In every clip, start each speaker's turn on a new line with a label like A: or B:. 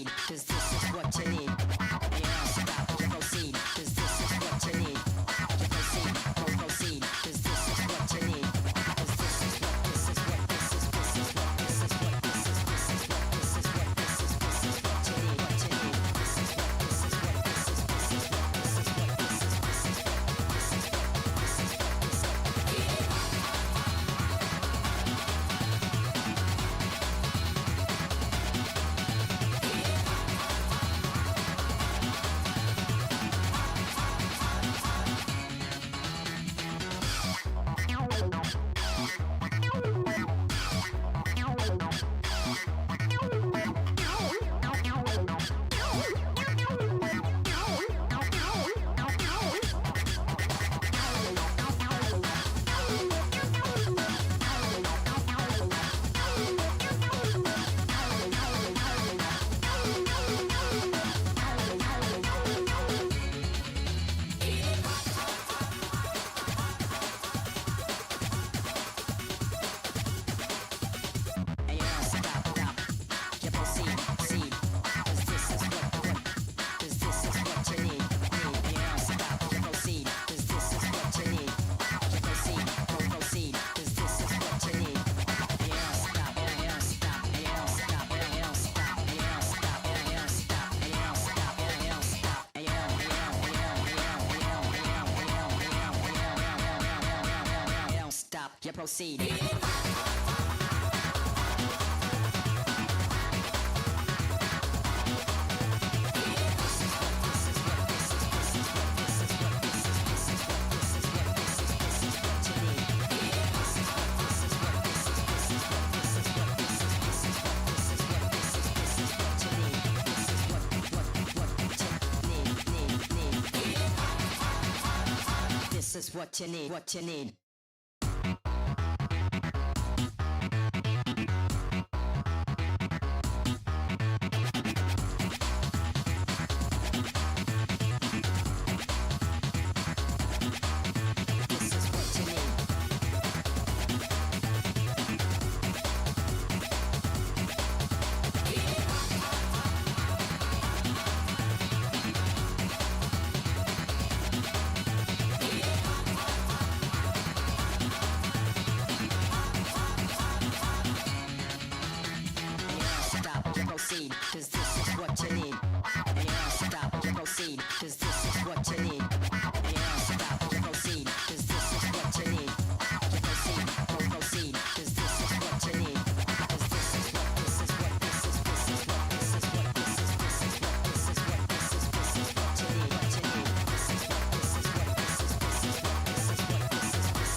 A: proceed, cause this is what you need. And you don't stop, you proceed, cause this is what you need. You proceed, proceed, cause this is what you need. Cause this is what, this is what, this is what, this is what, this is what, this is what, this is what, this is what, this is what you need, what you need. This is what, this is what, this is, this is what, this is what, this is, this is what, this is what, this is what, this is you proceed. This is what you need, what you need. Proceed, cause this is what you need. And you don't stop, you proceed, cause this is what you need. And you don't stop, you proceed, cause this is what you need. You proceed, proceed, cause this is what you need. Cause this is what, this is what, this is, this is what, this is what, this is, this is what, this is what, this is, this is what you need, what you need. This is what, this is what, this is, this is what, this is what, this is, this is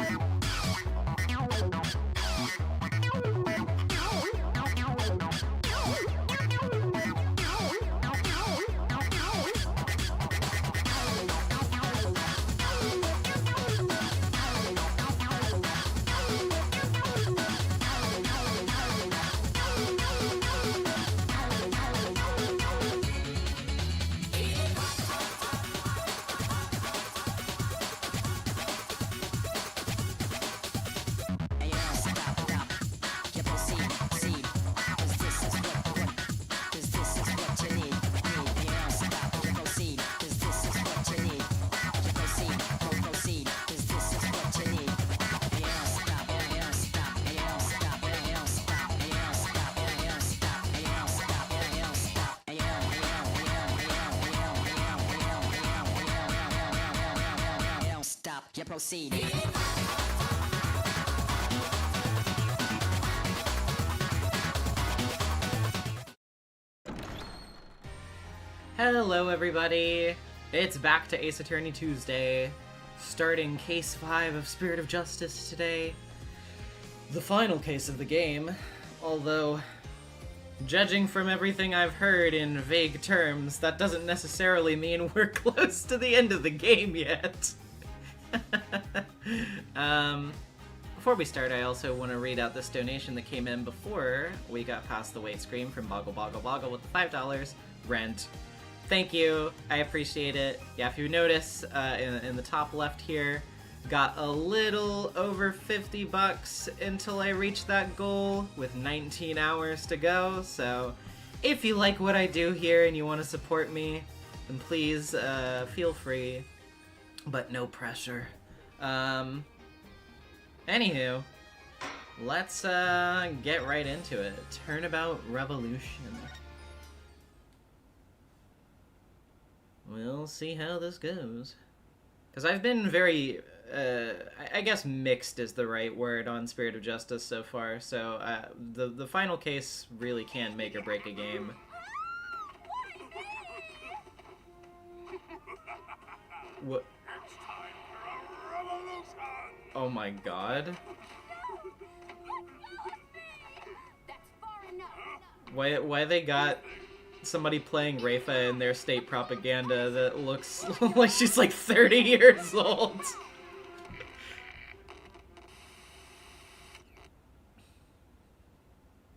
A: what, this is what, this is what, this is what. You proceed.
B: Hello everybody! It's back to Ace Attorney Tuesday, starting Case 5 of Spirit of Justice today. The final case of the game, although, judging from everything I've heard in vague terms, that doesn't necessarily mean we're close to the end of the game yet. Before we start, I also want to read out this donation that came in before we got past the wait screen from Boggle Boggle Boggle with the $5 rent. Thank you. I appreciate it. Yeah, if you notice, in the top left here, got a little over $50 until I reach that goal with 19 hours to go. So if you like what I do here and you want to support me, then please feel free, but no pressure. Anywho, let's get right into it. Turnabout Revolution. We'll see how this goes. Because I've been very, I guess mixed is the right word on Spirit of Justice so far, so the final case really can make or break a game. What? Oh my god. Why they got somebody playing Rafa in their state propaganda that looks like she's like 30 years old?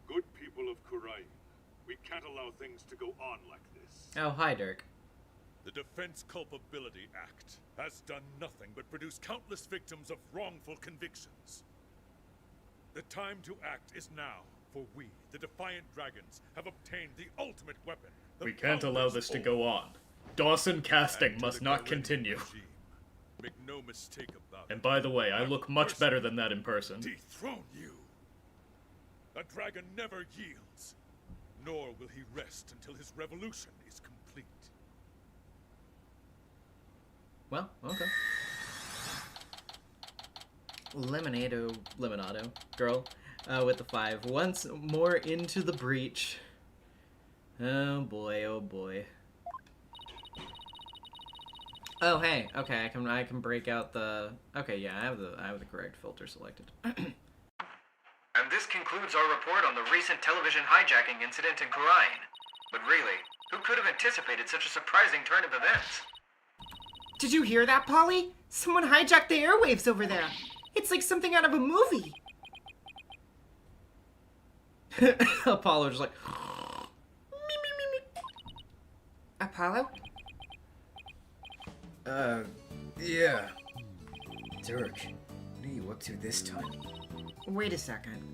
C: Good people of Kurai, we can't allow things to go on like this.
B: Oh, hi, Dirk.
C: The Defense Culpability Act has done nothing but produce countless victims of wrongful convictions. The time to act is now, for we, the Defiant Dragons, have obtained the ultimate weapon.
D: We can't allow this to go on. Dawson casting must not continue.
C: Regime. Make no mistake about it.
D: And by the way, I look much better than that in person.
C: Dethrone you. A dragon never yields, nor will he rest until his revolution is complete.
B: Well, okay. Lemonado, girl, with the 5. Once more into the breach. Oh boy, oh boy. Oh hey, okay, I can break out the. Okay, yeah, I have the correct filter selected.
E: And this concludes our report on the recent television hijacking incident in Kurine. But really, who could have anticipated such a surprising turn of events?
F: Did you hear that, Polly? Someone hijacked the airwaves over there. It's like something out of a movie.
B: Apollo just like.
F: Apollo?
G: Yeah. Dirk, what are you up to this time?
F: Wait a second.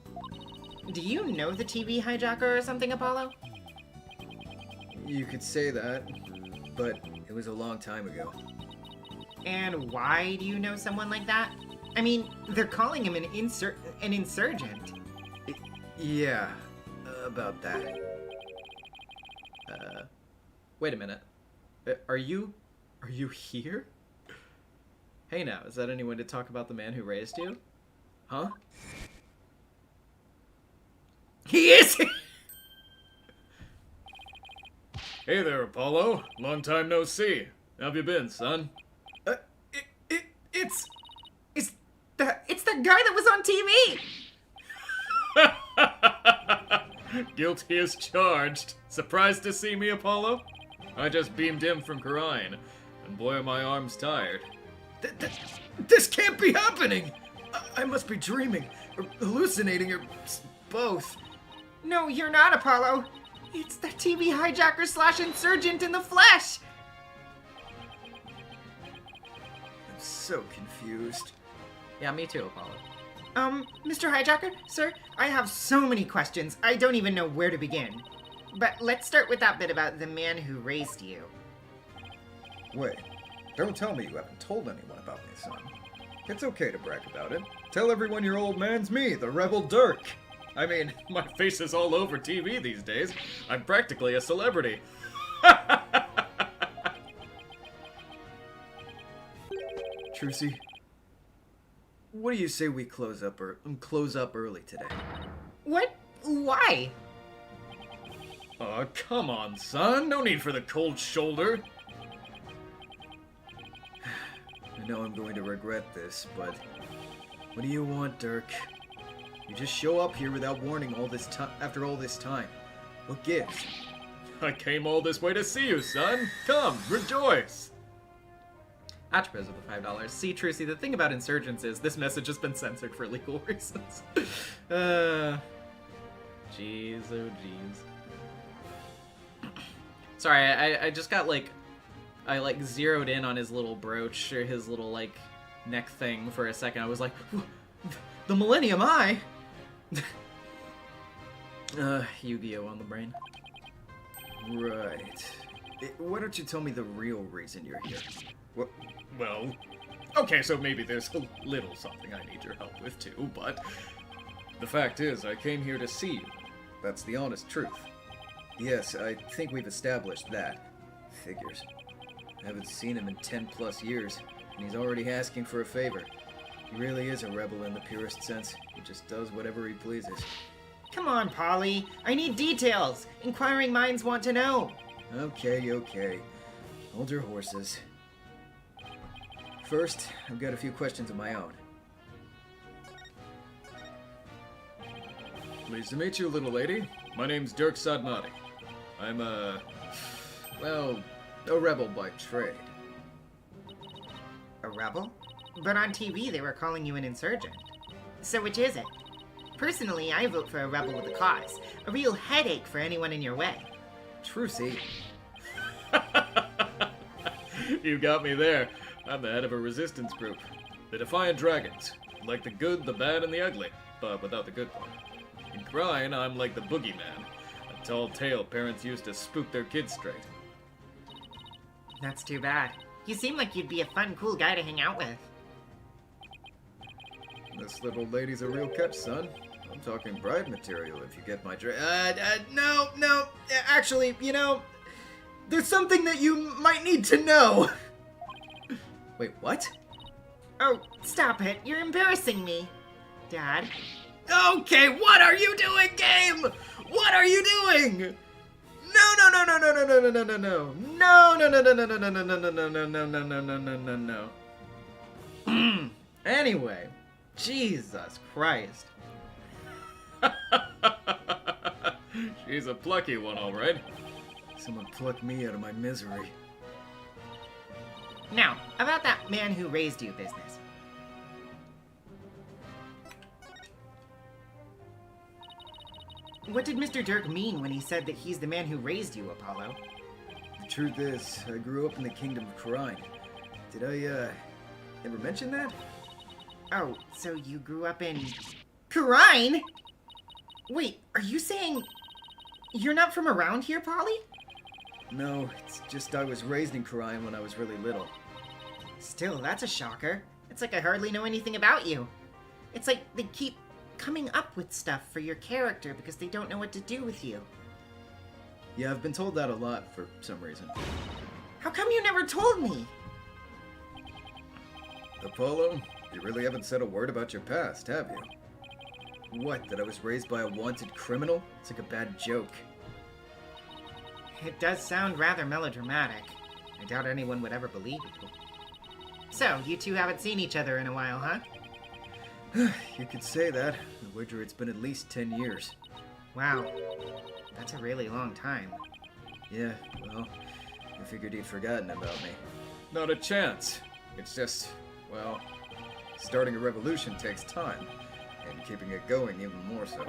F: Do you know the TV hijacker or something, Apollo?
G: You could say that, but it was a long time ago.
F: And why do you know someone like that? I mean, they're calling him an insurgent.
G: Yeah, about that.
B: Wait a minute. Are you here? Hey now, is that anyone to talk about the man who raised you? Huh?
F: He is!
D: Hey there, Apollo. Long time no see. How have you been, son?
F: It's the guy that was on TV!
D: Guilty as charged. Surprised to see me, Apollo? I just beamed in from Kurine, and boy are my arms tired.
G: This can't be happening! I must be dreaming, or hallucinating, or both.
F: No, you're not, Apollo. It's the TV hijacker / insurgent in the flesh!
G: I'm so confused.
B: Yeah, me too, Apollo.
F: Mr. Hijacker, sir, I have so many questions, I don't even know where to begin. But let's start with that bit about the man who raised you.
G: Wait, don't tell me you haven't told anyone about me, son. It's okay to brag about it. Tell everyone your old man's me, the rebel Dirk.
D: I mean, my face is all over TV these days. I'm practically a celebrity.
G: Trucy, what do you say we close up early today?
F: What? Why?
D: Aw, come on, son. No need for the cold shoulder.
G: I know I'm going to regret this, but what do you want, Dirk? You just show up here without warning after all this time. What gives?
D: I came all this way to see you, son. Come, rejoice.
B: Patch Bros with the $5. See, Trucy, the thing about Insurgents is this message has been censored for legal reasons. Jeez, oh jeez. Sorry, I just got, like, I, like, zeroed in on his little brooch, or his little, like, neck thing for a second. I was like, the Millennium Eye! Yu-Gi-Oh! On the brain.
G: Right. Why don't you tell me the real reason you're here? What?
D: Well, okay, so maybe there's a little something I need your help with too, but the fact is, I came here to see you.
G: That's the honest truth. Yes, I think we've established that. Figures. I haven't seen him in 10+ years, and he's already asking for a favor. He really is a rebel in the purest sense. He just does whatever he pleases.
F: Come on, Polly. I need details. Inquiring minds want to know.
G: Okay. Hold your horses. First, I've got a few questions of my own.
D: Pleased to meet you, little lady. My name's Dirk Sadnati. I'm
G: Well, a rebel by trade.
F: A rebel? But on TV they were calling you an insurgent. So which is it? Personally, I vote for a rebel with a cause. A real headache for anyone in your way.
G: Trucy.
D: You got me there. I'm the head of a resistance group. The Defiant Dragons. Like the good, the bad, and the ugly, but without the good part. In Crying, I'm like the boogeyman. A tall tale parents used to spook their kids straight.
F: That's too bad. You seem like you'd be a fun, cool guy to hang out with.
G: This little lady's a real catch, son. I'm talking bride material if you get my no. Actually, there's something that you might need to know. Wait, what?
F: Oh, stop it. You're embarrassing me. Dad?
G: Okay, what are you doing, game? What are you doing? No.
B: Anyway, Jesus Christ.
D: She's a plucky one, all right.
G: Someone pluck me out of my misery.
F: Now, about that man who raised you business. What did Mr. Dirk mean when he said that he's the man who raised you, Apollo?
G: The truth is, I grew up in the kingdom of Karine. Did I, ever mention that?
F: Oh, so you grew up in... Karine? Wait, are you saying you're not from around here, Polly?
G: No, it's just I was raised in Karine when I was really little.
F: Still, that's a shocker. It's like I hardly know anything about you. It's like they keep coming up with stuff for your character because they don't know what to do with you.
G: Yeah, I've been told that a lot for some reason.
F: How come you never told me?
G: Apollo, you really haven't said a word about your past, have you? What, that I was raised by a wanted criminal? It's like a bad joke.
F: It does sound rather melodramatic. I doubt anyone would ever believe it. So, you two haven't seen each other in a while, huh?
G: You could say that. I wager it's been at least 10 years.
F: Wow. That's a really long time.
G: Yeah, well, I figured he'd forgotten about me.
D: Not a chance. It's just, well,
G: Starting a revolution takes time, and keeping it going even more so.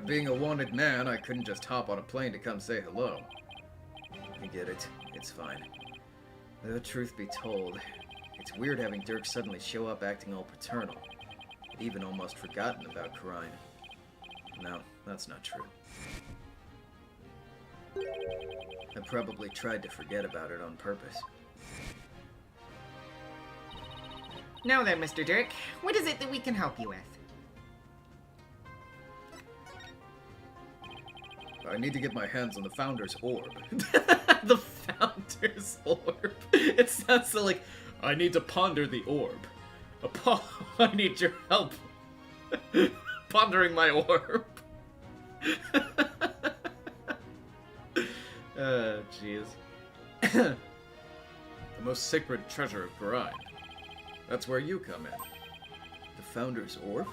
G: Being a wanted man, I couldn't just hop on a plane to come say hello. I get it. It's fine. The truth be told, it's weird having Dirk suddenly show up acting all paternal. I'd even almost forgotten about Karine. No, that's not true. I probably tried to forget about it on purpose.
F: Now then, Mr. Dirk, what is it that we can help you with?
G: I need to get my hands on the Founder's Orb.
B: The Founder's Orb. It sounds so like,
D: I need to ponder the orb. Apollo, I need your help. Pondering my orb.
B: Jeez.
D: The most sacred treasure of Karine. That's where you come in.
G: The Founder's Orb?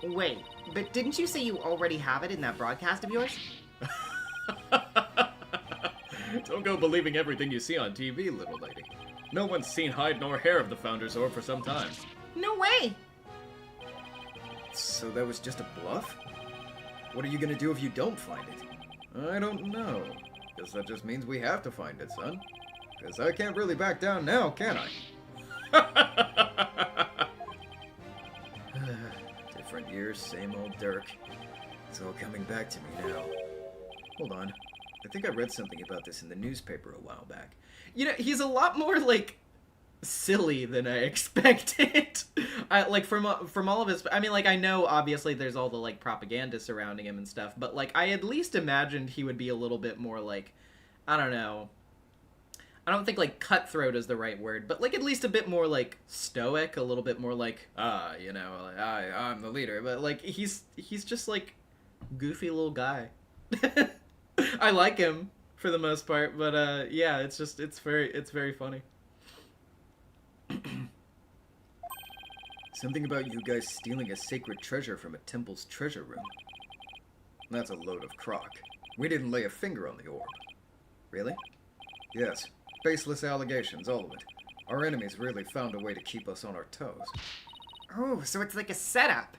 F: Wait, but didn't you say you already have it in that broadcast of yours?
D: Don't go believing everything you see on TV, little lady. No one's seen hide nor hair of the Founder's Orb for some time.
F: No way!
G: So that was just a bluff? What are you gonna do if you don't find it? I don't know. Guess that just means we have to find it, son. Because I can't really back down now, can I? Different years, same old Dirk. It's all coming back to me now. Hold on. I think I read something about this in the newspaper a while back.
B: You know, he's a lot more, like, silly than I expected. Like, from all of his... I mean, like, I know, obviously, there's all the, like, propaganda surrounding him and stuff, but, like, I at least imagined he would be a little bit more, like, I don't know. I don't think, like, cutthroat is the right word, but, like, at least a bit more, like, stoic, a little bit more, like, you know, like, I'm the leader, but, like, he's just, like, goofy little guy. I like him for the most part, but yeah, it's very funny.
G: Something about you guys stealing a sacred treasure from a temple's treasure room. That's a load of crock. We didn't lay a finger on the orb. Really? Yes. Baseless allegations, all of it. Our enemies really found a way to keep us on our toes.
F: Oh, so it's like a setup.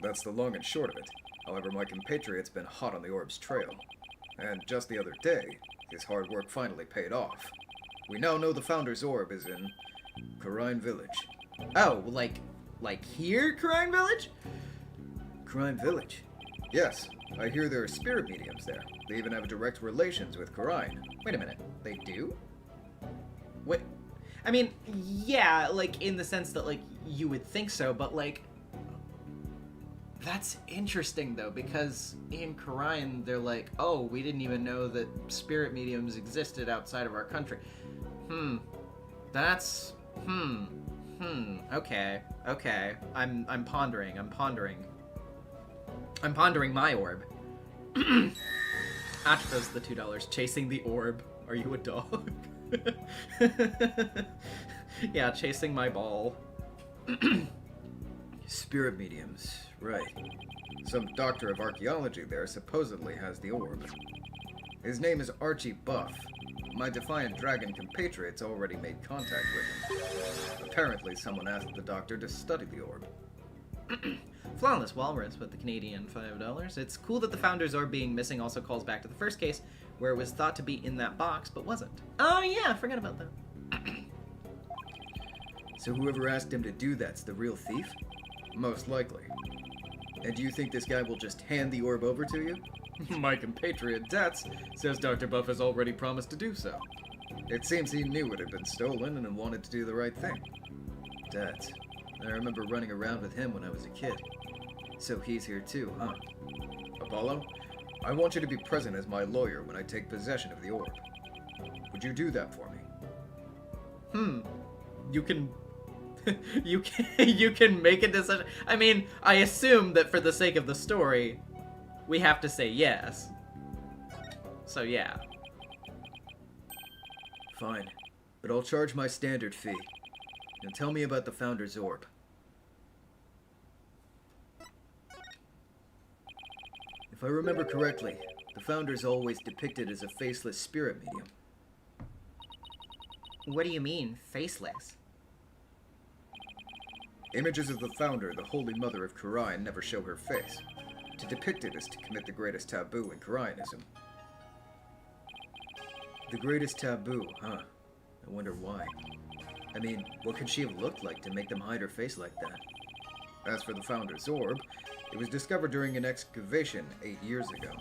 G: That's the long and short of it. However, my compatriot's been hot on the orb's trail. And just the other day, his hard work finally paid off. We now know the Founder's Orb is in Karine Village.
B: Oh, like here, Crime Village?
G: Karine Village? Yes, I hear there are spirit mediums there. They even have direct relations with Karine.
B: Wait a minute, they do? Wait, I mean, yeah, like, in the sense that, like, you would think so, but, like, that's interesting, though, because in Karine, they're like, oh, we didn't even know that spirit mediums existed outside of our country. That's, okay, I'm pondering my orb. Atra's the $2, chasing the orb. Are you a dog? Yeah, chasing my ball.
G: Spirit mediums, right. Some doctor of archaeology there supposedly has the orb. His name is Archie Buff. My defiant dragon compatriot's already made contact with him. Apparently someone asked the doctor to study the orb.
B: Flawless Walrus with the Canadian $5. It's cool that the Founder's Orb being missing also calls back to the first case, where it was thought to be in that box, but wasn't. Oh yeah, I forgot about that.
G: So whoever asked him to do that's the real thief? Most likely. And do you think this guy will just hand the orb over to you?
D: My compatriot Dets says Dr. Buff has already promised to do so.
G: It seems he knew it had been stolen and wanted to do the right thing. Dets. I remember running around with him when I was a kid. So he's here too, huh? Apollo, I want you to be present as my lawyer when I take possession of the orb. Would you do that for me?
B: You can... you can make a decision. I mean, I assume that for the sake of the story, we have to say yes. So yeah.
G: Fine. But I'll charge my standard fee. Now tell me about the Founder's Orb. If I remember correctly, the Founder's always depicted as a faceless spirit medium.
F: What do you mean, faceless?
G: Images of the Founder, the Holy Mother of Karine, never show her face. To depict it is to commit the greatest taboo in Karinism. The greatest taboo, huh? I wonder why. I mean, what could she have looked like to make them hide her face like that? As for the Founder's Orb, it was discovered during an excavation 8 years ago,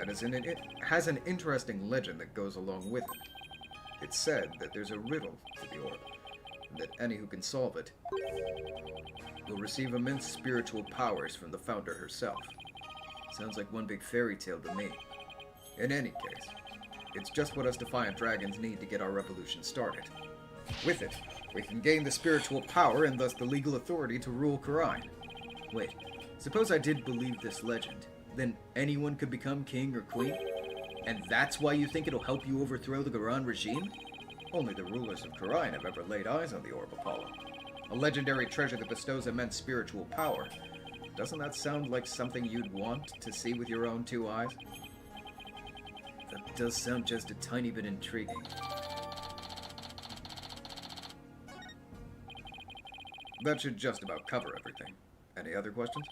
G: and it has an interesting legend that goes along with it. It's said that there's a riddle to the orb, and that any who can solve it will receive immense spiritual powers from the Founder herself. Sounds like one big fairy tale to me. In any case, it's just what us defiant dragons need to get our revolution started. With it, we can gain the spiritual power and thus the legal authority to rule Karine. Wait, suppose I did believe this legend, then anyone could become king or queen? And that's why you think it'll help you overthrow the Garan regime? Only the rulers of Karine have ever laid eyes on the Orb, Apollo. A legendary treasure that bestows immense spiritual power. Doesn't that sound like something you'd want to see with your own two eyes? That does sound just a tiny bit intriguing. that should just about cover everything. Any other questions?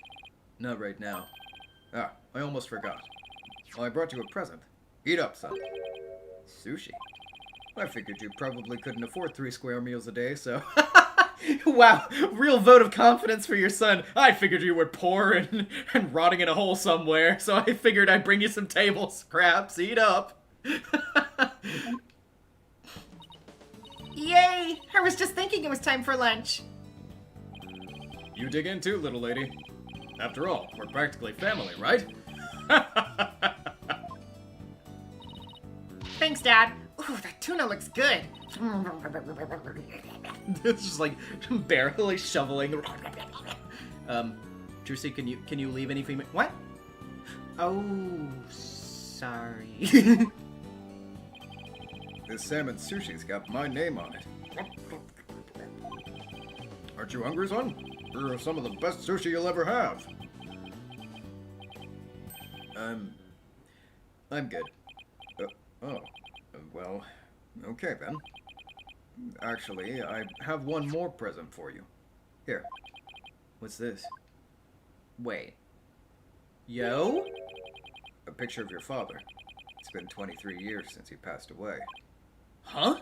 G: Not right now. Ah, I almost forgot. Well, I brought you a present. Eat up, son. Sushi? I figured you probably couldn't afford 3 square meals a day, so...
B: Wow, real vote of confidence for your son. I figured you were poor and rotting in a hole somewhere, so I figured I'd bring you some table scraps. Eat up.
F: Yay! I was just thinking it was time for lunch.
D: You dig in too, little lady. After all, we're practically family, right?
F: Thanks, Dad. Ooh, that tuna looks good.
B: It's just like barely shoveling. Juicy, can you leave any female? What? Oh, sorry.
G: This salmon sushi's got my name on it. Aren't you hungry, son? For some of the best sushi you'll ever have. I'm good. Well, okay then. Actually, I have one more present for you. Here. What's this?
B: Wait. Yo?
G: A picture of your father. It's been 23 years since he passed away.
B: Huh?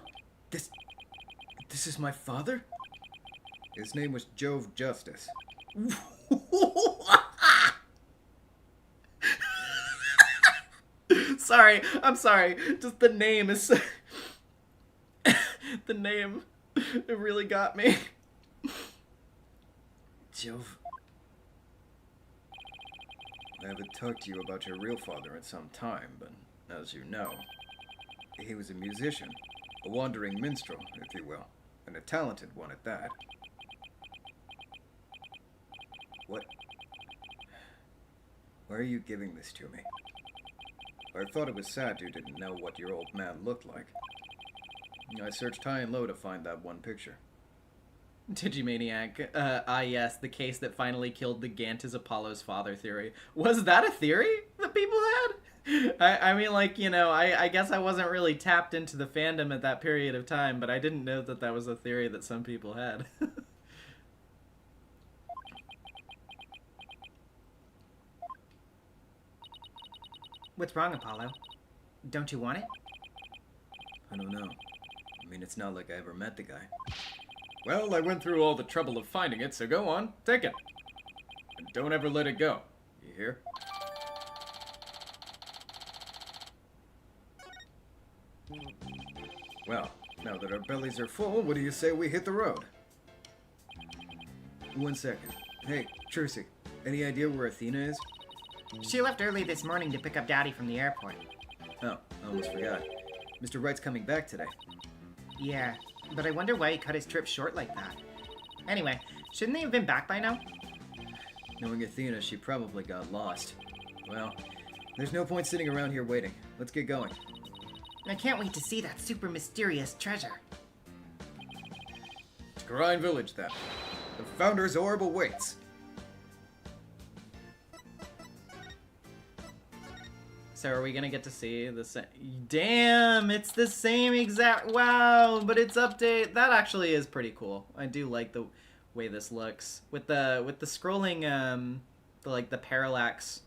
B: This is my father?
G: His name was Jove Justice.
B: Sorry, I'm sorry. Just the name is... the name, it really got me.
G: Jove. I haven't talked to you about your real father in some time, but as you know, he was a musician, a wandering minstrel, if you will, and a talented one at that. What? Why are you giving this to me? I thought it was sad you didn't know what your old man looked like. I searched high and low to find that one picture.
B: Digimaniac. Yes, the case that finally killed the Gant is Apollo's father theory. Was that a theory that people had? I mean, like, you know, I guess I wasn't really tapped into the fandom at that period of time, but I didn't know that that was a theory that some people had.
F: What's wrong, Apollo? Don't you want it?
G: I don't know. I mean, it's not like I ever met the guy.
D: Well, I went through all the trouble of finding it, so go on, take it. And don't ever let it go. You hear?
G: Well, now that our bellies are full, what do you say we hit the road? 1 second. Hey, Trucy, any idea where Athena is?
F: She left early this morning to pick up Daddy from the airport.
G: Oh, I almost forgot. Mr. Wright's coming back today.
F: Yeah, but I wonder why he cut his trip short like that. Anyway, shouldn't they have been back by now?
G: Knowing Athena, she probably got lost. Well, there's no point sitting around here waiting. Let's get going.
F: I can't wait to see that super mysterious treasure.
G: To Grind Village, then. The Founder's Orb awaits.
B: So are we gonna get to see the same? Damn, it's the same exact. Wow, but it's update. That actually is pretty cool. I do like the way this looks with the scrolling, the parallax,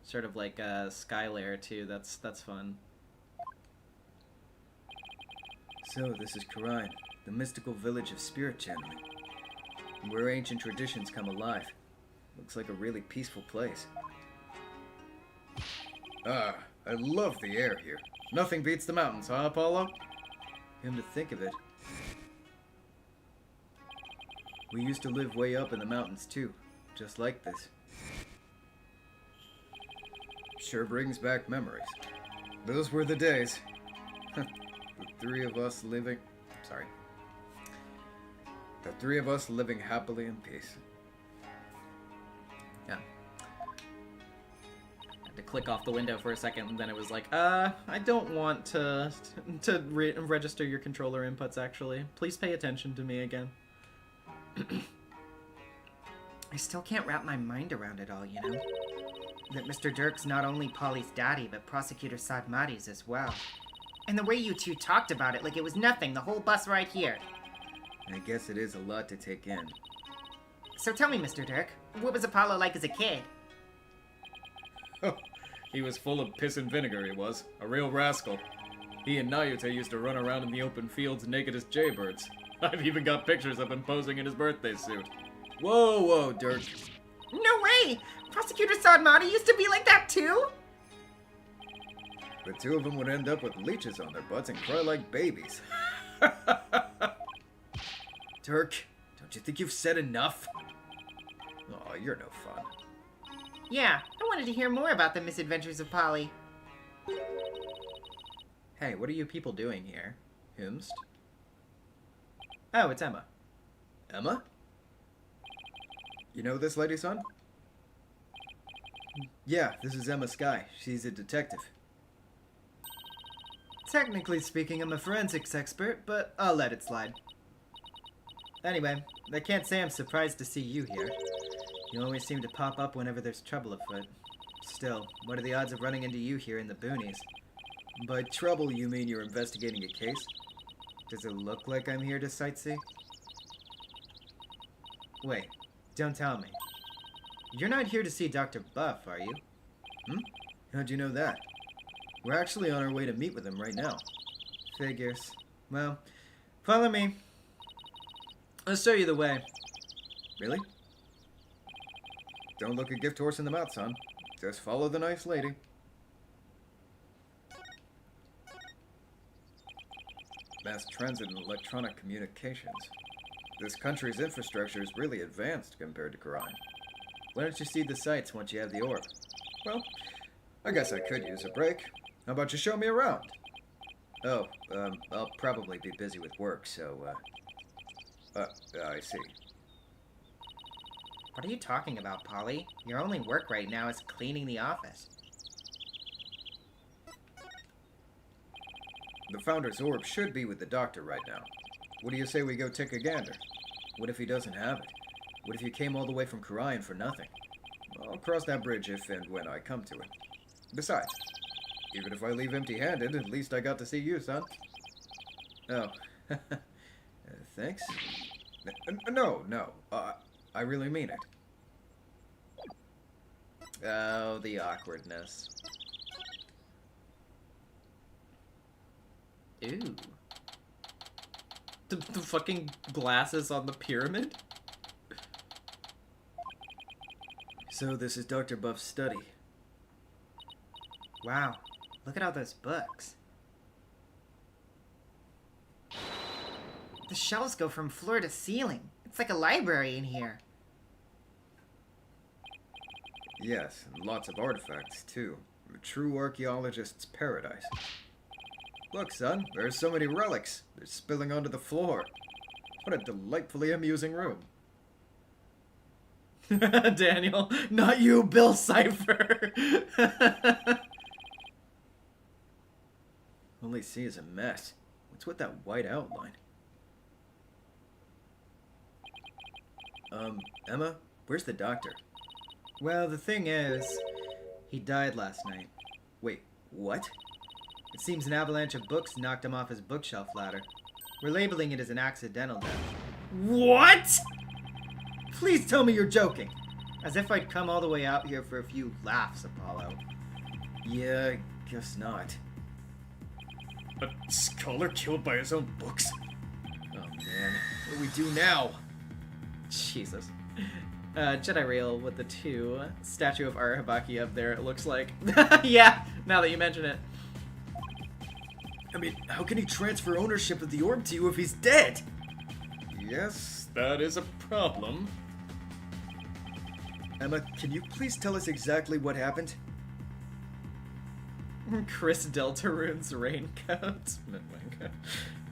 B: sort of like sky layer too. That's fun.
G: So this is Karine, the mystical village of spirit channeling, where ancient traditions come alive. Looks like a really peaceful place. Ah, I love the air here. Nothing beats the mountains, huh, Apollo? Come to think of it, we used to live way up in the mountains too, just like this. Sure brings back memories. Those were the days. The three of us living happily in peace.
B: Yeah. To click off the window for a second, and then it was like, I don't want to register your controller inputs, actually. Please pay attention to me again.
F: I still can't wrap my mind around it all, you know? That Mr. Dirk's not only Polly's daddy, but Prosecutor Sadmati's as well. And the way you two talked about it like it was nothing, the whole bus ride here.
G: I guess it is a lot to take in.
F: So tell me, Mr. Dirk, what was Apollo like as a kid?
D: He was full of piss and vinegar, he was. A real rascal. He and Nayute used to run around in the open fields naked as jaybirds. I've even got pictures of him posing in his birthday suit.
G: Whoa, whoa, Dirk.
F: No way! Prosecutor Sadmati used to be like that too?
G: The two of them would end up with leeches on their butts and cry like babies. Dirk, don't you think you've said enough? Oh, you're no fun.
F: Yeah, I wanted to hear more about the misadventures of Polly.
B: Hey, what are you people doing here?
G: Himst?
B: Oh, it's Emma.
G: Emma? You know this lady, son? Yeah, this is Emma Skye. She's a detective.
B: Technically speaking, I'm a forensics expert, but I'll let it slide. Anyway, I can't say I'm surprised to see you here. You always seem to pop up whenever there's trouble afoot. Still, what are the odds of running into you here in the boonies?
G: By trouble, you mean you're investigating a case?
B: Does it look like I'm here to sightsee? Wait, don't tell me. You're not here to see Dr. Buff, are you?
G: How'd you know that? We're actually on our way to meet with him right now.
B: Figures. Well, follow me. I'll show you the way.
G: Really? Don't look a gift horse in the mouth, son. Just follow the nice lady. Mass transit and electronic communications. This country's infrastructure is really advanced compared to Khura'in.
B: Why don't you see the sights once you have the orb?
G: Well, I guess I could use a break. How about you show me around? Oh, I'll probably be busy with work, so, I see.
F: What are you talking about, Polly? Your only work right now is cleaning the office.
G: The Founder's orb should be with the doctor right now. What do you say we go take a gander? What if he doesn't have it? What if you came all the way from Khura'in for nothing? I'll cross that bridge if and when I come to it. Besides, even if I leave empty-handed, at least I got to see you, son. Oh. Thanks? No. I really mean it.
B: Oh, the awkwardness. Ooh. The fucking glasses on the pyramid?
G: So this is Dr. Buff's study.
F: Wow, look at all those books. The shelves go from floor to ceiling. It's like a library in here.
G: Yes, and lots of artifacts, too. A true archaeologist's paradise. Look, son, there's so many relics. They're spilling onto the floor. What a delightfully amusing room.
B: Daniel, not you, Bill Cipher.
G: All I see is a mess. What's with that white outline? Emma, where's the doctor?
B: Well, the thing is, he died last night.
G: Wait, what?
B: It seems an avalanche of books knocked him off his bookshelf ladder. We're labeling it as an accidental death. What? Please tell me you're joking. As if I'd come all the way out here for a few laughs, Apollo.
G: Yeah, I guess not.
D: A scholar killed by his own books?
G: Oh man, what do we do now?
B: Jesus. Jedi rail with the 2. Statue of Arahabaki up there, it looks like. Yeah, now that you mention it.
G: I mean, how can he transfer ownership of the orb to you if he's dead?
D: Yes, that is a problem.
G: Emma, can you please tell us exactly what happened?
B: Chris Deltarune's raincoat.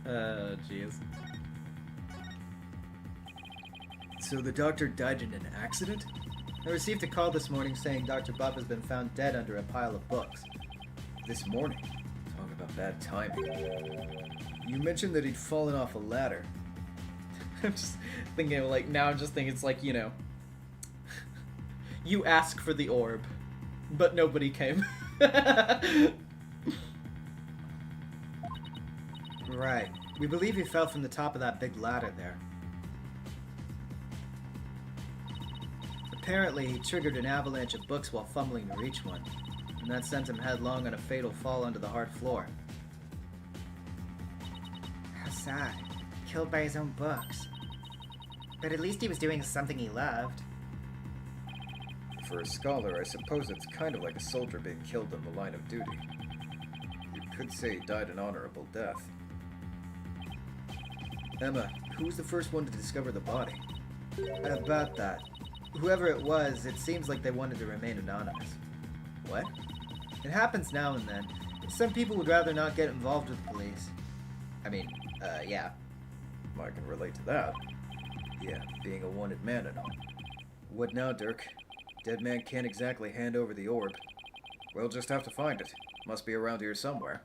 B: Jeez.
G: So the doctor died in an accident?
B: I received a call this morning saying Dr. Buff has been found dead under a pile of books.
G: This morning? Talk about bad timing. You mentioned that he'd fallen off a ladder.
B: I'm just thinking, like, now I'm just thinking it's like, you know, you ask for the orb, but nobody came. Right. We believe he fell from the top of that big ladder there. Apparently, he triggered an avalanche of books while fumbling to reach one, and that sent him headlong on a fatal fall onto the hard floor.
F: How sad. Killed by his own books. But at least he was doing something he loved.
G: For a scholar, I suppose it's kind of like a soldier being killed on the line of duty. You could say he died an honorable death. Emma, who was the first one to discover the body?
B: About that. Whoever it was, it seems like they wanted to remain anonymous.
G: What?
B: It happens now and then. Some people would rather not get involved with the police. I mean, yeah.
G: I can relate to that. Yeah, being a wanted man and all. What now, Dirk? Dead man can't exactly hand over the orb. We'll just have to find it. Must be around here somewhere.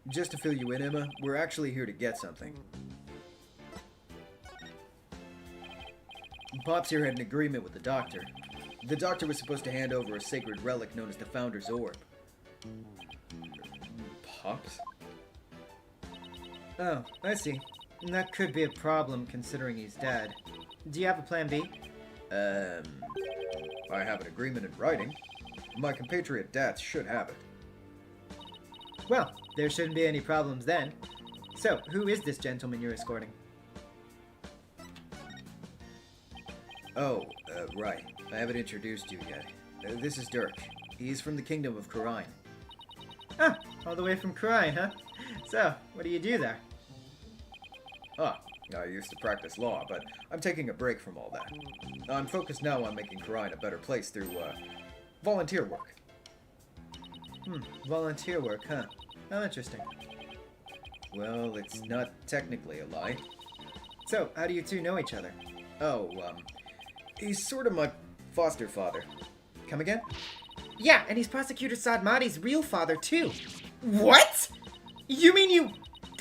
G: Just to fill you in, Emma, we're actually here to get something. Pops here had an agreement with the doctor. The doctor was supposed to hand over a sacred relic known as the Founder's Orb. Pops?
B: Oh, I see. That could be a problem considering he's dead. Do you have a plan B?
G: I have an agreement in writing. My compatriot Dats should have it.
B: Well, there shouldn't be any problems then. So, who is this gentleman you're escorting?
G: Oh, right. I haven't introduced you yet. This is Dirk. He's from the Kingdom of Khura'in.
B: Ah, all the way from Khura'in, huh? So, what do you do there?
G: I used to practice law, but I'm taking a break from all that. I'm focused now on making Khura'in a better place through, volunteer work.
B: Volunteer work, huh? How interesting.
G: Well, it's not technically a lie.
B: So, how do you two know each other?
G: Oh, he's sort of my foster father. Come again?
F: Yeah, and he's Prosecutor Sadmati's real father, too.
B: What? You mean you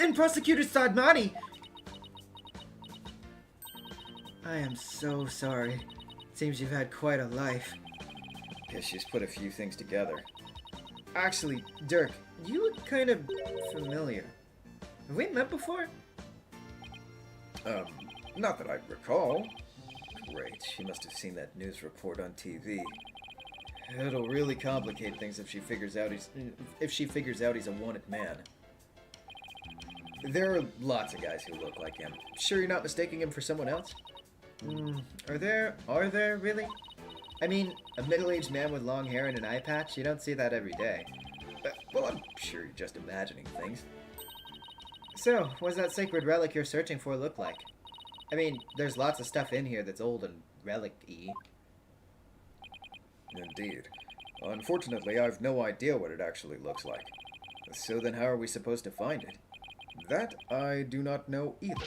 B: and Prosecutor Sadmati? I am so sorry. Seems you've had quite a life.
G: Guess she's put a few things together.
B: Actually, Dirk, you look kind of familiar. Have we met before?
G: Not that I recall. Great, she must have seen that news report on TV. It'll really complicate things if she figures out he's a wanted man. There are lots of guys who look like him. Sure you're not mistaking him for someone else?
B: Are there really? I mean, a middle-aged man with long hair and an eye patch, you don't see that every day.
G: Well, I'm sure you're just imagining things.
B: So, what's that sacred relic you're searching for look like? I mean, there's lots of stuff in here that's old and relic-y.
G: Indeed. Unfortunately, I've no idea what it actually looks like. So then how are we supposed to find it? That I do not know either.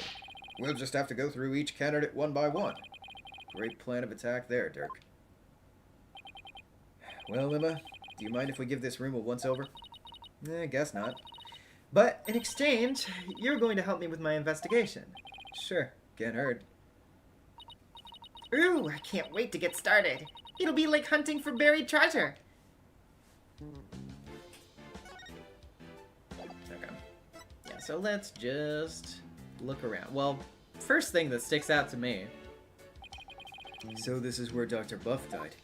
G: We'll just have to go through each candidate one by one. Great plan of attack there, Dirk. Well, Emma, do you mind if we give this room a once-over?
B: Guess not. But in exchange, you're going to help me with my investigation.
G: Sure, can't hurt.
F: Ooh, I can't wait to get started. It'll be like hunting for buried treasure.
B: Okay. Yeah, so let's just look around. Well, first thing that sticks out to me.
G: So this is where Dr. Buff died.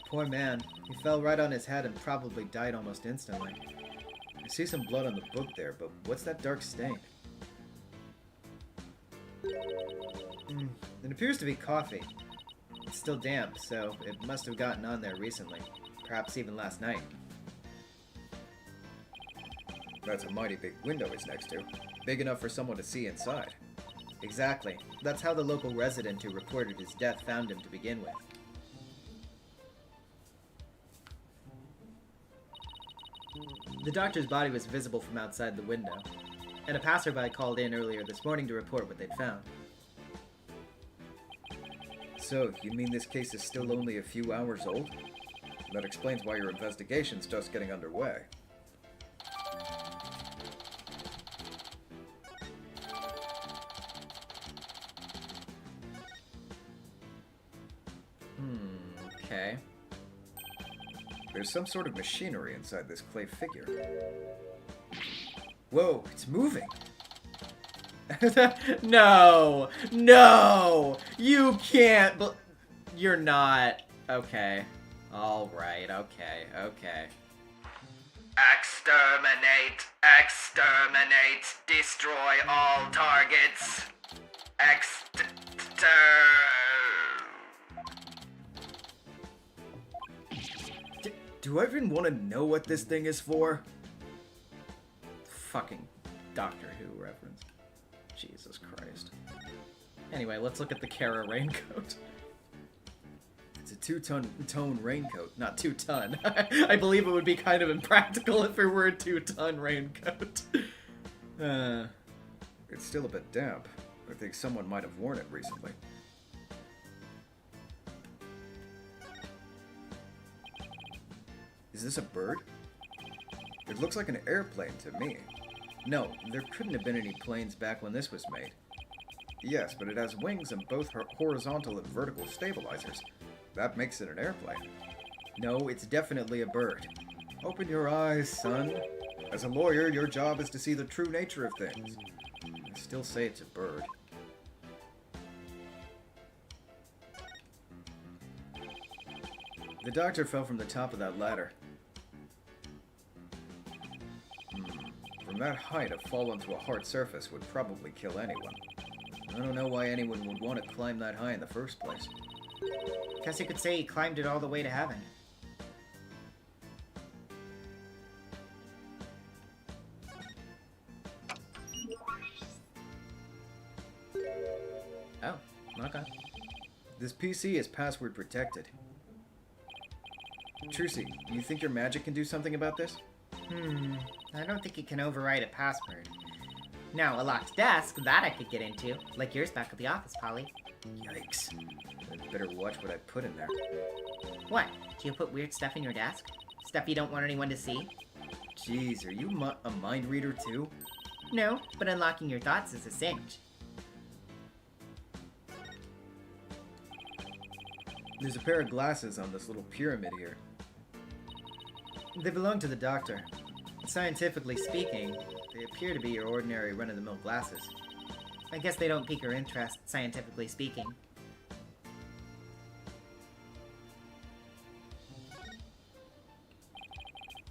B: Poor man. He fell right on his head and probably died almost instantly.
G: I see some blood on the book there, but what's that dark stain?
B: It appears to be coffee. It's still damp, so it must have gotten on there recently. Perhaps even last night.
G: That's a mighty big window it's next to. Big enough for someone to see inside.
B: Exactly. That's how the local resident who reported his death found him to begin with. The doctor's body was visible from outside the window, and a passerby called in earlier this morning to report what they'd found.
G: So, you mean this case is still only a few hours old? That explains why your investigation's just getting underway.
B: Okay.
G: There's some sort of machinery inside this clay figure.
B: Whoa, it's moving! No! No! You can't, but you're not. Okay. Alright, okay.
E: Exterminate, exterminate, destroy all targets.
G: Do I even want to know what this thing is for?
B: Fucking Doctor Who reference. Jesus Christ. Anyway, let's look at the Kara raincoat.
G: It's a two-tone raincoat.
B: Not 2-ton. I believe it would be kind of impractical if it were a 2-ton raincoat.
G: It's still a bit damp. I think someone might have worn it recently. Is this a bird? It looks like an airplane to me. No, there couldn't have been any planes back when this was made. Yes, but it has wings and both horizontal and vertical stabilizers. That makes it an airplane. No, it's definitely a bird. Open your eyes, son. As a lawyer, your job is to see the true nature of things. I still say it's a bird. The doctor fell from the top of that ladder. From that height, a fall onto a hard surface would probably kill anyone. I don't know why anyone would want to climb that high in the first place.
F: Guess you could say he climbed it all the way to heaven.
B: Oh, okay.
G: This PC is password protected. Trucy, you think your magic can do something about this?
F: I don't think it can override a password. Now, a locked desk, that I could get into. Like yours back at the office, Polly.
G: Yikes. I'd better watch what I put in there.
F: What? Do you put weird stuff in your desk? Stuff you don't want anyone to see?
G: Jeez, are you a mind reader too?
F: No, but unlocking your thoughts is a cinch.
G: There's a pair of glasses on this little pyramid here.
F: They belong to the doctor. Scientifically speaking, they appear to be your ordinary run-of-the-mill glasses. I guess they don't pique her interest, scientifically speaking.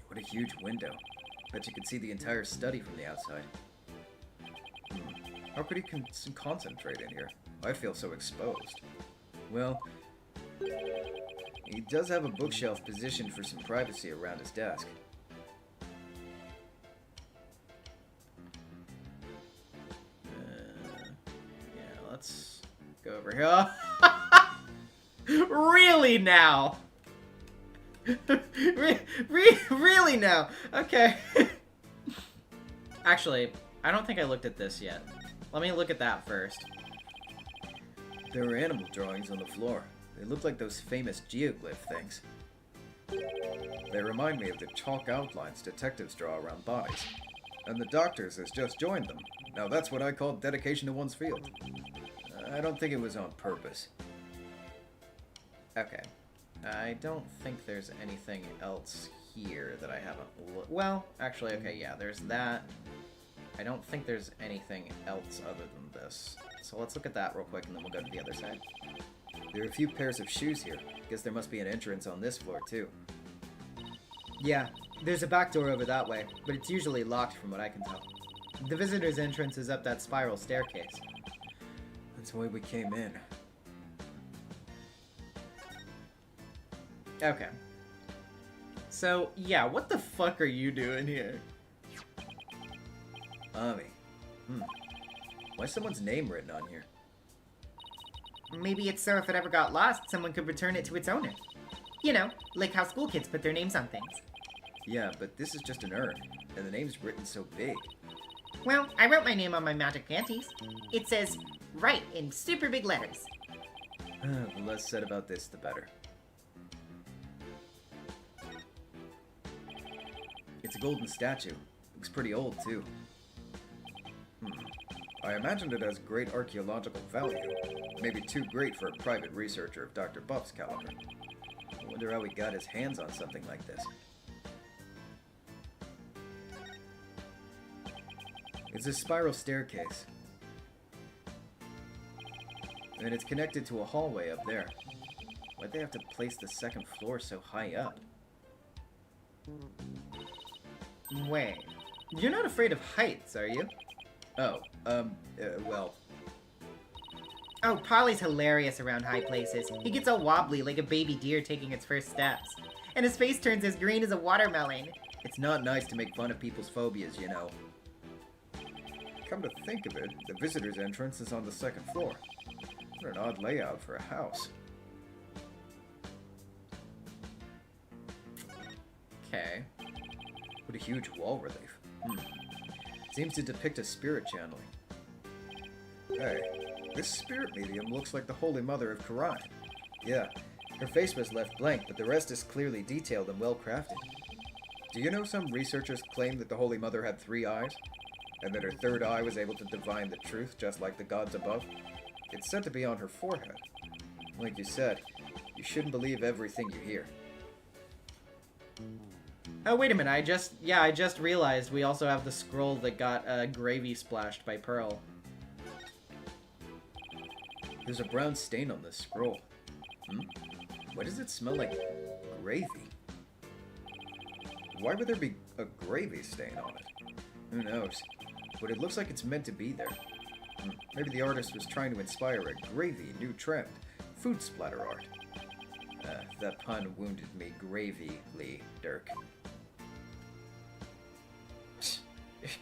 G: What a huge window. Bet you could see the entire study from the outside. How could he concentrate in here? I feel so exposed. Well, he does have a bookshelf positioned for some privacy around his desk.
B: Yeah, let's go over here. Really now? Really now? Okay. Actually, I don't think I looked at this yet. Let me look at that first.
G: There are animal drawings on the floor. They look like those famous geoglyph things. They remind me of the chalk outlines detectives draw around bodies. And the doctor's has just joined them. Now that's what I call dedication to one's field. I don't think it was on purpose.
B: Okay. I don't think there's anything else here that I haven't looked. Well, actually, okay, yeah, there's that. I don't think there's anything else other than this. So let's look at that real quick and then we'll go to the other side.
G: There are a few pairs of shoes here. Guess there must be an entrance on this floor, too.
F: Yeah, there's a back door over that way, but it's usually locked from what I can tell. The visitor's entrance is up that spiral staircase.
G: That's why we came in.
B: Okay. So, yeah, what the fuck are you doing here?
G: Ami. Why's someone's name written on here?
F: Maybe it's so if it ever got lost, someone could return it to its owner. You know, like how school kids put their names on things.
G: Yeah, but this is just an urn, and the name's written so big.
F: Well, I wrote my name on my magic panties. It says, "Right" in super big letters.
G: The less said about this, the better. It's a golden statue. Looks pretty old, too. I imagined it has great archaeological value. Maybe too great for a private researcher of Dr. Buff's caliber. I wonder how he got his hands on something like this. It's a spiral staircase.
F: And it's connected to a hallway up there. Why'd they have to place the second floor so high up? Wait. You're not afraid of heights, are you?
G: Oh, well,
F: Oh, Polly's hilarious around high places. He gets all wobbly like a baby deer taking its first steps. And his face turns as green as a watermelon.
G: it's not nice to make fun of people's phobias, you know. Come to think of it, the visitor's entrance is on the second floor. What an odd layout for a house.
F: Okay.
G: What a huge wall relief. Seems to depict a spirit channeling. Hey, this spirit medium looks like the Holy Mother of Quran. Yeah, her face was left blank, but the rest is clearly detailed and well crafted. Do you know some researchers claim that the Holy Mother had 3 eyes? And that her third eye was able to divine the truth just like the gods above? It's said to be on her forehead. Like you said, you shouldn't believe everything you hear.
F: Oh, wait a minute, I just realized we also have the scroll that got gravy splashed by Pearl.
G: There's a brown stain on this scroll. Why does it smell like gravy? Why would there be a gravy stain on it? Who knows? But it looks like it's meant to be there. Maybe the artist was trying to inspire a gravy new trend. Food splatter art. That pun wounded me gravely, Dirk.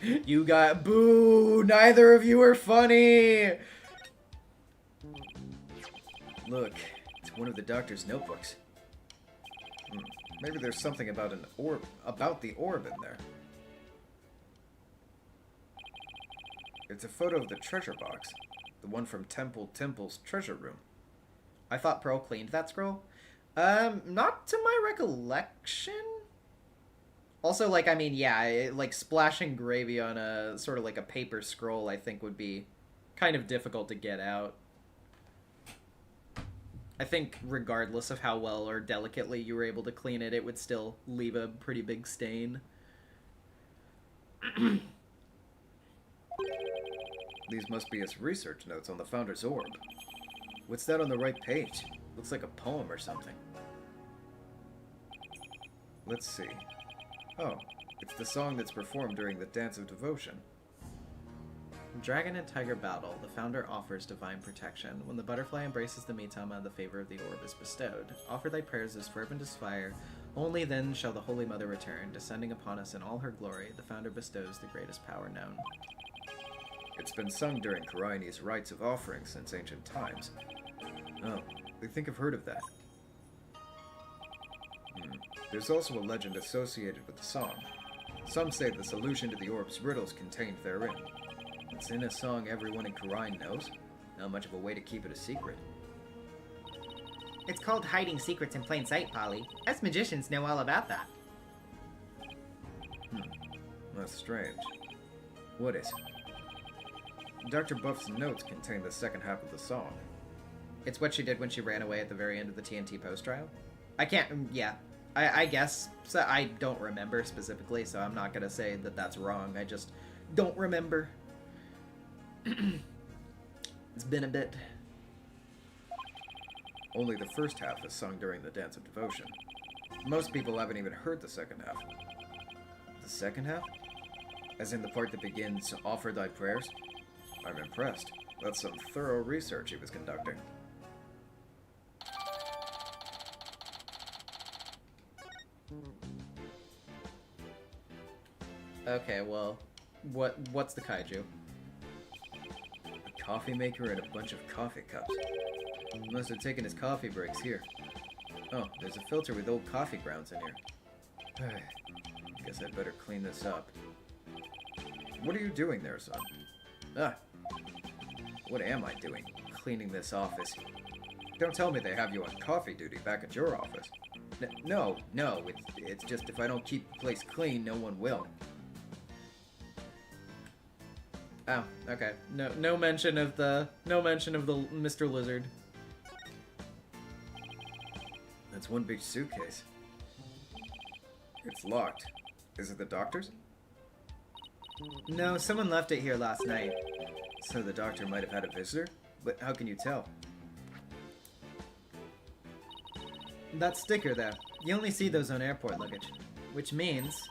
F: You got boo! Neither of you are funny!
G: Look, it's one of the doctor's notebooks. Maybe there's something about the orb in there. It's a photo of the treasure box, the one from Temple's treasure room.
F: I thought Pearl cleaned that scroll. Not to my recollection. Also, like, I mean, yeah, like, splashing gravy on a, sort of like a paper scroll, I think would be kind of difficult to get out. I think regardless of how well or delicately you were able to clean it, it would still leave a pretty big stain.
G: These must be his research notes on the Founder's Orb. What's that on the right page? Looks like a poem or something. Let's see. Oh, it's the song that's performed during the Dance of Devotion.
F: Dragon and Tiger battle. The Founder offers divine protection. When the butterfly embraces the Mitama, the favor of the orb is bestowed. Offer thy prayers as fervent as fire. Only then shall the Holy Mother return. Descending upon us in all her glory, the Founder bestows the greatest power known.
G: It's been sung during Karaini's rites of offering since ancient times. Oh, I think I've heard of that. There's also a legend associated with the song. Some say the solution to the orb's riddles contained therein. It's in a song everyone in Karain knows. Not much of a way to keep it a secret.
F: It's called hiding secrets in plain sight, Polly. Us magicians know all about that.
G: That's strange. What is? Dr. Buff's notes contain the second half of the song.
F: It's what she did when she ran away at the very end of the TNT post-trial? I can't, yeah. I guess. So I don't remember specifically, so I'm not gonna say that that's wrong. I just don't remember. It's been a bit.
G: Only the first half is sung during the Dance of Devotion. Most people haven't even heard the second half. The second half? As in the part that begins, "Offer thy prayers"? I'm impressed. That's some thorough research he was conducting.
F: Okay, well, what's the kaiju?
G: A coffee maker and a bunch of coffee cups. He must have taken his coffee breaks here. Oh, there's a filter with old coffee grounds in here. Guess I'd better clean this up. What are you doing there, son? What am I doing? Cleaning this office. Don't tell me they have you on coffee duty back at your office. No, it's just if I don't keep the place clean, no one will.
F: Oh, okay. No mention of the Mr. Lizard.
G: That's one big suitcase. It's locked. Is it the doctor's?
F: No, someone left it here last night.
G: So the doctor might have had a visitor? But how can you tell?
F: That sticker there, you only see those on airport luggage, which means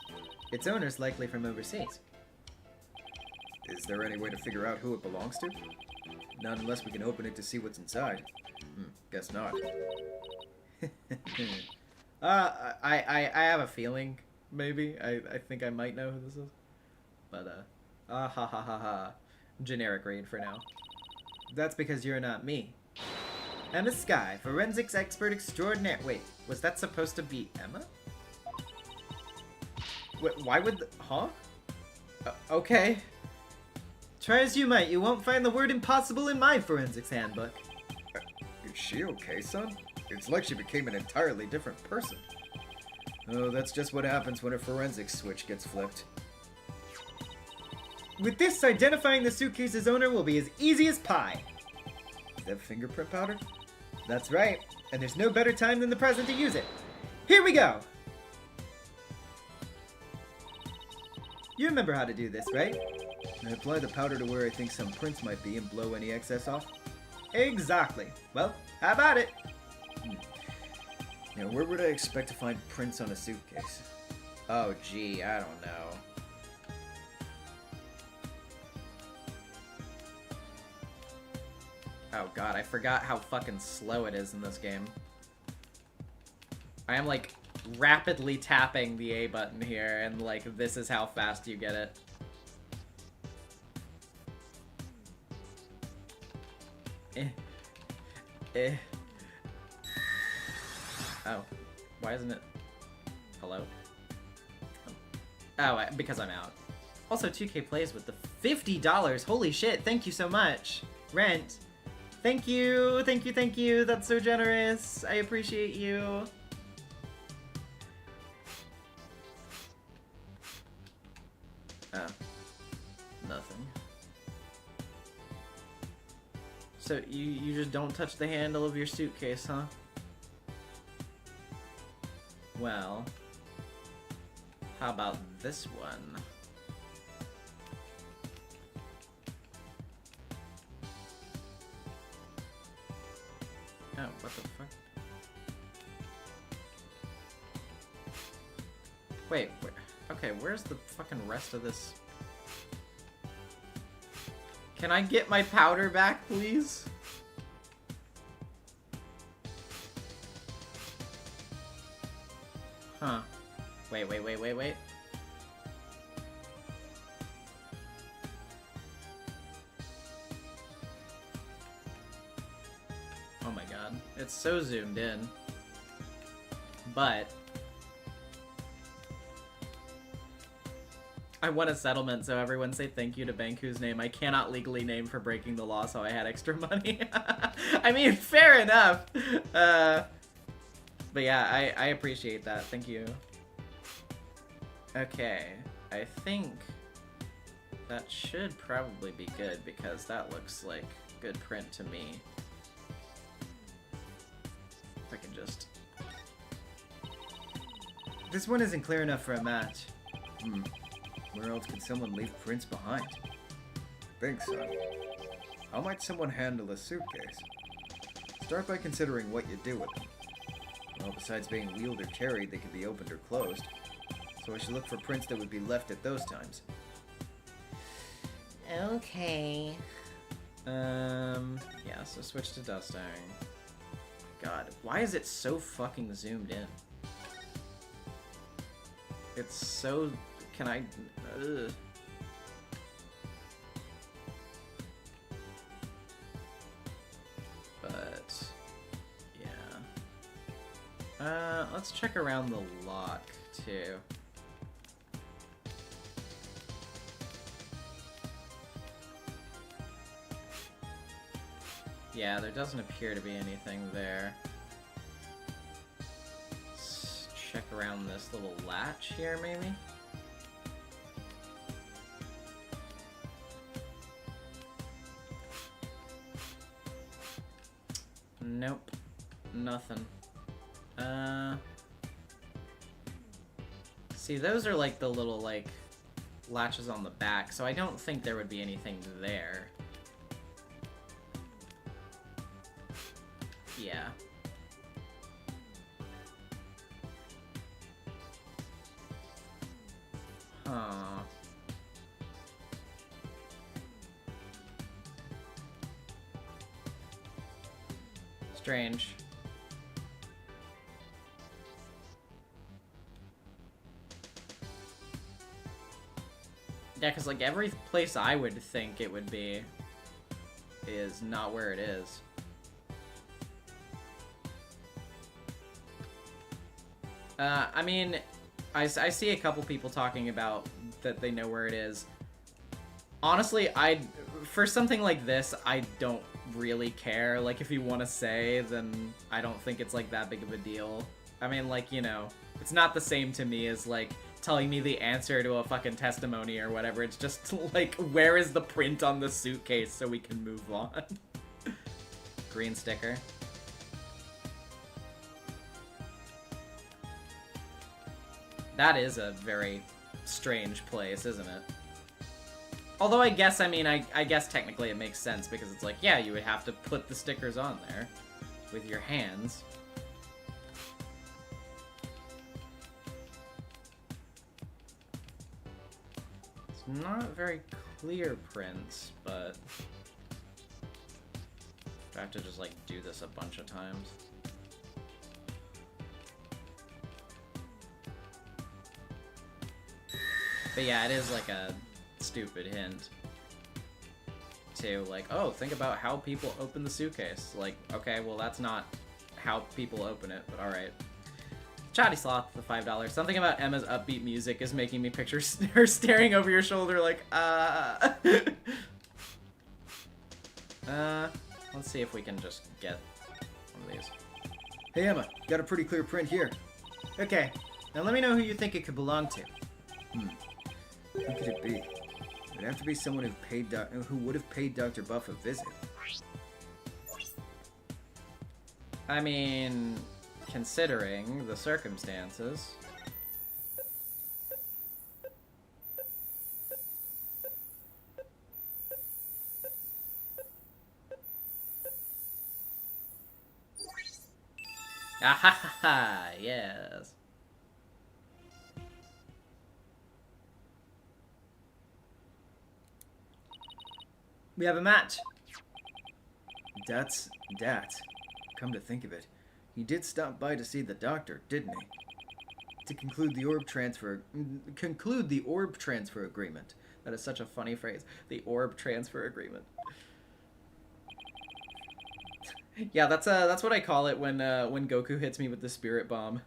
F: its owner's likely from overseas.
G: Is there any way to figure out who it belongs to? Not unless we can open it to see what's inside. Guess not.
F: I have a feeling, maybe. I think I might know who this is. But, ha ha ha ha. Generic raid for now. That's because you're not me. Emma Sky, forensics expert extraordinaire. Wait, was that supposed to be Emma? Wait, why would huh? Okay. Try as you might, you won't find the word impossible in my forensics handbook.
G: Is she okay, son? It's like she became an entirely different person. Oh, that's just what happens when a forensics switch gets flipped.
F: With this, identifying the suitcase's owner will be as easy as pie.
G: Is that fingerprint powder?
F: That's right, and there's no better time than the present to use it. Here we go! You remember how to do this, right?
G: I apply the powder to where I think some prints might be and blow any excess off.
F: Exactly. Well, how about it?
G: Now, where would I expect to find prints on a suitcase?
F: Oh, gee, I don't know. Oh god, I forgot how fucking slow it is in this game. I am, like, rapidly tapping the A button here, and, like, this is how fast you get it. Oh. Why isn't it... Hello? Oh, because I'm out. Also, 2K plays with the $50! Holy shit, thank you so much! Rent! Thank you! Thank you, thank you! That's so generous! I appreciate you! Oh. Nothing. So, you just don't touch the handle of your suitcase, huh? Well... How about this one? Oh, what the fuck? Wait, okay, where's the fucking rest of this? Can I get my powder back, please? Huh. Wait. Oh my god. It's so zoomed in. But... I want a settlement, so everyone say thank you to Bank, whose name I cannot legally name for breaking the law, so I had extra money. I mean, fair enough. But yeah, I appreciate that. Thank you. Okay, I think that should probably be good, because that looks like good print to me. If I can just... This one isn't clear enough for a match.
G: Where else could someone leave prints behind? Think, son. How might someone handle a suitcase? Start by considering what you do with them. Well, besides being wheeled or carried, they can be opened or closed. So I should look for prints that would be left at those times.
F: Okay. Yeah, so switch to dusting. God, why is it so fucking zoomed in? It's so... Can I... Ugh. But... Yeah. Let's check around the lock, too. Yeah, there doesn't appear to be anything there. Let's check around this little latch here, maybe? Nope. Nothing. See, those are like the little, like, latches on the back, so I don't think there would be anything there. Yeah. Huh. Strange. Yeah, because, like, every place I would think it would be is not where it is. I mean, I see a couple people talking about that they know where it is. Honestly, for something like this, I don't really care. Like, if you want to say, then I don't think it's, like, that big of a deal. I mean, like, you know, it's not the same to me as, like, telling me the answer to a fucking testimony or whatever. It's just, like, where is the print on the suitcase so we can move on? Green sticker. That is a very strange place, isn't it? Although I guess, I mean, I guess technically it makes sense because it's like, yeah, you would have to put the stickers on there with your hands. It's not very clear prints, but I have to just, like, do this a bunch of times. But yeah, it is like a stupid hint to, like, oh, think about how people open the suitcase. Like, okay, well, that's not how people open it, but alright. Chatty Sloth, the $5. Something about Emma's upbeat music is making me picture her staring over your shoulder like, let's see if we can just get one of these.
G: Hey Emma, got a pretty clear print here.
F: Okay, now let me know who you think it could belong to.
G: Who could it be? It'd have to be someone who would have paid Dr. Buff a visit.
F: I mean, considering the circumstances. Ah ha ha ha, yes. We have a match.
G: That's Dat. Come to think of it, he did stop by to see the doctor, didn't he? To conclude the orb transfer agreement.
F: That is such a funny phrase. The orb transfer agreement. Yeah, that's what I call it when Goku hits me with the spirit bomb,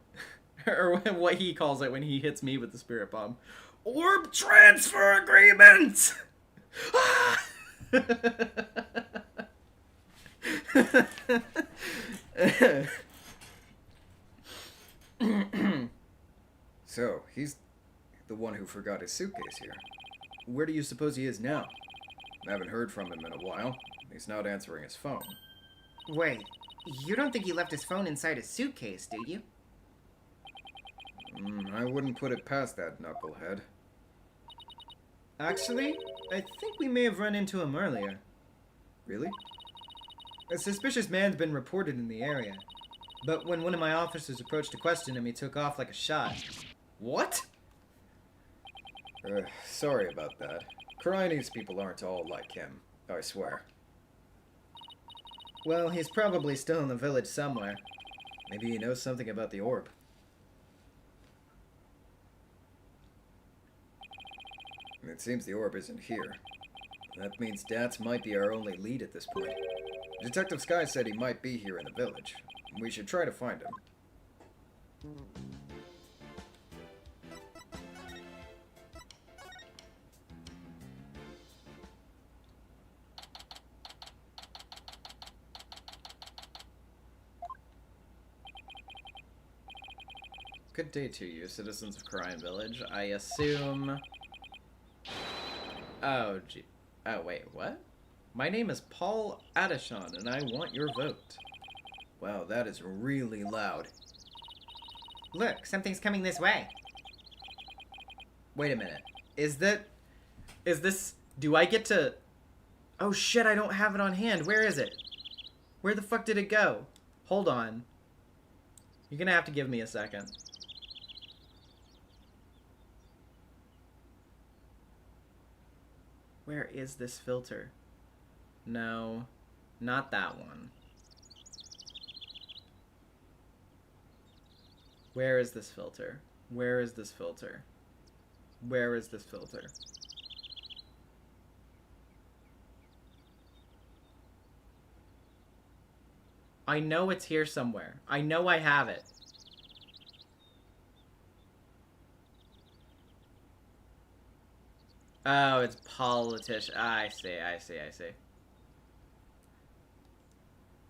F: or what he calls it when he hits me with the spirit bomb. Orb transfer agreement.
G: So, he's the one who forgot his suitcase here. Where do you suppose he is now? I haven't heard from him in a while. He's not answering his phone.
H: Wait, you don't think he left his phone inside his suitcase, do you?
G: I wouldn't put it past that knucklehead.
F: Actually, I think we may have run into him earlier.
G: Really?
F: A suspicious man's been reported in the area. But when one of my officers approached to question him, he took off like a shot. What?
G: Sorry about that. Coronis people aren't all like him, I swear.
F: Well, he's probably still in the village somewhere.
G: Maybe he knows something about the orb. It seems the orb isn't here. That means Dats might be our only lead at this point. Detective Sky said he might be here in the village. We should try to find him.
F: Good day to you, citizens of Crime Village. I assume... Oh, gee. Oh, wait, what? My name is Paul Adishon, and I want your vote.
G: Wow, that is really loud.
H: Look, something's coming this way.
F: Wait a minute. Is this... Do I get to... Oh shit, I don't have it on hand. Where is it? Where the fuck did it go? Hold on. You're gonna have to give me a second. Where is this filter? No, not that one. Where is this filter? Where is this filter? Where is this filter? I know it's here somewhere. I know I have it. Oh, it's politician. I see.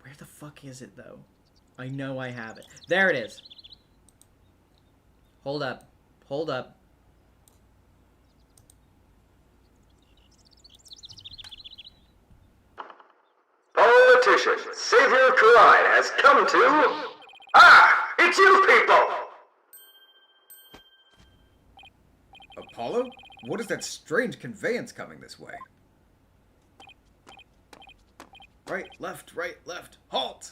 F: Where the fuck is it, though? I know I have it. There it is. Hold up. Hold up.
E: Politician, Savior Karine has come to... Ah! It's you people!
G: Apollo? What is that strange conveyance coming this way? Right, left, halt!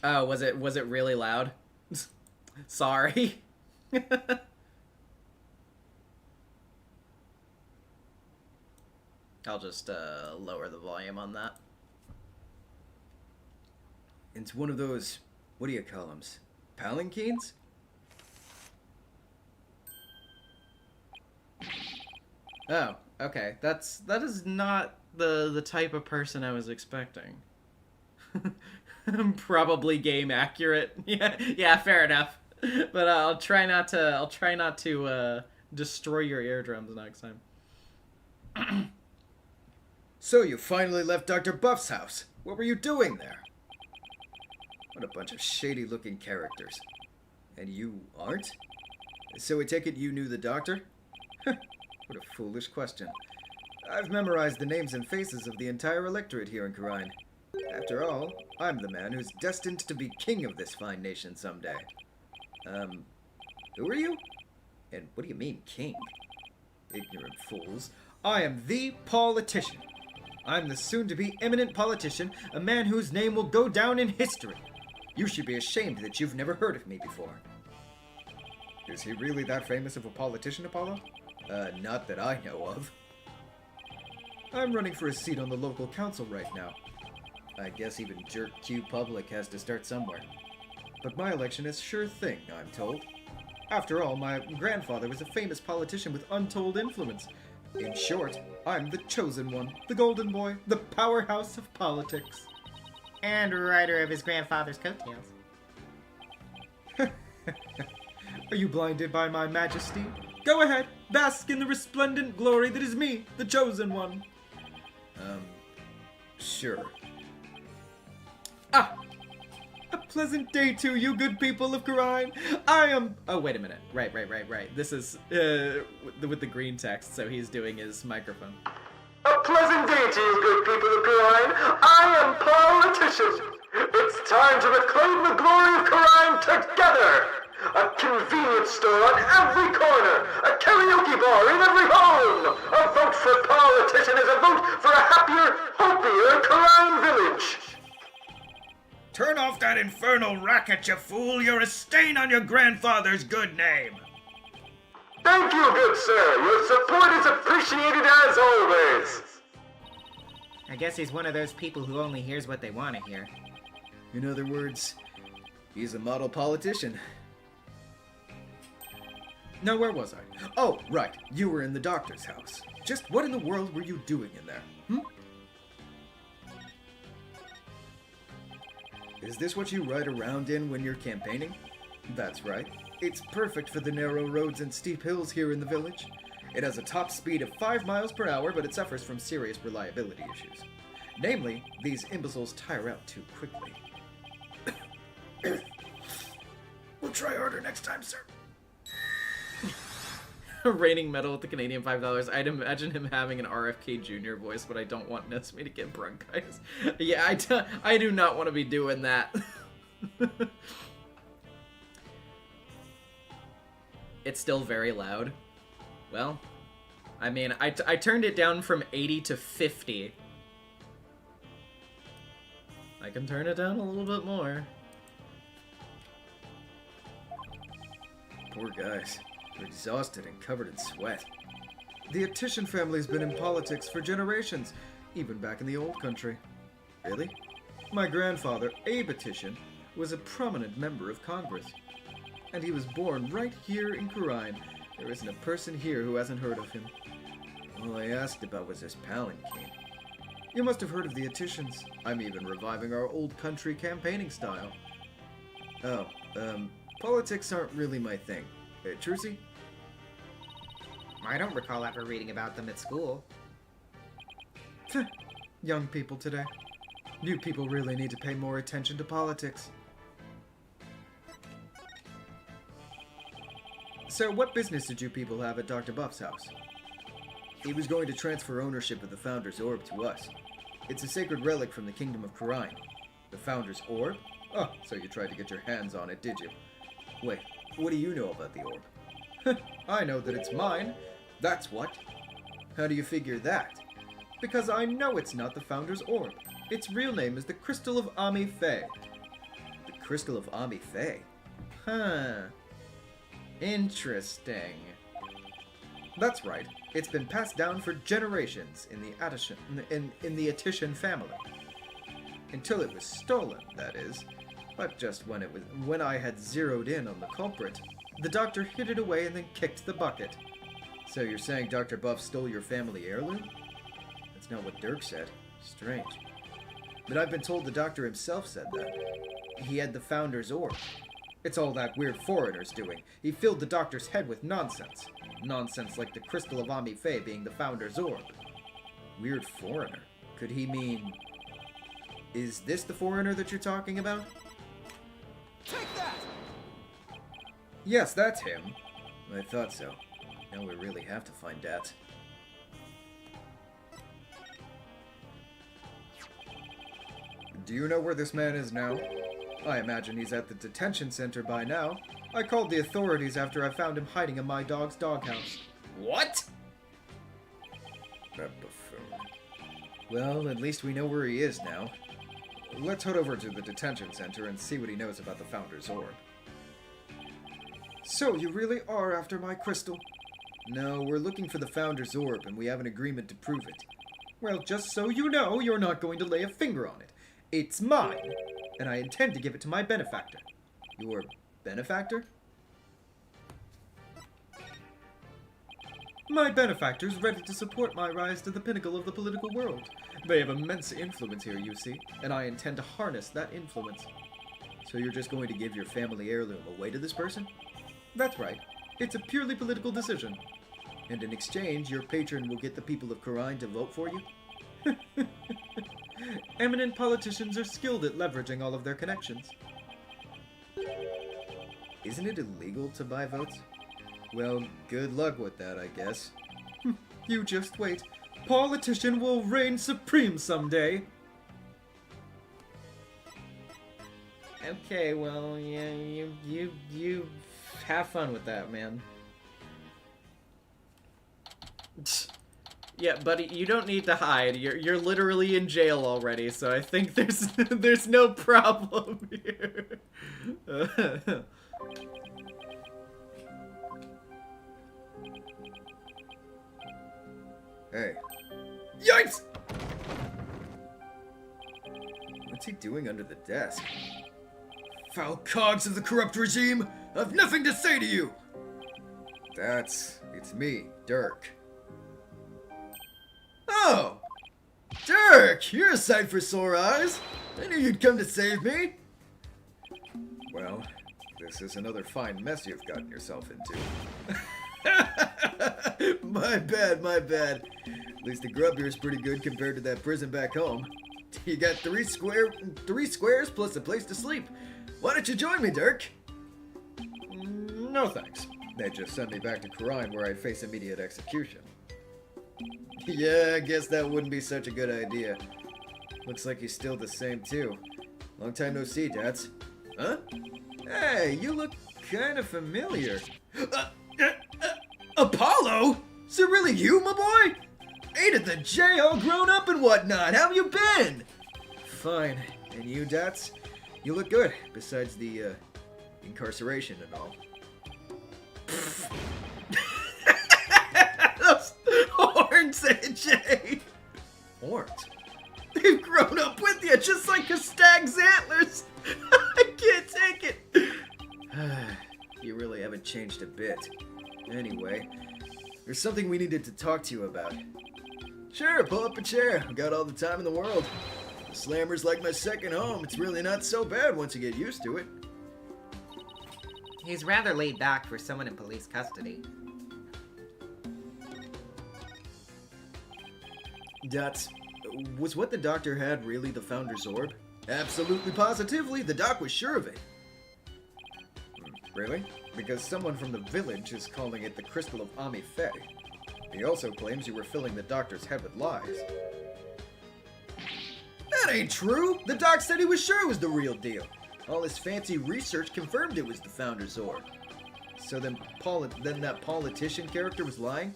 F: Oh, was it really loud? Sorry. I'll just lower the volume on that.
G: It's one of those, what do you call them? Palanquins?
F: Oh, okay. That is not the type of person I was expecting. Probably game accurate. Yeah, fair enough. But I'll try not to destroy your eardrums next time.
G: So you finally left Dr. Buff's house. What were you doing there? What a bunch of shady-looking characters. And you aren't? So I take it you knew the doctor? What a foolish question. I've memorized the names and faces of the entire electorate here in Karine. After all, I'm the man who's destined to be king of this fine nation someday. Who are you? And what do you mean, king? Ignorant fools. I am the politician. I'm the soon-to-be eminent politician, a man whose name will go down in history. You should be ashamed that you've never heard of me before. Is he really that famous of a politician, Apollo? Not that I know of. I'm running for a seat on the local council right now. I guess even Jerk Q Public has to start somewhere. But my election is sure thing, I'm told. After all, my grandfather was a famous politician with untold influence. In short, I'm the chosen one, the golden boy, the powerhouse of politics.
H: And rider of his grandfather's coattails.
G: Are you blinded by my majesty? Go ahead, bask in the resplendent glory that is me, the chosen one. Sure. Ah! A pleasant day to you, good people of Karine. I am...
F: Oh, wait a minute. Right. This is with the green text, so he's doing his microphone.
E: A pleasant day to you, good people of Karine. I am politician. It's time to reclaim the glory of Karine together. A convenience store on every corner. A karaoke bar in every home. A vote for politician is a vote for a happier, hopier Karine village.
I: Turn off that infernal racket, you fool! You're a stain on your grandfather's good name!
E: Thank you, good sir. Your support is appreciated as always.
H: I guess he's one of those people who only hears what they want to hear.
G: In other words, he's a model politician. Now, where was I? Oh, right. You were in the doctor's house. Just what in the world were you doing in there? Is this what you ride around in when you're campaigning? That's right. It's perfect for the narrow roads and steep hills here in the village. It has a top speed of 5 miles per hour, but it suffers from serious reliability issues. Namely, these imbeciles tire out too quickly.
I: We'll try harder next time, sir.
F: Raining metal with the Canadian $5. I'd imagine him having an RFK Jr. voice, but I don't want Nezumi to get bronchitis. Yeah, I do not want to be doing that. It's still very loud. Well, I mean, I turned it down from 80 to 50. I can turn it down a little bit more.
G: Poor guys. They're exhausted and covered in sweat. The Attition family's been in politics for generations, even back in the old country. Really? My grandfather, Abe Attition, was a prominent member of Congress. And he was born right here in Kurine. There isn't a person here who hasn't heard of him. All I asked about was his palanquin. You must have heard of the Attitians. I'm even reviving our old country campaigning style. Oh, politics aren't really my thing. Trucy?
H: I don't recall ever reading about them at school.
F: Young people today. You people really need to pay more attention to politics. So, what business did you people have at Dr. Buff's house?
G: He was going to transfer ownership of the Founder's Orb to us. It's a sacred relic from the Kingdom of Kurine. The Founder's Orb? Oh, so you tried to get your hands on it, did you? Wait, what do you know about the orb?
F: I know that it's mine.
G: That's what?
F: How do you figure that? Because I know it's not the Founder's Orb. Its real name is the Crystal of Ami Fe.
G: The Crystal of Ami Fe?
F: Huh. Interesting. That's right. It's been passed down for generations in the Attition family. Until it was stolen, that is. But just when I had zeroed in on the culprit, the doctor hid it away and then kicked the bucket.
G: So you're saying Dr. Buff stole your family heirloom? That's not what Dirk said. Strange. But I've been told the doctor himself said that. He had the Founder's Orb.
F: It's all that weird foreigner's doing. He filled the doctor's head with nonsense. Nonsense like the Crystal of Ami Fe being the Founder's Orb.
G: Weird foreigner? Could he mean... Is this the foreigner that you're talking about?
E: Take that!
G: Yes, that's him. I thought so. Now we really have to find Dat.
F: Do you know where this man is now? I imagine he's at the detention center by now. I called the authorities after I found him hiding in my dog's doghouse.
G: What? That buffoon. Well, at least we know where he is now.
F: Let's head over to the detention center and see what he knows about the Founder's Orb. So, you really are after my crystal?
G: No, we're looking for the Founder's Orb, and we have an agreement to prove it.
F: Well, just so you know, you're not going to lay a finger on it. It's mine, and I intend to give it to my benefactor.
G: Your benefactor?
F: My benefactor's ready to support my rise to the pinnacle of the political world. They have immense influence here, you see, and I intend to harness that influence.
G: So you're just going to give your family heirloom away to this person?
F: That's right. It's a purely political decision.
G: And in exchange, your patron will get the people of Kurine to vote for you?
F: Eminent politicians are skilled at leveraging all of their connections.
G: Isn't it illegal to buy votes? Well, good luck with that, I guess.
F: You just wait. Politician will reign supreme someday. Okay, well, yeah, you have fun with that, man. Yeah, buddy, you don't need to hide. You're literally in jail already, so I think there's no problem here.
G: Hey.
F: Yikes!
G: What's he doing under the desk?
I: Foul cogs of the corrupt regime! I've nothing to say to you!
G: It's me, Dirk.
I: Oh! Dirk! You're a sight for sore eyes! I knew you'd come to save me!
G: Well, this is another fine mess you've gotten yourself into.
I: My bad. At least the grub here is pretty good compared to that prison back home. You got three squares plus a place to sleep. Why don't you join me, Dirk?
F: No thanks.
G: They just sent me back to Kurine where I'd face immediate execution.
I: Yeah, I guess that wouldn't be such a good idea.
G: Looks like he's still the same too. Long time no see, Dats.
I: Huh? Hey, you look kind of familiar. Apollo? Is it really you, my boy? Ain't at the J all grown up and whatnot. How have you been?
F: Fine.
I: And you, Dots? You look good, besides the, incarceration and all. Those horns, AJ! Horns? They've grown up with you, just like a stag's antlers! I can't take it! You really haven't changed a bit. Anyway, there's something we needed to talk to you about. Sure, pull up a chair. I've got all the time in the world. The Slammer's like my second home. It's really not so bad once you get used to it.
H: He's rather laid back for someone in police custody.
I: Dots, was what the doctor had really the Founder's Orb? Absolutely positively, the doc was sure of it. Really? Because someone from the village is calling it the Crystal of Ami-Fe. He also claims you were filling the doctor's head with lies. That ain't true! The doc said he was sure it was the real deal. All his fancy research confirmed it was the Founder's Orb. So then that politician character was lying?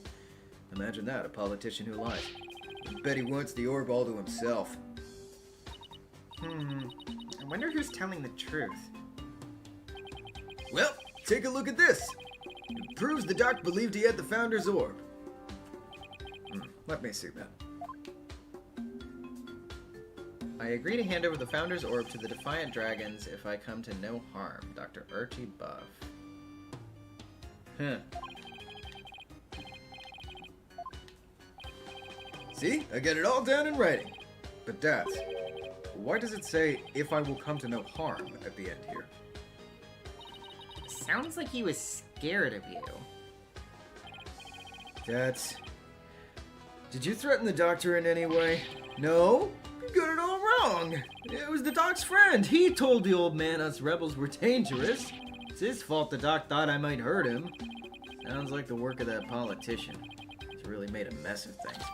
I: Imagine that, a politician who lies. I bet he wants the orb all to himself.
H: I wonder who's telling the truth.
I: Well, take a look at this. It proves the doc believed he had the Founder's Orb. Let me see that.
F: I agree to hand over the Founder's Orb to the Defiant Dragons if I come to no harm. Dr. Archie Buff. Huh.
I: See? I got it all down in writing. But Dad, why does it say, if I will come to no harm, at the end here?
H: Sounds like he was scared of you.
I: Dad, did you threaten the doctor in any way? No? You got it all wrong. It was the doc's friend. He told the old man us rebels were dangerous. It's his fault the doc thought I might hurt him. Sounds like the work of that politician. He's really made a mess of things.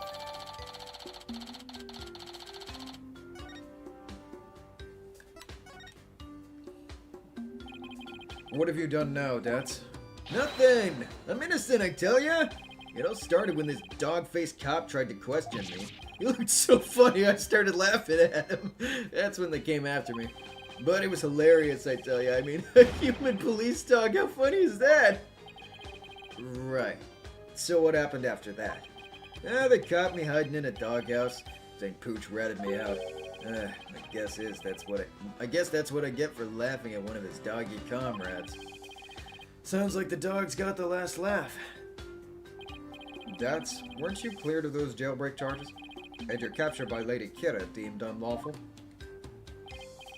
I: What have you done now, Dats? Nothing! I'm innocent, I tell ya! It all started when this dog-faced cop tried to question me. He looked so funny I started laughing at him. That's when they came after me. But it was hilarious, I tell ya. I mean, a human police dog, how funny is that? Right. So what happened after that? They caught me hiding in a doghouse. St. Pooch ratted me out. I guess that's what I get for laughing at one of his doggy comrades. Sounds like the dog's got the last laugh. Dats, weren't you cleared of those jailbreak charges? And your capture by Lady Kira deemed unlawful?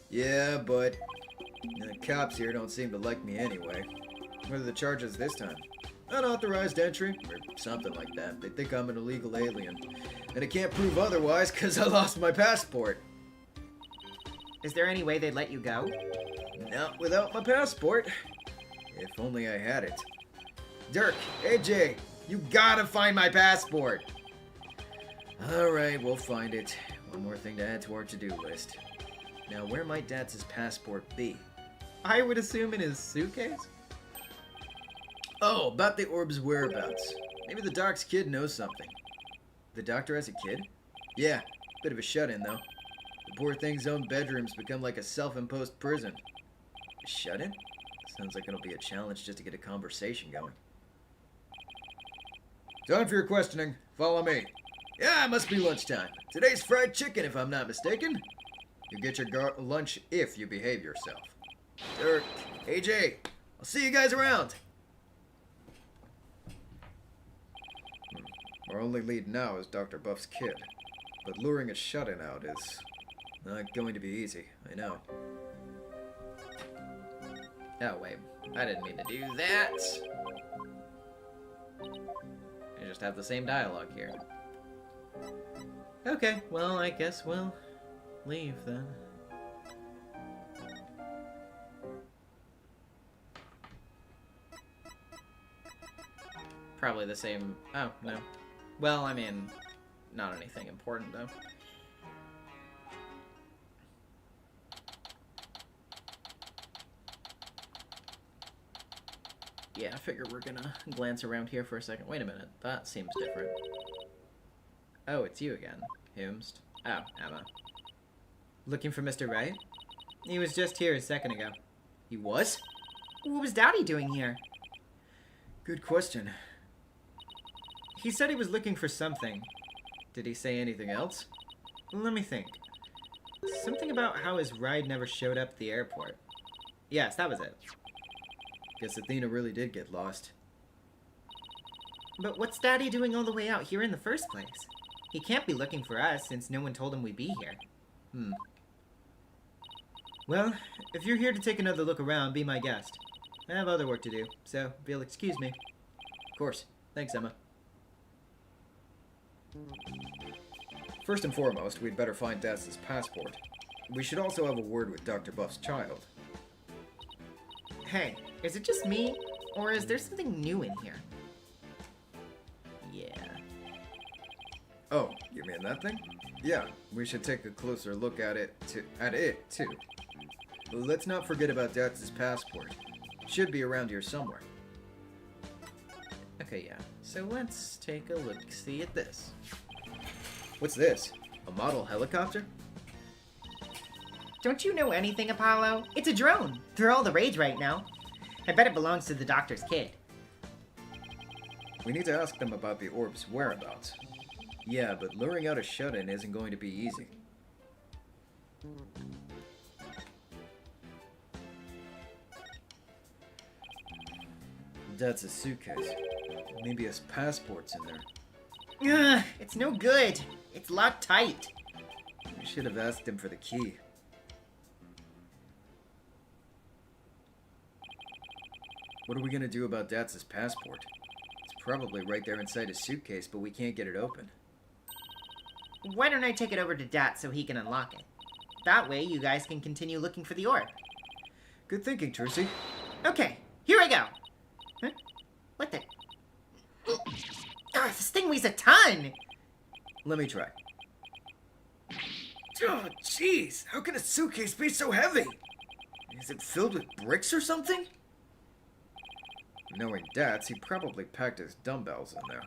I: Yeah, but the cops here don't seem to like me anyway. What are the charges this time? Unauthorized entry, or something like that. They think I'm an illegal alien. And I can't prove otherwise because I lost my passport.
H: Is there any way they'd let you go?
I: Not without my passport. If only I had it. Dirk, AJ, you gotta find my passport. Alright, we'll find it. One more thing to add to our to-do list. Now, where might Datz's passport be?
F: I would assume in his suitcase?
I: Oh, about the orb's whereabouts. Maybe the doc's kid knows something. The doctor has a kid? Yeah, bit of a shut-in, though. The poor thing's own bedroom's become like a self-imposed prison. A shut-in? Sounds like it'll be a challenge just to get a conversation going. Time for your questioning. Follow me. Yeah, it must be lunchtime. Today's fried chicken, if I'm not mistaken. You get your lunch if you behave yourself. Dirk, AJ, I'll see you guys around. Our only lead now is Dr. Buff's kid. But luring a shut-in out is not going to be easy, I know.
F: Oh, wait. I didn't mean to do that. I just have the same dialogue here. Okay, well, I guess we'll leave then. Probably the same... Oh, no. Well, I mean, not anything important, though. Yeah, I figure we're gonna glance around here for a second. Wait a minute, that seems different. Oh, it's you again, Humst. Oh, Emma. Looking for Mr. Wright? He was just here a second ago.
I: He was?
H: What was Daddy doing here?
I: Good question.
F: He said he was looking for something.
I: Did he say anything else?
F: Let me think. Something about how his ride never showed up at the airport. Yes, that was it.
I: Guess Athena really did get lost.
H: But what's Daddy doing all the way out here in the first place? He can't be looking for us since no one told him we'd be here.
F: Well, if you're here to take another look around, be my guest. I have other work to do, so if you'll excuse me.
I: Of course. Thanks, Emma. First and foremost, we'd better find Datz's passport. We should also have a word with Dr. Buff's child.
H: Hey, is it just me? Or is there something new in here?
F: Yeah.
I: Oh, you mean that thing? Yeah, we should take a closer look at it too. Let's not forget about Datz's passport. It should be around here somewhere.
F: Okay, yeah. So let's take a look-see at this.
I: What's this? A model helicopter?
H: Don't you know anything, Apollo? It's a drone. They're all the rage right now. I bet it belongs to the doctor's kid.
I: We need to ask them about the orb's whereabouts. Yeah, but luring out a shut-in isn't going to be easy. That's a suitcase. Maybe his passport's in there.
H: Ugh, it's no good. It's locked tight.
I: We should have asked him for the key. What are we gonna do about Datz's passport? It's probably right there inside his suitcase, but we can't get it open.
H: Why don't I take it over to Dat so he can unlock it? That way you guys can continue looking for the orb.
I: Good thinking, Trucy.
H: Okay, here I go. Huh? What the? This thing weighs a ton!
I: Let me try. Oh, jeez! How can a suitcase be so heavy? Is it filled with bricks or something? Knowing Datz, he probably packed his dumbbells in there.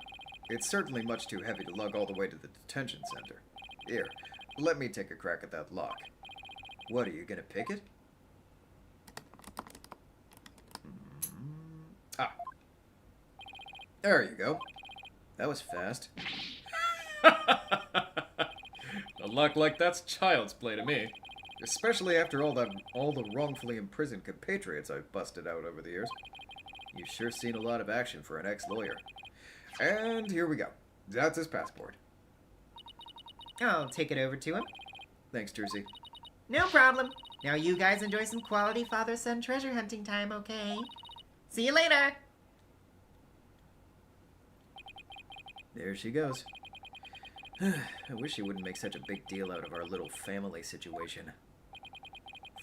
I: It's certainly much too heavy to lug all the way to the detention center. Here, let me take a crack at that lock. What, are you gonna pick it? Ah. There you go. That was fast.
D: A lock like that's child's play to me.
I: Especially after all the wrongfully imprisoned compatriots I've busted out over the years. You've sure seen a lot of action for an ex-lawyer. And here we go. That's his passport.
H: I'll take it over to him.
I: Thanks, Trucy.
H: No problem. Now you guys enjoy some quality father-son treasure hunting time, okay? See you later!
I: There she goes. I wish she wouldn't make such a big deal out of our little family situation.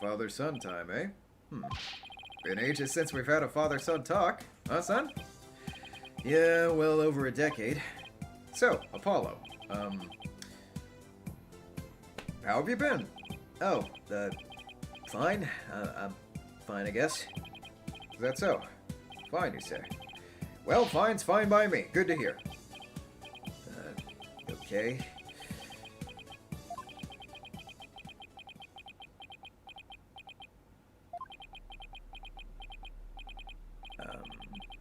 I: Father-son time, eh? Been ages since we've had a father-son talk. Huh, son? Yeah, well over a decade. So, Apollo, how have you been? Oh, fine. I'm fine, I guess. Is that so? Fine, you say? Well, fine's fine by me. Good to hear. Okay.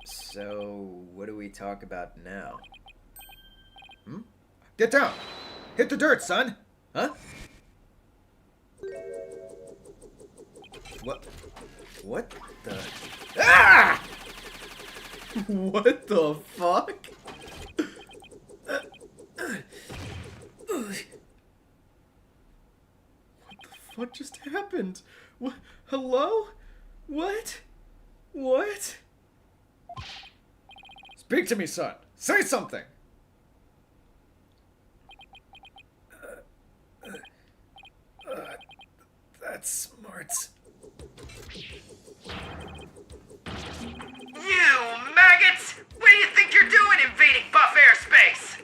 I: So, what do we talk about now? Get down! Hit the dirt, son! Huh? What the... Ah! What the fuck?
F: What just happened? What? Hello? What? What?
I: Speak to me, son! Say something! That's smart.
E: You maggots! What do you think you're doing invading buff airspace?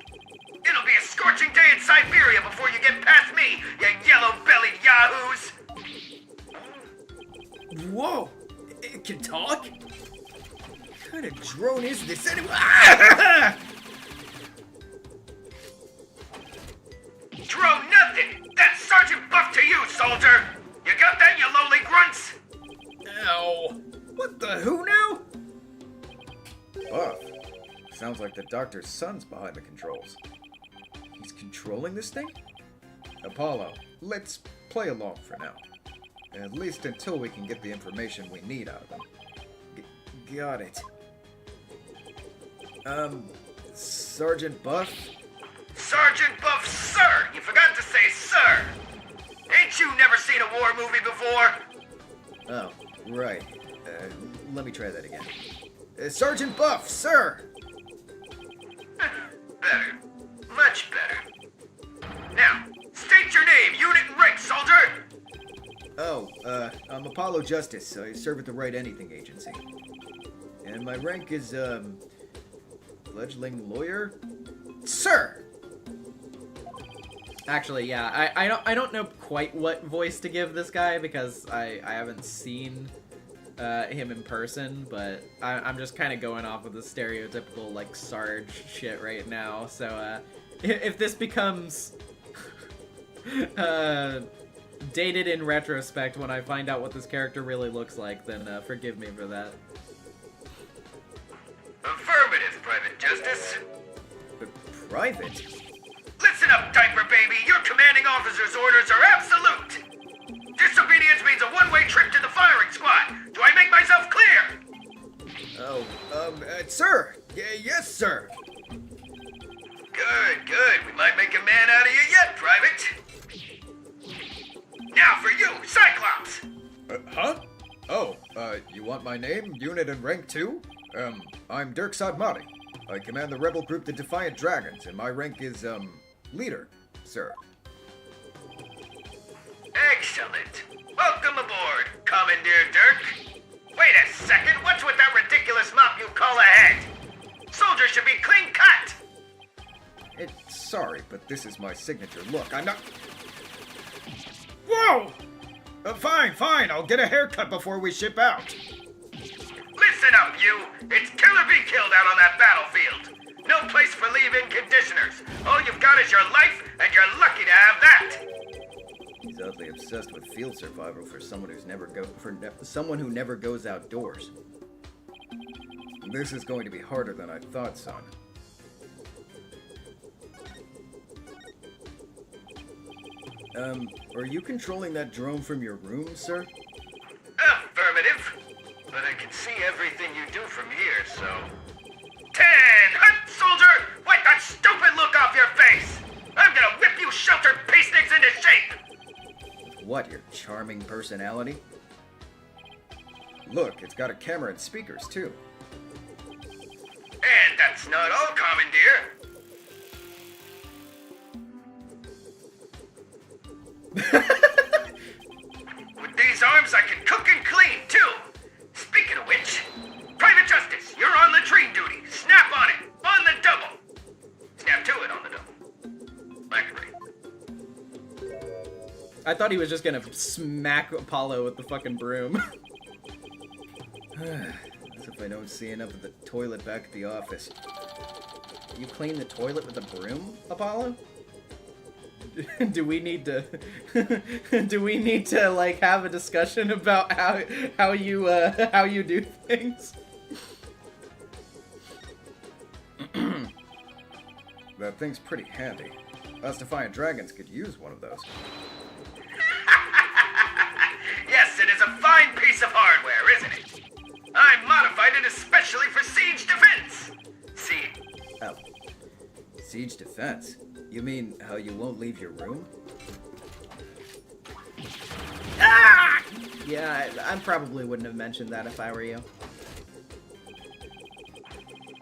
E: It'll be a scorching day in Siberia before you get past me, you yellow-bellied yahoos!
I: Whoa! It can talk? What kind of drone is this anyway?
E: Drone nothing! That's Sergeant Buff to you, soldier!
I: who now? Buff. Sounds like the doctor's son's behind the controls. He's controlling this thing? Apollo, let's play along for now. At least until we can get the information we need out of him. Got it. Sergeant Buff?
E: Sergeant Buff, sir! You forgot to say sir! Ain't you never seen a war movie before?
I: Oh, right. Let me try that again. Sergeant Buff, sir!
E: Better. Much better. Now, state your name, unit and rank, soldier!
I: Oh, I'm Apollo Justice. I serve at the Right Anything Agency. And my rank is, fledgling lawyer? Sir!
F: Actually, yeah, I don't know quite what voice to give this guy because I haven't seen him in person, but I'm just kind of going off of the stereotypical, like, Sarge shit right now, so, if this becomes dated in retrospect when I find out what this character really looks like, then forgive me for that.
E: Affirmative, Private Justice.
I: Private?
E: Listen up, diaper baby. Your commanding officer's orders are absolute. Disobedience means a one-way trip to the firing squad. Do I make myself clear?
I: Oh, sir! Yes, sir!
E: Good, good. We might make a man out of you yet, Private. Now for you, Cyclops!
I: Huh? Oh, you want my name, unit, and rank too? I'm Dirk Sadmati. I command the rebel group the Defiant Dragons, and my rank is, leader, sir.
E: Excellent. Welcome aboard, Commandeer Dirk. Wait a second, what's with that ridiculous mop you call a head? Soldiers should be clean cut!
I: Sorry, but this is my signature look. I'm not... Whoa! Fine, I'll get a haircut before we ship out.
E: Listen up, you! It's kill or be killed out on that battlefield! No place for leave-in conditioners. All you've got is your life, and you're lucky to have that!
I: He's oddly obsessed with field survival for someone someone who never goes outdoors. This is going to be harder than I thought, son. Are you controlling that drone from your room, sir?
E: Affirmative. But I can see everything you do from here, so... 10! Hunt, soldier! Wipe that stupid look off your face! I'm gonna whip you sheltered peaceniks into shape!
I: What, your charming personality? Look, it's got a camera and speakers, too.
E: And that's not all, Commandeer. With these arms, I can cook and clean, too. Speaking of which, Private Justice, you're on latrine duty. Snap on it. On the double. Snap to it on the double. Blackberry.
F: I thought he was just gonna smack Apollo with the fucking broom.
I: As if I don't see enough of the toilet back at the office.
F: You clean the toilet with a broom, Apollo? Do we need to like have a discussion about how you do things?
I: That thing's pretty handy. Us Defiant Dragons could use one of those.
E: Yes, it is a fine piece of hardware, isn't it? I modified it especially for siege defense. See?
I: Oh. Siege defense? You mean how you won't leave your room?
F: Ah! Yeah, I probably wouldn't have mentioned that if I were you.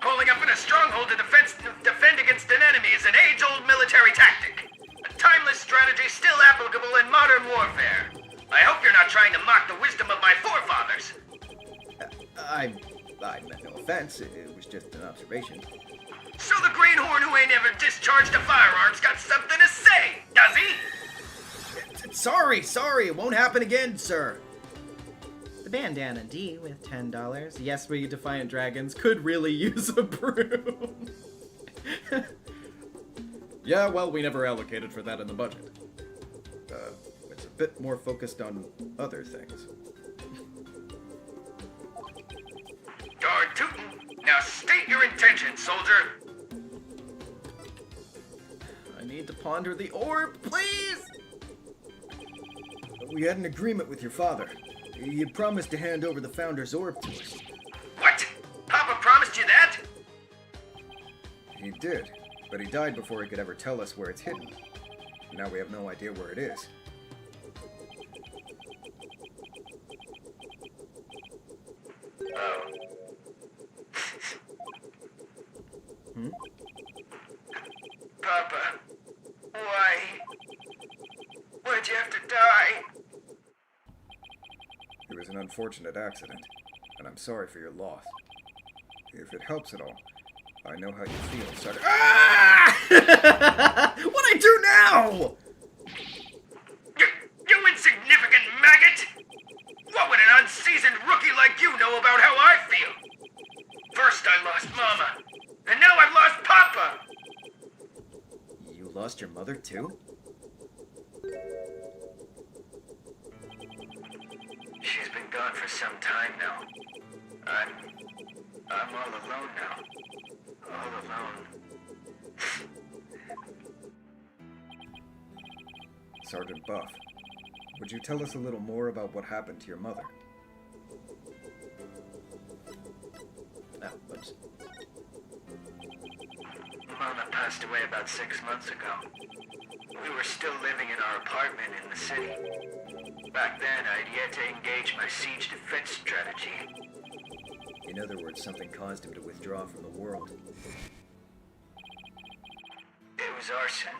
E: Holding up in a stronghold to defend against an enemy is an age-old military tactic. A timeless strategy still applicable in modern warfare. I hope you're not trying to mock the wisdom of my forefathers.
I: I meant no offense. It was just an observation.
E: So the greenhorn who ain't ever discharged a firearm's got something to say, does he?
I: Sorry, it won't happen again, sir.
F: The Bandana D with $10. Yes, we Defiant Dragons could really use a broom.
D: Yeah, well, we never allocated for that in the budget.
I: It's a bit more focused on other things.
E: Darn tootin'. Now state your intention, soldier.
F: I need to ponder the orb, please!
I: We had an agreement with your father. You promised to hand over the Founder's orb to us.
E: What? Papa promised you that?
I: He did, but he died before he could ever tell us where it's hidden. Now we have no idea where it is.
E: Oh. Papa, why? Why'd you have to die?
I: It was an unfortunate accident, and I'm sorry for your loss. If it helps at all, I know how you feel, Sergeant. Ah! What'd I do now?
E: You insignificant maggot! What would an unseasoned rookie like you know about how I feel? First I lost Mama, and now I've lost Papa!
I: You lost your mother, too?
E: She's been gone for some time now. I'm all alone now. All alone.
I: Sergeant Buff, would you tell us a little more about what happened to your mother?
F: Oh, whoops.
E: Mama passed away about 6 months ago. We were still living in our apartment in the city. Back then, I'd yet to engage my siege defense strategy.
I: In other words, something caused him to withdraw from the world.
E: It was arson.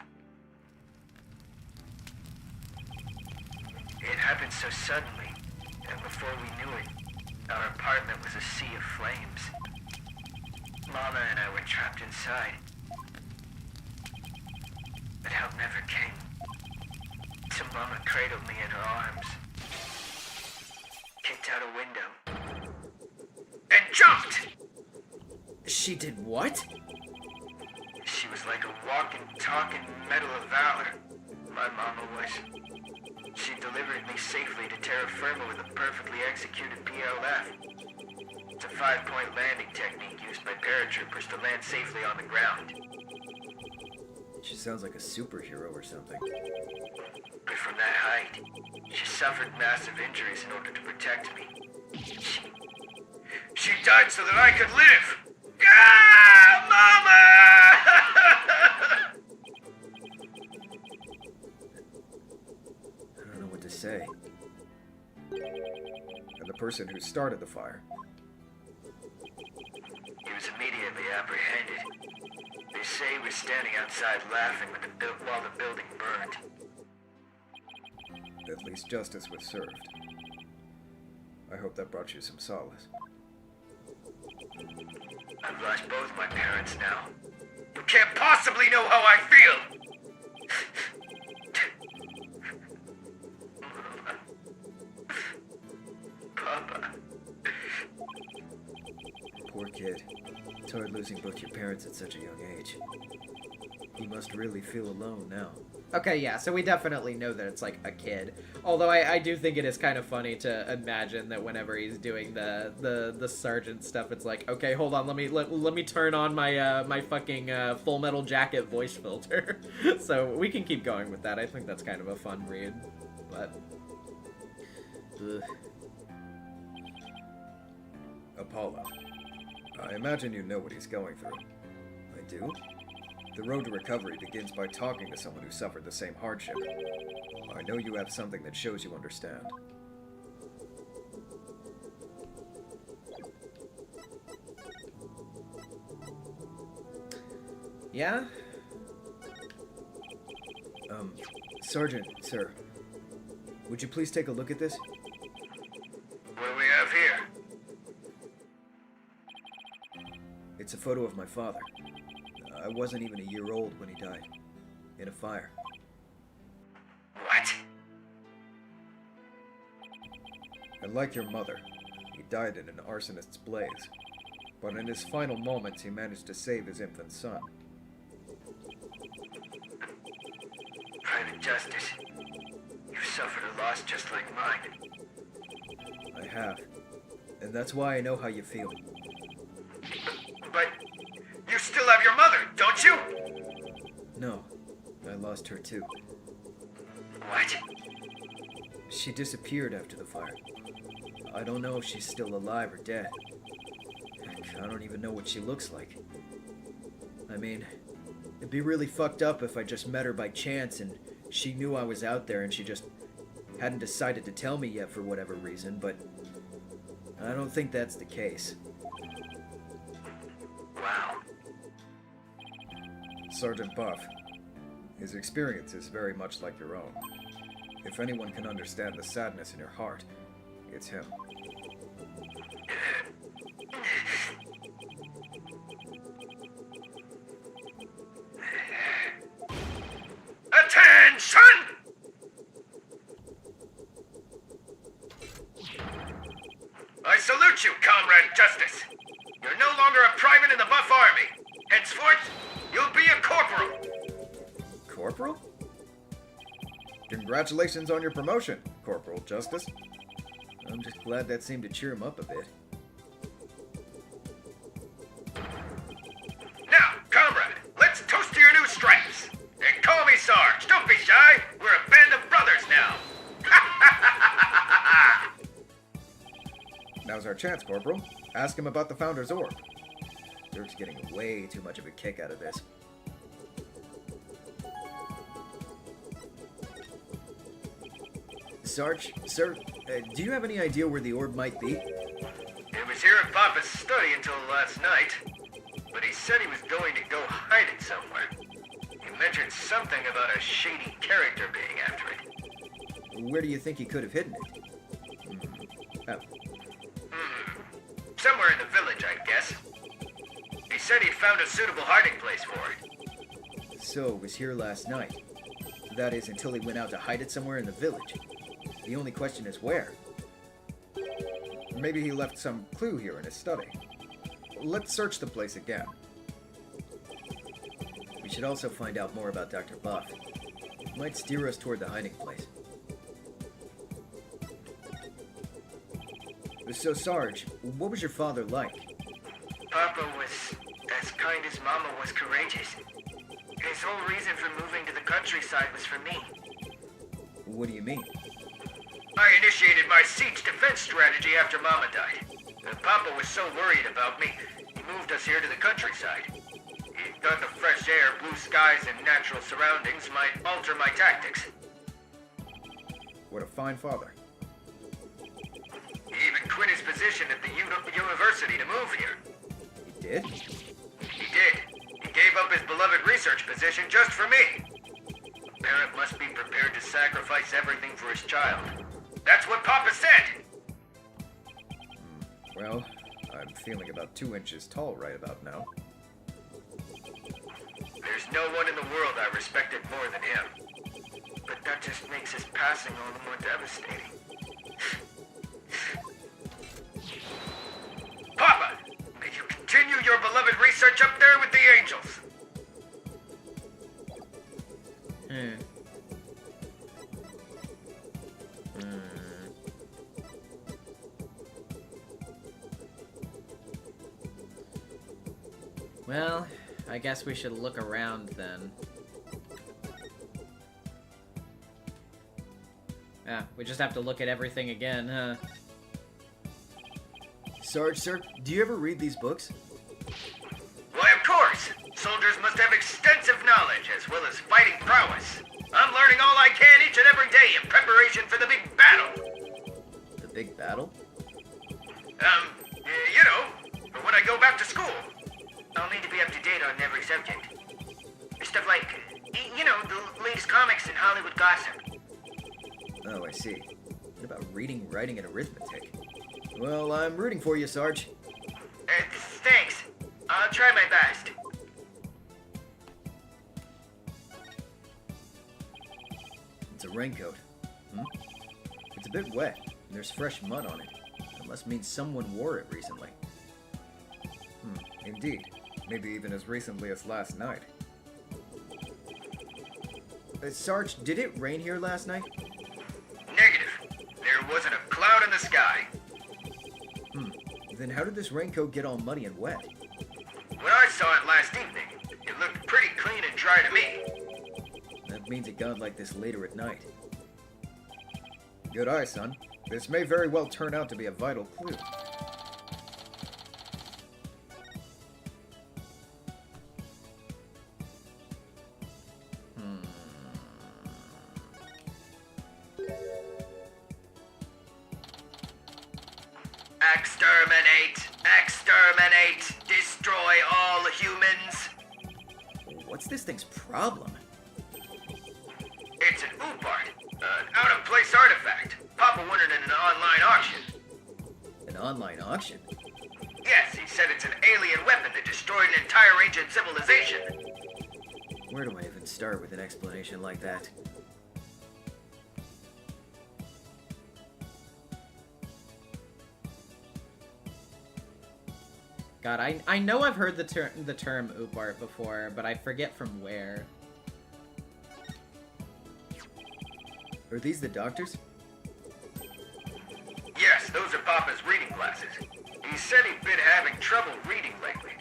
E: It happened so suddenly, and before we knew it, our apartment was a sea of flames. Mama and I were trapped inside. But help never came. So Mama cradled me in her arms, kicked out a window, and jumped!
F: She did what?
E: She was like a walking, talking Medal of Valor. My Mama was. She delivered me safely to terra firma with a perfectly executed PLF. It's a 5-point landing technique used by paratroopers to land safely on the ground.
I: She sounds like a superhero or something.
E: But from that height, she suffered massive injuries in order to protect me. She died so that I could live! Ah, Mama!
I: I don't know what to say. And the person who started the fire.
E: He was immediately apprehended. They say he was standing outside laughing while the building burned.
I: At least justice was served. I hope that brought you some solace.
E: I've lost both my parents now. You can't possibly know how I feel! Papa.
I: Poor kid. It's hard losing both your parents at such a young age. You must really feel alone now.
F: Okay, yeah, so we definitely know that it's like a kid. Although I do think it is kind of funny to imagine that whenever he's doing the sergeant stuff, it's like, okay, hold on, let me turn on my my fucking Full Metal Jacket voice filter. So we can keep going with that. I think that's kind of a fun read, but. Ugh.
I: Apollo. I imagine you know what he's going through. I do? The road to recovery begins by talking to someone who suffered the same hardship. I know you have something that shows you understand.
F: Yeah?
I: Sergeant, sir. Would you please take a look at this?
E: What do we have here?
I: It's a photo of my father. I wasn't even a year old when he died. In a fire.
E: What?
I: And like your mother, he died in an arsonist's blaze. But in his final moments, he managed to save his infant son.
E: Private Justice, you've suffered a loss just like mine.
I: I have. And that's why I know how you feel.
E: But you still have your mother, don't you?
I: No, I lost her too.
E: What?
I: She disappeared after the fire. I don't know if she's still alive or dead. Heck, I don't even know what she looks like. I mean, it'd be really fucked up if I just met her by chance and she knew I was out there and she just hadn't decided to tell me yet for whatever reason, but I don't think that's the case.
E: Wow.
G: Sergeant Buff, his experience is very much like your own. If anyone can understand the sadness in your heart, it's him.
E: Attention! I salute you, Comrade Justice. You're no longer a private in the Buff Army. Henceforth, you'll be a corporal.
G: Corporal? Congratulations on your promotion, Corporal Justice.
I: I'm just glad that seemed to cheer him up a bit.
E: Now, comrade, let's toast to your new stripes. And call me Sarge. Don't be shy. We're a band of brothers now.
G: Now's our chance, Corporal. Ask him about the Founder's Orb.
I: Dirk's getting way too much of a kick out of this. Sarge, sir, do you have any idea where the orb might be?
E: It was here at Papa's study until last night. But he said he was going to go hide it somewhere. He mentioned something about a shady character being after it.
I: Where do you think he could have hidden it? Oh,
E: Somewhere in the village, I guess. He said he'd found a suitable hiding place for it.
I: so it was here last night. That is, until he went out to hide it somewhere in the village. The only question is where.
G: Maybe he left some clue here in his study. Let's search the place again.
I: We should also find out more about Dr. Buff. It might steer us toward the hiding place. So, Sarge, what was your father like?
E: Papa was as kind as Mama was courageous. His whole reason for moving to the countryside was for me.
I: What do you mean?
E: I initiated my siege defense strategy after Mama died. Papa was so worried about me, he moved us here to the countryside. He thought the fresh air, blue skies, and natural surroundings might alter my tactics.
G: What a fine father.
E: He even quit his position at the university to move here.
I: He did?
E: He did. He gave up his beloved research position just for me. A parent must be prepared to sacrifice everything for his child. That's what Papa said.
G: Well, I'm feeling about 2 inches tall right about now.
E: There's no one in the world I respected more than him. But that just makes his passing all the more devastating. Papa, may you continue your beloved research up there with the angels.
B: Well, I guess we should look around then. Yeah, we just have to look at everything again, huh?
I: Sarge, sir, do you ever read these books?
E: Why, of course. Soldiers must have extensive knowledge as well as fighting prowess. I'm learning all I can each and every day in preparation for the big battle.
I: The big battle?
E: You know, for when I go back to school. I'll need to be up to date on every subject. Stuff like, you know, the latest comics and Hollywood gossip.
I: Oh, I see. What about reading, writing, and arithmetic? Well, I'm rooting for you, Sarge.
E: Thanks. I'll try my best.
I: It's a raincoat. It's a bit wet, and there's fresh mud on it. That must mean someone wore it recently.
G: Indeed. Maybe even as recently as last night.
I: Sarge, did it rain here last night?
E: Negative. There wasn't a cloud in the sky.
I: Then how did this raincoat get all muddy and wet?
E: When I saw it last evening, it looked pretty clean and dry to me.
I: That means it got like this later at night. Good eye, son. This may very well turn out to be a vital clue.
E: Exterminate! Exterminate! Destroy all humans!
I: What's this thing's problem?
E: It's an Oopart, an out-of-place artifact. Papa won it in an online auction.
I: An online auction?
E: Yes, he said it's an alien weapon that destroyed an entire ancient civilization.
I: Where do I even start with an explanation like that?
F: God, I know I've heard the term Oopart before, but I forget from where.
I: Are these the doctors?
E: Yes, those are Papa's reading glasses. He said he'd been having trouble reading lately.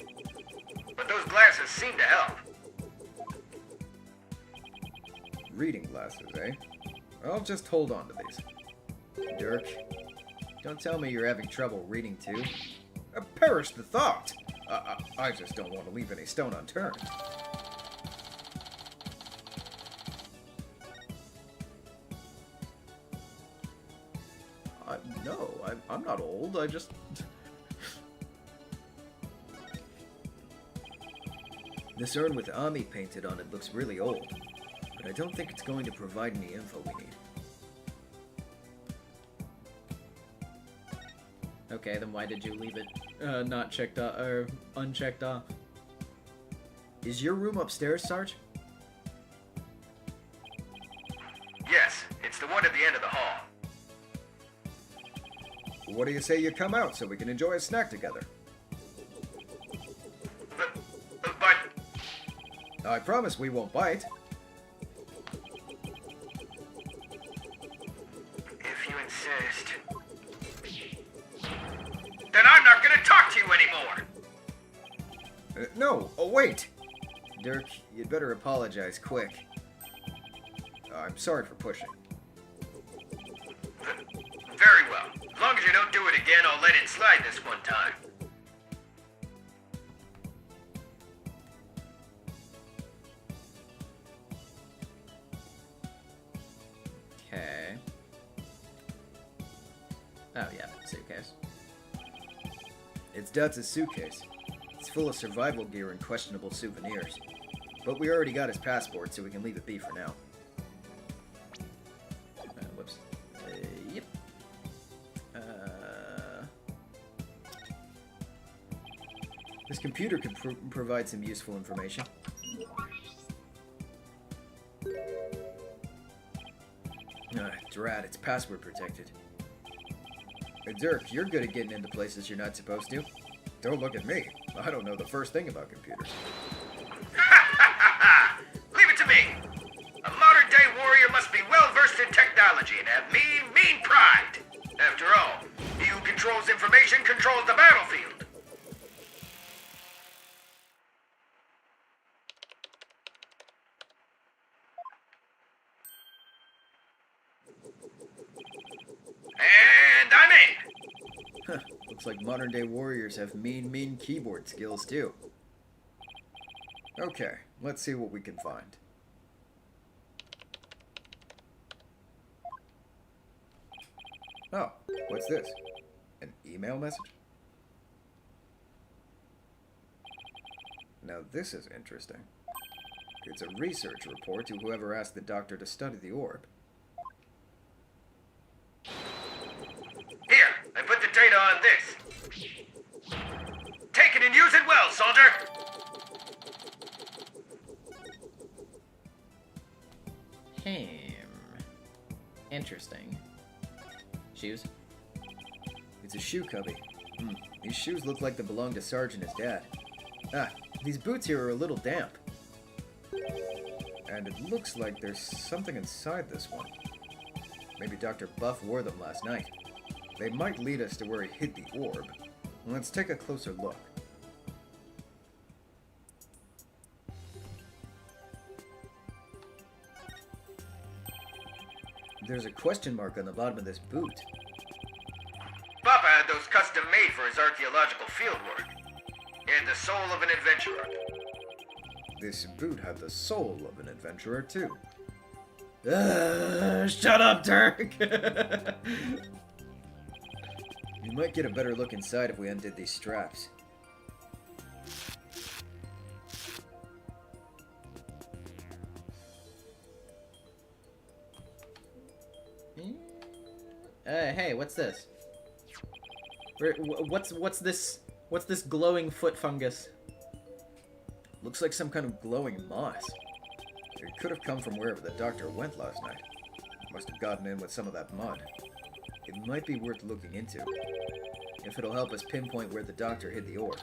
E: But those glasses seem to help.
I: Reading glasses, eh? I'll just hold on to these. Dirk, don't tell me you're having trouble reading too. Perish the thought! I just don't want to leave any stone unturned. No, I'm not old, I just... This urn with Ami painted on it looks really old, but I don't think it's going to provide any info we need.
F: Okay, then why did you leave it not checked off or unchecked off?
I: Is your room upstairs, Sarge?
E: Yes, it's the one at the end of the hall.
I: What do you say you come out so we can enjoy a snack together?
E: But
I: I promise we won't bite.
E: if you insist, then I'm not gonna talk to you anymore!
I: No, oh wait! Dirk, you'd better apologize quick. I'm sorry for pushing.
E: Very well. As long as you don't do it again, I'll let it slide this one time.
F: Okay. Oh yeah, suitcase.
I: It's Dutz's suitcase. It's full of survival gear and questionable souvenirs. But we already got his passport, so we can leave it be for now.
F: Whoops. Yep.
I: This computer could provide some useful information. Drat, it's password protected. Hey, Dirk, you're good at getting into places you're not supposed to. Don't look at me. I don't know the first thing about computers.
E: Leave it to me! A modern-day warrior must be well-versed in technology and have mean pride. After all, he who controls information controls the battlefield. And I'm in!
I: Looks like modern-day warriors have mean keyboard skills, too. Okay, let's see what we can find. Oh, what's this? An email message? Now this is interesting. It's a research report to whoever asked the doctor to study the orb.
E: Here, I put the data on this. Take it and use it well, soldier!
F: Interesting. Shoes?
I: It's a shoe cubby. These shoes look like they belong to Sarge and his dad. Ah, these boots here are a little damp. And it looks like there's something inside this one. Maybe Dr. Buff wore them last night. They might lead us to where he hid the orb. Let's take a closer look. There's a question mark on the bottom of this boot.
G: Papa had those custom made for his archaeological fieldwork. He had the soul of an adventurer. This boot had the soul of an adventurer, too.
I: Shut up, Dirk! You might get a better look inside if we undid these straps.
F: Hey, what's this? What's this? What's this glowing foot fungus?
I: Looks like some kind of glowing moss. It could have come from wherever the doctor went last night. Must have gotten in with some of that mud. It might be worth looking into, if it'll help us pinpoint where the doctor hid the orb.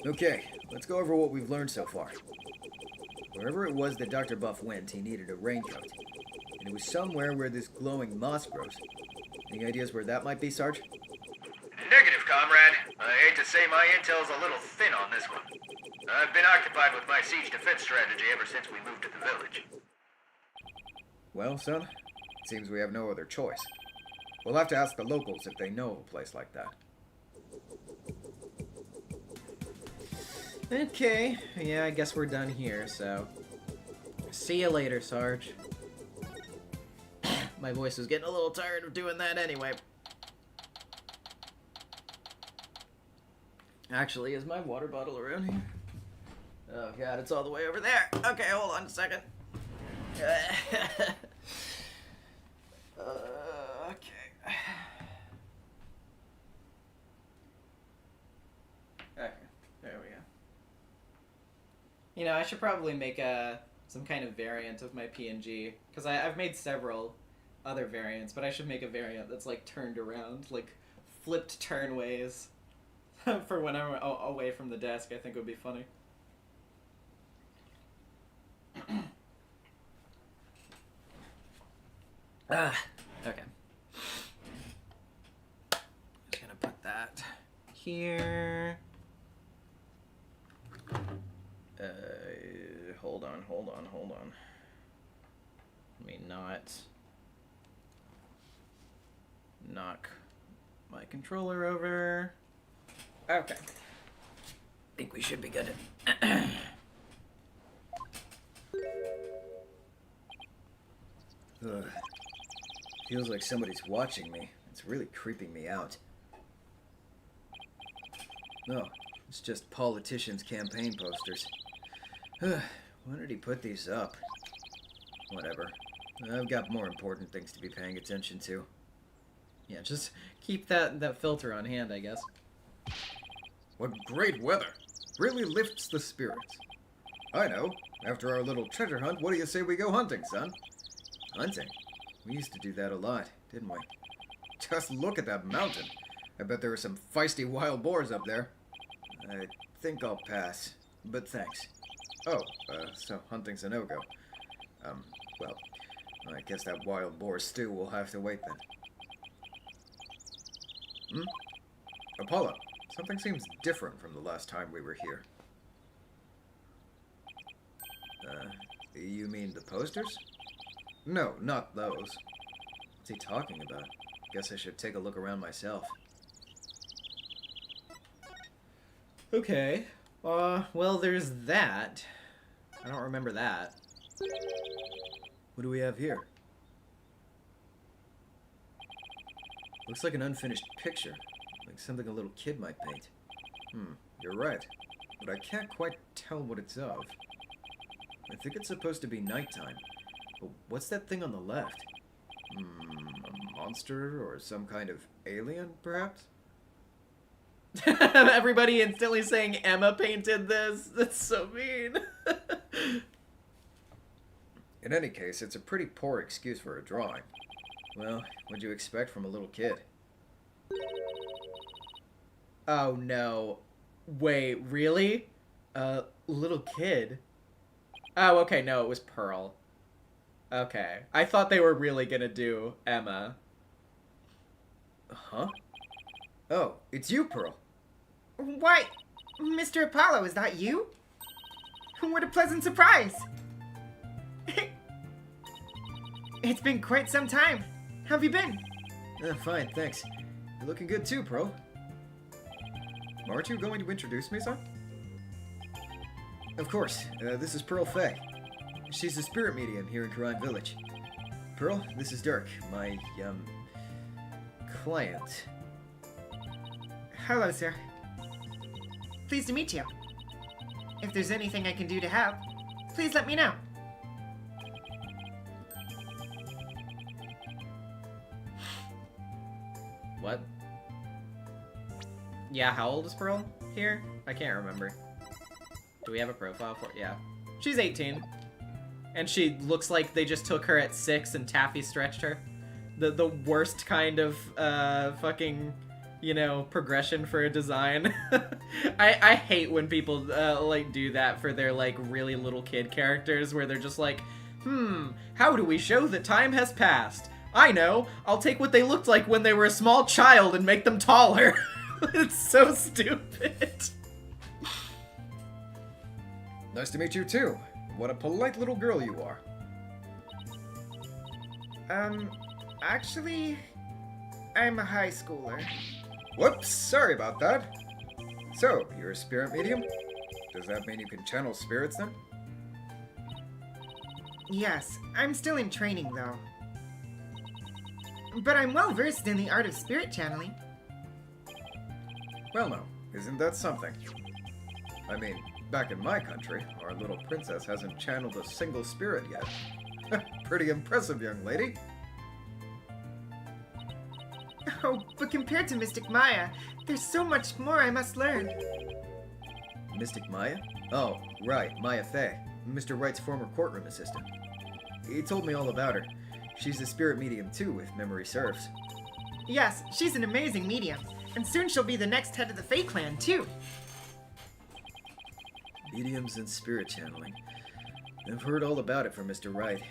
I: Okay, let's go over what we've learned so far. Wherever it was that Dr. Buff went, he needed a raincoat. And it was somewhere where this glowing moss grows. Any ideas where that might be, Sarge?
G: Negative, comrade. I hate to say my intel's a little thin on this one. I've been occupied with my siege defense strategy ever since we moved to the village.
I: Well, son, it seems we have no other choice. We'll have to ask the locals if they know of a place like that.
F: Okay, yeah, I guess we're done here, so... See you later, Sarge. My voice was getting a little tired of doing that anyway. Actually, is my water bottle around here? Oh god, it's all the way over there. Okay, hold on a second. Okay. Okay, there we go. You know, I should probably make some kind of variant of my PNG, because I've made several other variants, but I should make a variant that's like turned around, like flipped turn ways. For when I'm away from the desk, I think would be funny. Okay. Just gonna put that here. Hold on. Let me not knock my controller over. Okay. I think we should be good.
I: Ugh. Feels like somebody's watching me. It's really creeping me out. No, it's just politicians' campaign posters. When did he put these up? Whatever. I've got more important things to be paying attention to.
F: Yeah, just keep that filter on hand, I guess.
I: What great weather! Really lifts the spirits. I know. After our little treasure hunt, what do you say we go hunting, son? Hunting? We used to do that a lot, didn't we? Just look at that mountain. I bet there are some feisty wild boars up there. I think I'll pass, but thanks. Oh, so hunting's a no-go. Well, I guess that wild boar stew will have to wait then. Apollo, something seems different from the last time we were here. You mean the posters? No, not those. What's he talking about? Guess I should take a look around myself.
F: Okay. Well, there's that. I don't remember that.
I: What do we have here? Looks like an unfinished picture. Like something a little kid might paint. You're right. But I can't quite tell what it's of. I think it's supposed to be nighttime. But what's that thing on the left? A monster or some kind of alien, perhaps?
F: Everybody instantly saying Emma painted this. That's so mean.
I: In any case, it's a pretty poor excuse for a drawing. Well, what'd you expect from a little kid?
F: Oh no. Wait, really? Little kid? Oh, okay, no, it was Pearl. Okay. I thought they were really gonna do Emma.
I: Huh? Oh, it's you, Pearl.
H: Why? Mr. Apollo, is that you? What a pleasant surprise! It's been quite some time. How have you been?
I: Fine, thanks. You're looking good too, Pearl. Aren't you going to introduce me, son? Of course. This is Pearl Fay. She's a spirit medium here in Karine Village. Pearl, this is Dirk, my, client.
H: Hello, sir. Pleased to meet you. If there's anything I can do to help, please let me know.
B: What? Yeah, how old is Pearl here? I can't remember. Do we have a profile for Yeah. She's 18. And she looks like they just took her at 6 and taffy stretched her. The worst kind of fucking, you know, progression for a design. I hate when people like do that for their like really little kid characters where they're just like, how do we show that time has passed? I know, I'll take what they looked like when they were a small child and make them taller. It's so stupid.
I: Nice to meet you too. What a polite little girl you are.
H: Actually, I'm a high schooler.
I: Whoops, sorry about that. So, you're a spirit medium? Does that mean you can channel spirits then?
H: Yes, I'm still in training though. But I'm well versed in the art of spirit channeling.
I: Well, no, isn't that something? I mean, back in my country, our little princess hasn't channeled a single spirit yet. Pretty impressive, young lady.
H: Oh, but compared to Mystic Maya, there's so much more I must learn.
I: Mystic Maya? Oh, right, Maya Fay, Mr. Wright's former courtroom assistant. He told me all about her. She's a spirit medium too, if memory serves.
H: Yes, she's an amazing medium, and soon she'll be the next head of the Fae clan too.
I: Mediums and spirit channeling. I've heard all about it from Mr. Wright.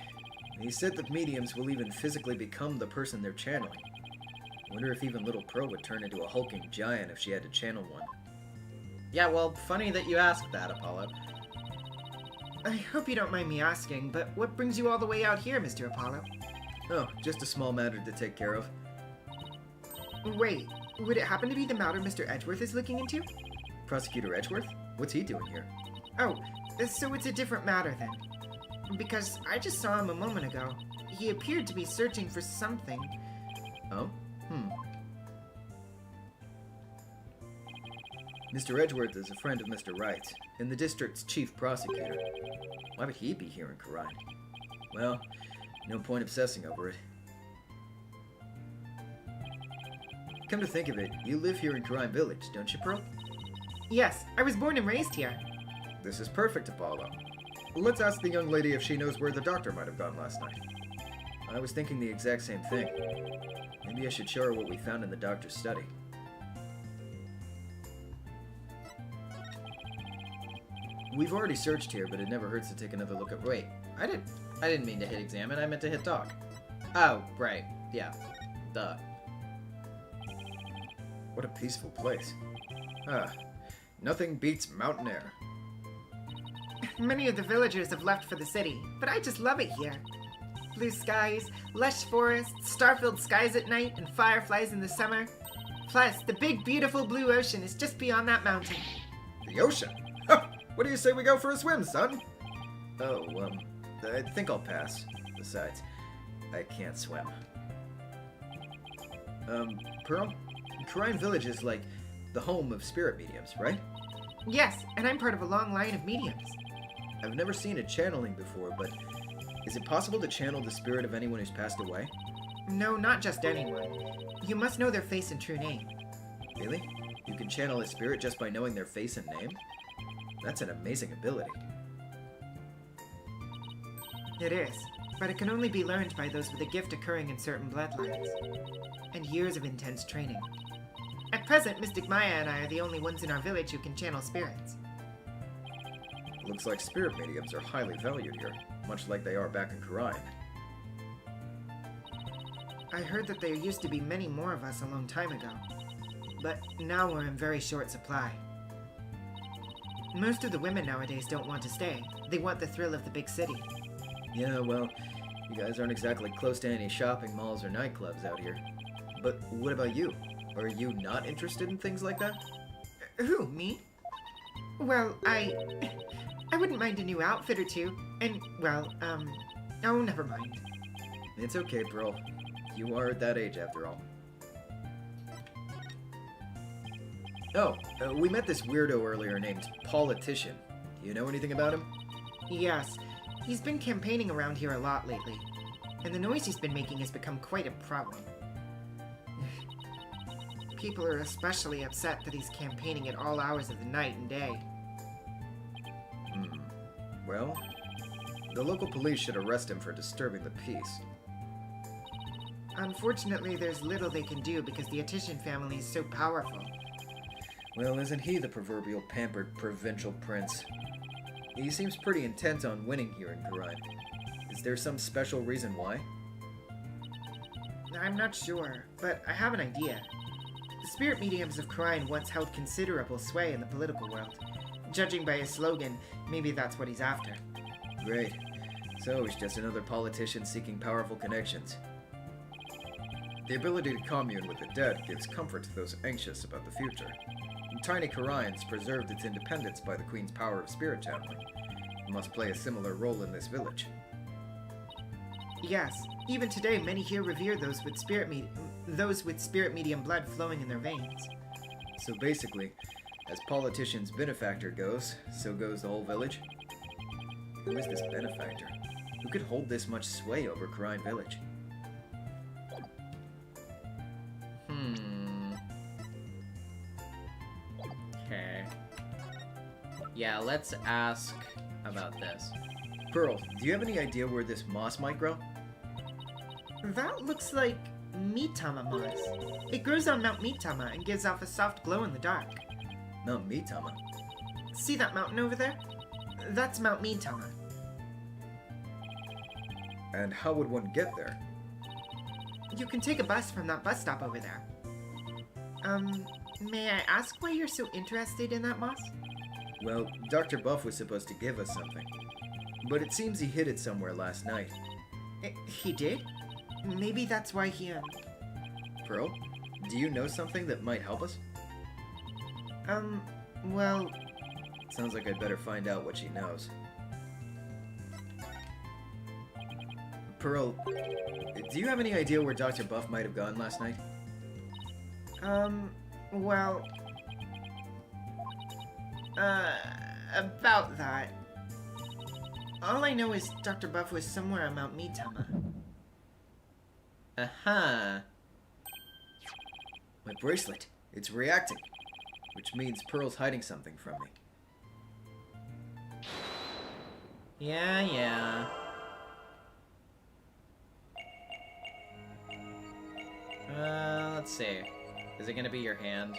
I: He said that mediums will even physically become the person they're channeling. Wonder if even little Pearl would turn into a hulking giant if she had to channel one.
B: Yeah, well, funny that you asked that, Apollo.
H: I hope you don't mind me asking, but what brings you all the way out here, Mr. Apollo?
I: Oh, just a small matter to take care of.
H: Wait, would it happen to be the matter Mr. Edgeworth is looking into?
I: Prosecutor Edgeworth? What's he doing here?
H: Oh, so it's a different matter then. Because I just saw him a moment ago. He appeared to be searching for something.
I: Oh? Mr. Edgeworth is a friend of Mr. Wright, and the district's chief prosecutor. Why would he be here in Karine? Well, no point obsessing over it. Come to think of it, you live here in Karine Village, don't you, Pearl?
H: Yes, I was born and raised here.
I: This is perfect, Apollo. Let's ask the young lady if she knows where the doctor might have gone last night. I was thinking the exact same thing. Maybe I should show her what we found in the doctor's study. We've already searched here, but it never hurts to take another look at...
B: Wait, I didn't mean to hit examine, I meant to hit talk. Oh, right, yeah. Duh.
I: What a peaceful place. Nothing beats mountain air.
H: Many of the villagers have left for the city, but I just love it here. Blue skies, lush forests, star-filled skies at night, and fireflies in the summer. Plus, the big, beautiful blue ocean is just beyond that mountain.
I: The ocean? Huh! What do you say we go for a swim, son? Oh, I think I'll pass. Besides, I can't swim. Pearl? Karine Village is like the home of spirit mediums, right?
H: Yes, and I'm part of a long line of mediums.
I: I've never seen a channeling before, but is it possible to channel the spirit of anyone who's passed away?
H: No, not just anyone. You must know their face and true name.
I: Really? You can channel a spirit just by knowing their face and name? That's an amazing ability.
H: It is, but it can only be learned by those with a gift occurring in certain bloodlines, and years of intense training. At present, Mystic Maya and I are the only ones in our village who can channel spirits.
I: Looks like spirit mediums are highly valued here, much like they are back in Karine.
H: I heard that there used to be many more of us a long time ago, but now we're in very short supply. Most of the women nowadays don't want to stay. They want the thrill of the big city.
I: Yeah, well, you guys aren't exactly close to any shopping malls or nightclubs out here. But what about you? Are you not interested in things like that?
H: Who, me? Well, I wouldn't mind a new outfit or two. And, well, oh, never mind.
I: It's okay, Pearl. You are at that age after all. Oh, we met this weirdo earlier named Politician. Do you know anything about him?
H: Yes, he's been campaigning around here a lot lately. And the noise he's been making has become quite a problem. People are especially upset that he's campaigning at all hours of the night and day.
I: Well, the local police should arrest him for disturbing the peace.
H: Unfortunately, there's little they can do because the Attition family is so powerful.
I: Well, isn't he the proverbial pampered provincial prince? He seems pretty intent on winning here in Karine. Is there some special reason why?
H: I'm not sure, but I have an idea. The spirit mediums of Karine once held considerable sway in the political world. Judging by his slogan, maybe that's what he's after.
I: Great. So he's just another politician seeking powerful connections. The ability to commune with the dead gives comfort to those anxious about the future. And Tiny Karine's preserved its independence by the Queen's power of spirit channeling. It must play a similar role in this village.
H: Yes, even today many here revere those with spirit medium blood flowing in their veins.
I: So basically, as politician's benefactor goes, so goes the whole village. Who is this benefactor? Who could hold this much sway over Karine village?
B: Okay. Yeah, let's ask about this.
I: Pearl, do you have any idea where this moss might grow?
H: That looks like Mitama moss. It grows on Mount Mitama and gives off a soft glow in the dark.
I: Mount Mitama.
H: See that mountain over there? That's Mount Mitama.
I: And how would one get there?
H: You can take a bus from that bus stop over there. May I ask why you're so interested in that moss?
I: Well, Dr. Buff was supposed to give us something. But it seems he hid it somewhere last night.
H: He did? Maybe that's why he,
I: Pearl, do you know something that might help us?
H: Well...
I: Sounds like I'd better find out what she knows. Pearl, do you have any idea where Dr. Buff might have gone last night?
H: Well... about that... All I know is Dr. Buff was somewhere on Mount Mitama.
B: Uh-huh.
I: My bracelet. It's reacting. Which means Pearl's hiding something from me.
B: Yeah. Let's see. Is it gonna be your hand?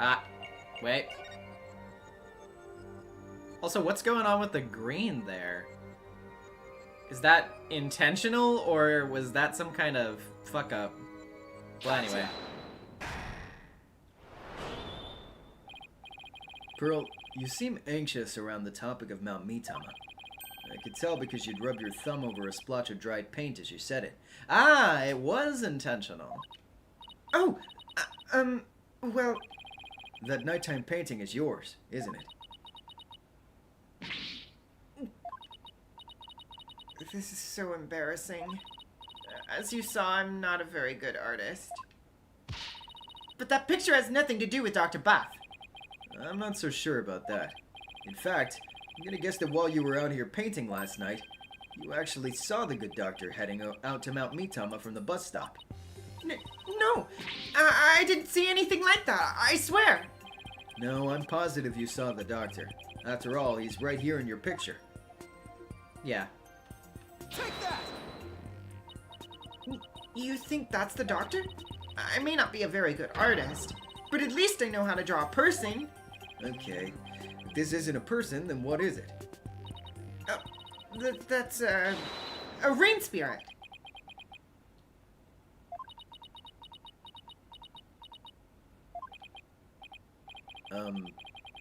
B: Ah, wait. Also, what's going on with the green there? Is that intentional, or was that some kind of fuck up? Well, anyway.
I: Pearl, you seem anxious around the topic of Mount Mitama. I could tell because you'd rub your thumb over a splotch of dried paint as you said it.
B: Ah, it was intentional.
H: Oh! Well...
I: That nighttime painting is yours, isn't it?
H: This is so embarrassing. As you saw, I'm not a very good artist. But that picture has nothing to do with Dr. Buff.
I: I'm not so sure about that. In fact, I'm gonna guess that while you were out here painting last night, you actually saw the good doctor heading out to Mount Mitama from the bus stop.
H: No! I didn't see anything like that, I swear!
I: No, I'm positive you saw the doctor. After all, he's right here in your picture.
B: Yeah.
C: Take that!
H: You think that's the doctor? I may not be a very good artist, but at least I know how to draw a person.
I: Okay. If this isn't a person, then what is it?
H: That's A rain spirit.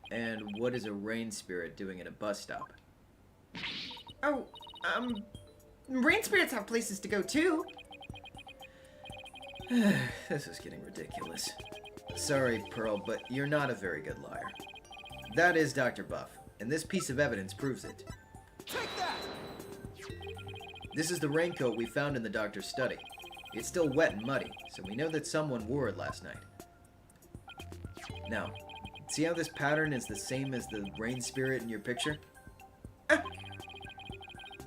F: And what is a rain spirit doing in a bus stop?
H: Oh, rain spirits have places to go too.
F: This is getting ridiculous. Sorry, Pearl, but you're not a very good liar. That is Dr. Buff, and this piece of evidence proves it.
J: Take that!
F: This is the raincoat we found in the doctor's study. It's still wet and muddy, so we know that someone wore it last night. Now, see how this pattern is the same as the rain spirit in your picture?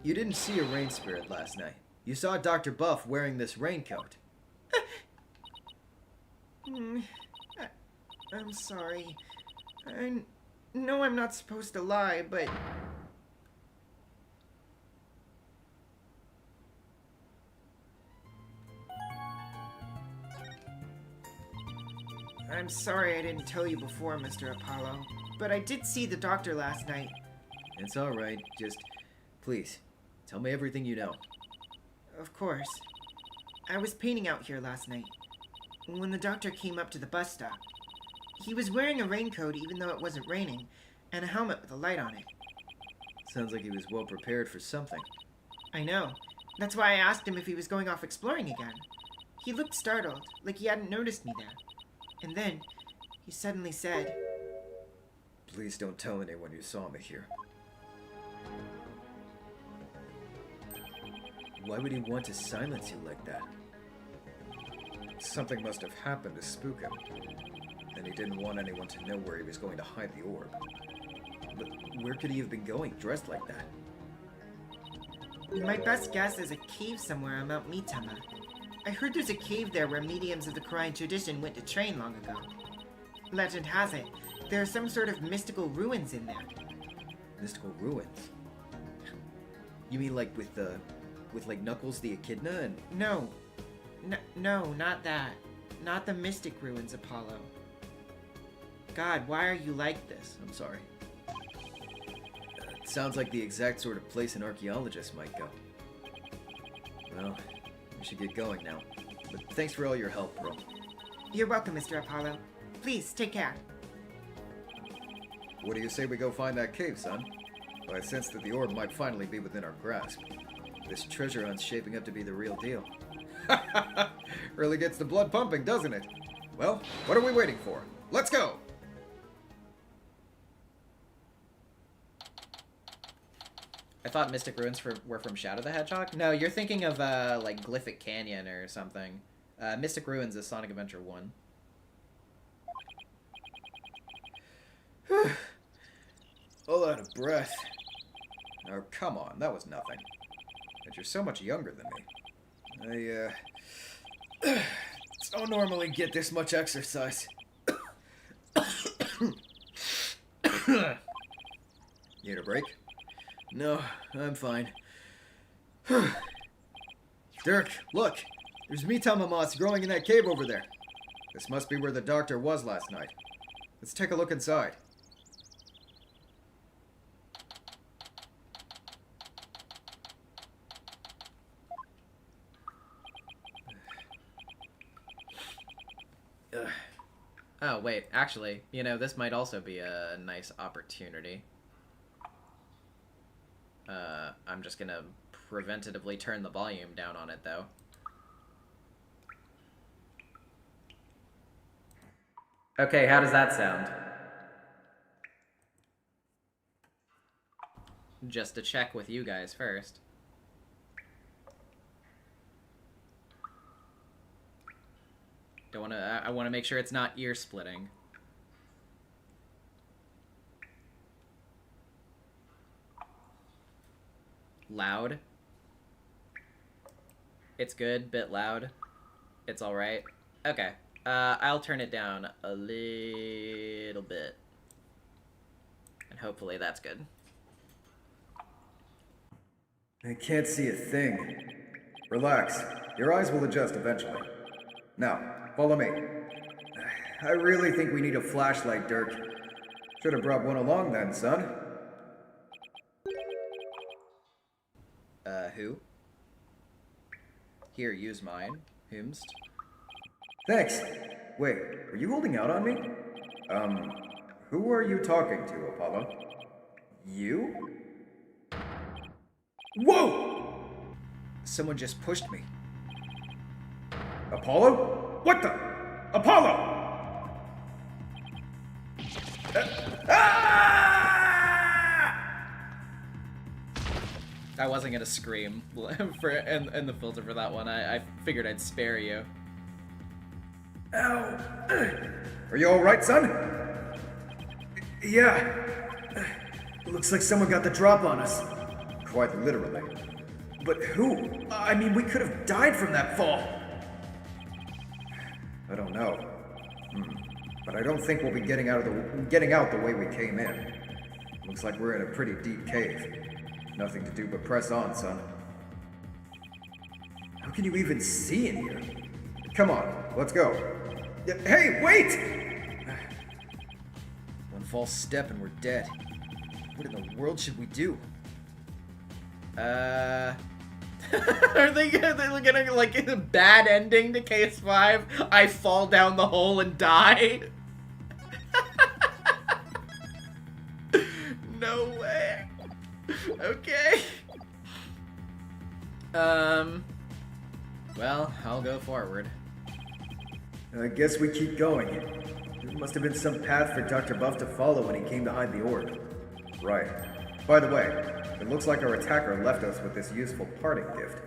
F: You didn't see a rain spirit last night. You saw Dr. Buff wearing this raincoat.
H: I'm sorry. I know I'm not supposed to lie, but... I'm sorry I didn't tell you before, Mr. Apollo. But I did see the doctor last night.
F: It's alright, just... please, tell me everything you know.
H: Of course. I was painting out here last night, when the doctor came up to the bus stop. He was wearing a raincoat even though it wasn't raining, and a helmet with a light on it.
F: Sounds like he was well prepared for something.
H: I know. That's why I asked him if he was going off exploring again. He looked startled, like he hadn't noticed me there. And then, he suddenly said,
F: Please don't tell anyone you saw me here. Why would he want to silence you like that?
G: Something must have happened to spook him, and he didn't want anyone to know where he was going to hide the orb.
F: But where could he have been going dressed like that?
H: My best guess is a cave somewhere on Mount Mitama. I heard there's a cave there where mediums of the Korean tradition went to train long ago. Legend has it, there are some sort of mystical ruins in there.
F: Mystical ruins? You mean like with like Knuckles the Echidna and...
H: No, not that. Not the mystic ruins, Apollo. God, why are you like this?
F: I'm sorry. It sounds like the exact sort of place an archaeologist might go. Well, we should get going now. But thanks for all your help, Pearl.
H: You're welcome, Mr. Apollo. Please, take care.
G: What do you say we go find that cave, son? I sense that the orb might finally be within our grasp.
F: This treasure hunt's shaping up to be the real deal.
G: Really gets the blood pumping, doesn't it? Well, what are we waiting for? Let's go!
B: I thought Mystic Ruins were from Shadow the Hedgehog. No, you're thinking of like Glyphic Canyon or something. Mystic Ruins is Sonic Adventure 1.
G: All out of breath. Oh, come on, that was nothing. But you're so much younger than me. I don't normally get this much exercise. Need a break?
F: No, I'm fine.
G: Dirk, look! There's Mitama moths growing in that cave over there. This must be where the doctor was last night. Let's take a look inside.
B: Oh, wait, actually, you know, this might also be a nice opportunity. I'm just gonna preventatively turn the volume down on it, though. Okay, how does that sound? Just to check with you guys first. I want to make sure it's not ear splitting. Loud. It's good, bit loud. It's all right. Okay. I'll turn it down a little bit. And hopefully that's good.
G: I can't see a thing. Relax. Your eyes will adjust eventually. Now, follow me. I really think we need a flashlight, Dirk. Should have brought one along then, son.
B: Who?
F: Here, use mine. Himst.
I: Thanks. Wait, were you holding out on me? Who are you talking to, Apollo? You? Whoa!
F: Someone just pushed me.
I: Apollo? What the? Apollo!
F: I wasn't gonna scream and the filter for that one. I figured I'd spare you.
I: Ow! Are you alright, son? Yeah. Looks like someone got the drop on us. Quite literally. But who? I mean, we could have died from that fall. I don't know. But I don't think we'll be getting out the way we came in. Looks like we're in a pretty deep cave. Nothing to do but press on, son. How can you even see in here? Come on, let's go. Hey, wait!
F: One false step and we're dead. What in the world should we do? Are they gonna like a bad ending to Case 5? I fall down the hole and die? No way. Okay. Well, I'll go forward.
I: I guess we keep going. There must have been some path for Dr. Buff to follow when he came to hide the orb. Right. By the way, it looks like our attacker left us with this useful parting gift.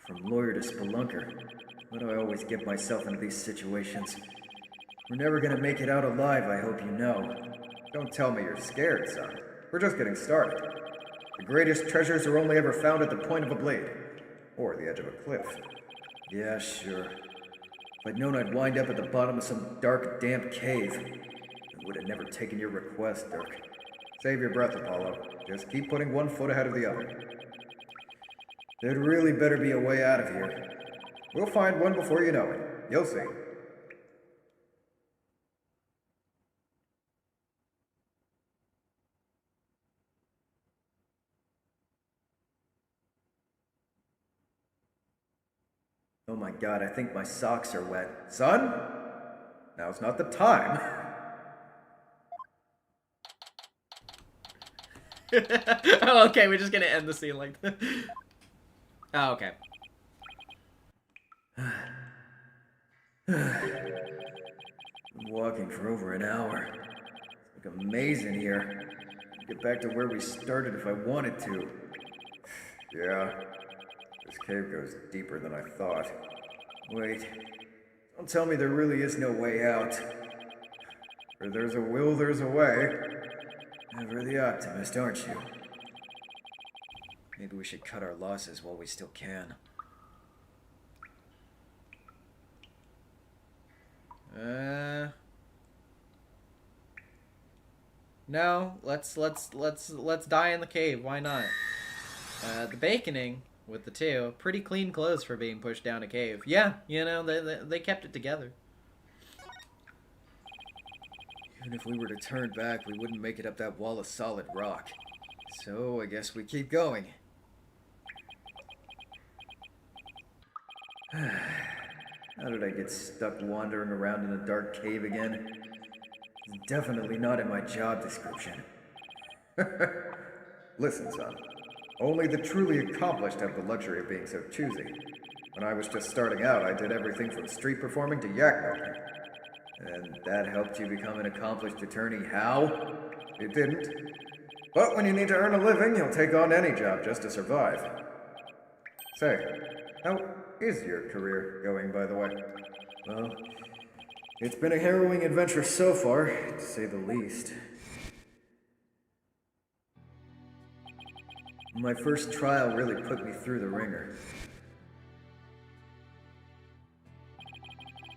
I: From lawyer to spelunker, why do I always get myself into these situations? We're never gonna make it out alive, I hope you know. Don't tell me you're scared, son. We're just getting started. The greatest treasures are only ever found at the point of a blade. Or the edge of a cliff. Yeah, sure. If I'd known I'd wind up at the bottom of some dark, damp cave, I would have never taken your request, Dirk. Save your breath, Apollo. Just keep putting one foot ahead of the other. There'd really better be a way out of here. We'll find one before you know it. You'll see. Oh my god, I think my socks are wet. Son? Now's not the time.
F: Oh, okay, we're just gonna end the scene like that. Oh, okay.
I: Been walking for over an hour. It's like a maze in here. I'd get back to where we started if I wanted to. Yeah. This cave goes deeper than I thought. Wait. Don't tell me there really is no way out. Where there's a will, there's a way. Ever the optimist, aren't you?
F: Maybe we should cut our losses while we still can. No, let's die in the cave. Why not? The baconing with the two, pretty clean clothes for being pushed down a cave. Yeah, you know, they kept it together.
I: Even if we were to turn back, we wouldn't make it up that wall of solid rock. So I guess we keep going. How did I get stuck wandering around in a dark cave again? It's definitely not in my job description. Listen, son. Only the truly accomplished have the luxury of being so choosy. When I was just starting out, I did everything from street performing to yak milking. And that helped you become an accomplished attorney how? It didn't. But when you need to earn a living, you'll take on any job just to survive. Say, how is your career going, by the way? Well, it's been a harrowing adventure so far, to say the least. My first trial really put me through the ringer.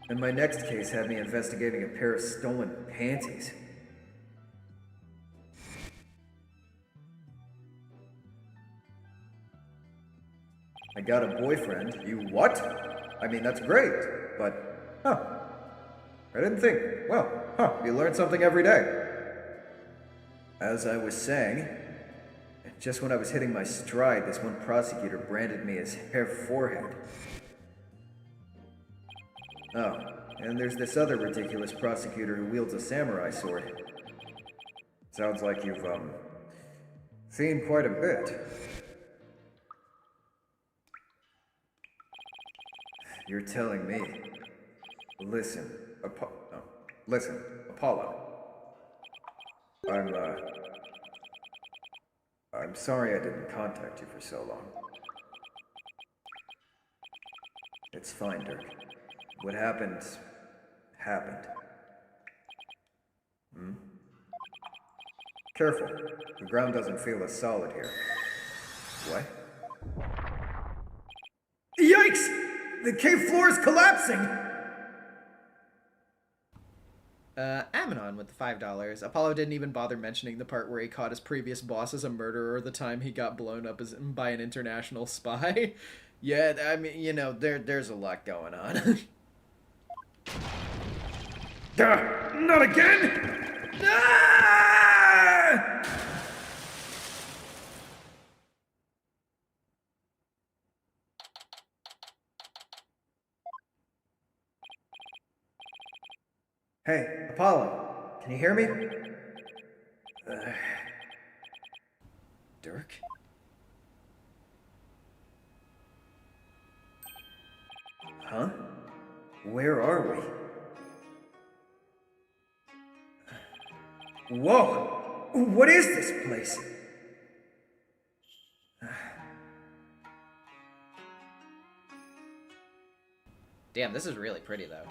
I: And my next case had me investigating a pair of stolen panties. I got a boyfriend. You what? I mean, that's great, but, I didn't think. Well, you learn something every day. As I was saying, Just when I was hitting my stride, this one prosecutor branded me as Hair Forehead. Oh, and there's this other ridiculous prosecutor who wields a samurai sword. Sounds like you've, seen quite a bit. You're telling me. Listen, listen, Apollo. I'm sorry I didn't contact you for so long. It's fine, Dirk. What happened, happened. Hmm? Careful. The ground doesn't feel as solid here. What? Yikes! The cave floor is collapsing!
F: Ammonon with the $5. Apollo didn't even bother mentioning the part where he caught his previous boss as a murderer or the time he got blown up by an international spy. Yeah, I mean, you know, there's a lot going on.
I: Not again! Ah! Hey, Apollo, can you hear me? Dirk? Huh? Where are we? Whoa! What is this place?
F: Damn, this is really pretty, though.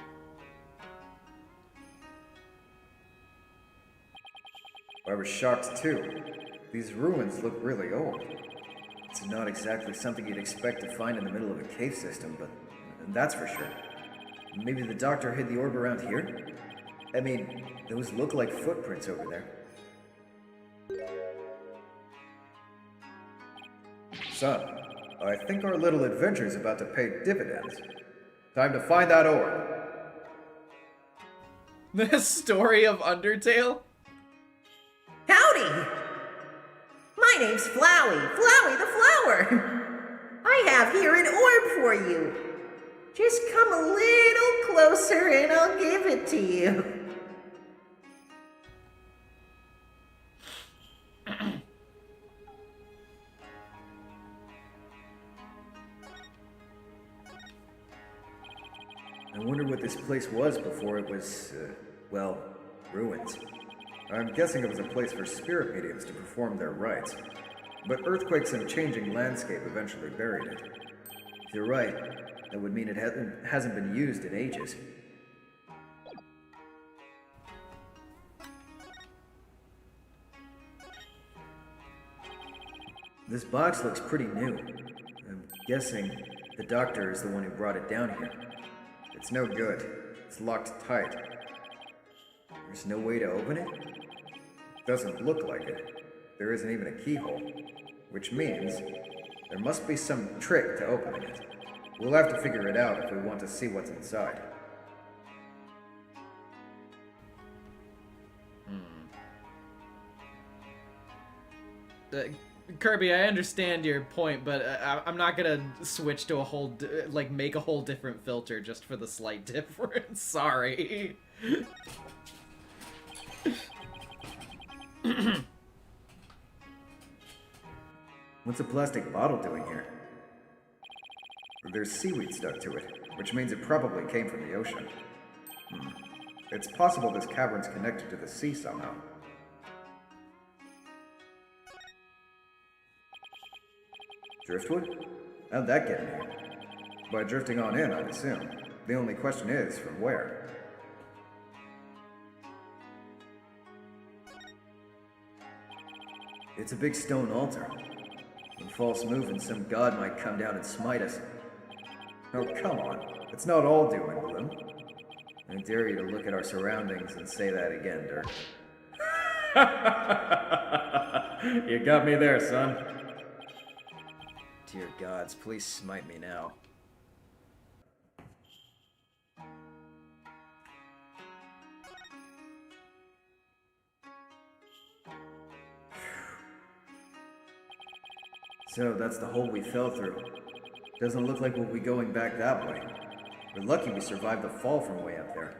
I: I was shocked too. These ruins look really old. It's not exactly something you'd expect to find in the middle of a cave system, but that's for sure. Maybe the doctor hid the orb around here? I mean, those look like footprints over there. Son, I think our little adventure's about to pay dividends. Time to find that orb.
F: The story of Undertale?
J: Howdy! My name's Flowey, Flowey the Flower. I have here an orb for you. Just come a little closer and I'll give it to you.
I: I wonder what this place was before it was, well, ruins. I'm guessing it was a place for spirit mediums to perform their rites. But earthquakes and changing landscape eventually buried it. If you're right, that would mean it hasn't been used in ages. This box looks pretty new. I'm guessing the doctor is the one who brought it down here. It's no good. It's locked tight. There's no way to open it? Doesn't look like it. There isn't even a keyhole. Which means there must be some trick to opening it. We'll have to figure it out if we want to see what's inside.
F: Kirby, I understand your point, but I'm not gonna switch to a whole, make a whole different filter just for the slight difference. Sorry.
I: What's a plastic bottle doing here? There's seaweed stuck to it, which means it probably came from the ocean. It's possible this cavern's connected to the sea somehow. Driftwood? How'd that get in here? By drifting on in, I'd assume. The only question is, from where? It's a big stone altar. A false move and some god might come down and smite us. Oh, come on. It's not all doom and gloom. I dare you to look at our surroundings and say that again, Dirk.
D: You got me there, son.
F: Dear gods, please smite me now.
I: So that's the hole we fell through. Doesn't look like we'll be going back that way. We're lucky we survived the fall from way up there.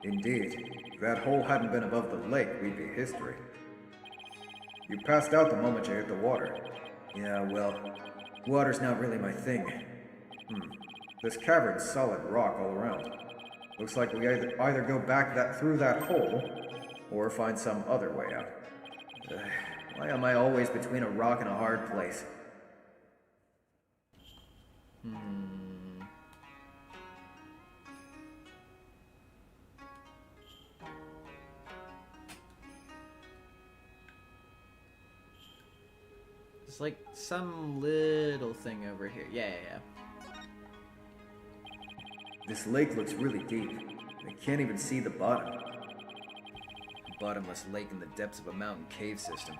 I: Indeed. If that hole hadn't been above the lake, we'd be history. You passed out the moment you hit the water. Yeah, well, water's not really my thing. This cavern's solid rock all around. Looks like we either go back through that hole, or find some other way out. Why am I always between a rock and a hard place?
F: It's like some little thing over here. Yeah.
I: This lake looks really deep. I can't even see the bottom. A bottomless lake in the depths of a mountain cave system.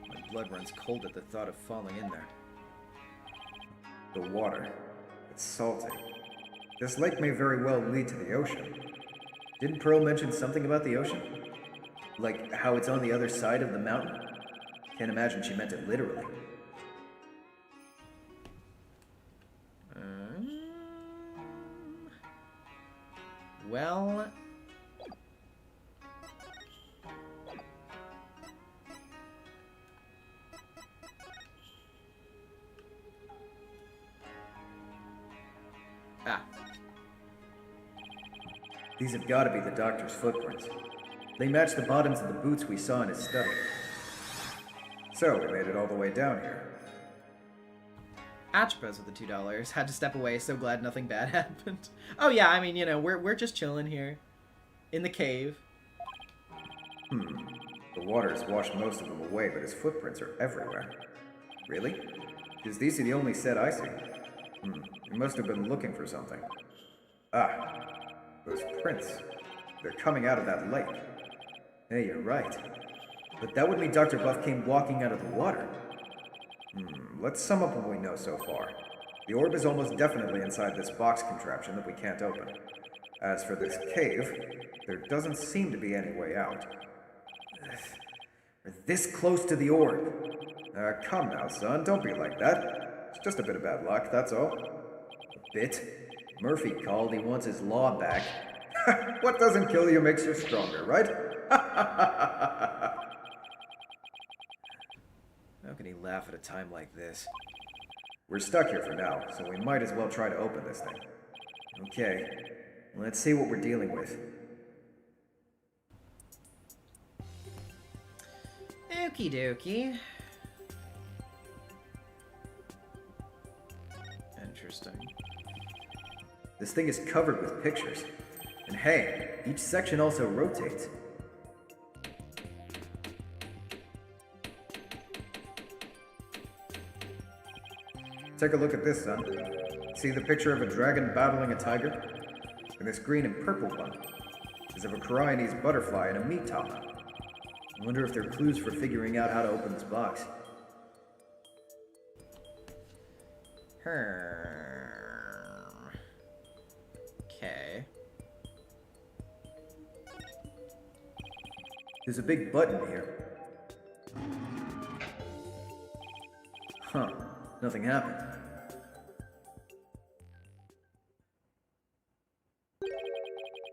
I: My blood runs cold at the thought of falling in there. The water. It's salty. This lake may very well lead to the ocean. Didn't Pearl mention something about the ocean? Like how it's on the other side of the mountain? Can't imagine she meant it literally.
F: Well...
I: These have got to be the doctor's footprints. They match the bottoms of the boots we saw in his study. So, we made it all the way down here.
F: Atropos with the $2. Had to step away, so glad nothing bad happened. Oh yeah, I mean, you know, we're just chilling here. In the cave.
I: The water's washed most of them away, but his footprints are everywhere. Really? Because these are the only set I see. He must have been looking for something. Ah, those prints. They're coming out of that lake. Hey, you're right. But that would mean Dr. Buff came walking out of the water. Let's sum up what we know so far. The orb is almost definitely inside this box contraption that we can't open. As for this cave, there doesn't seem to be any way out. We're this close to the orb. Come now, son, don't be like that. It's just a bit of bad luck, that's all. A bit? Murphy called, he wants his law back. What doesn't kill you makes you stronger, right? How can he laugh at a time like this? We're stuck here for now, so we might as well try to open this thing. Okay, let's see what we're dealing with.
F: Okie dokie. Interesting.
I: This thing is covered with pictures. And hey, each section also rotates. Take a look at this, son. See the picture of a dragon battling a tiger? And this green and purple one is of a Koreanese butterfly and a meat tama. I wonder if they're clues for figuring out how to open this box.
F: Okay.
I: There's a big button here. Huh. Nothing happened.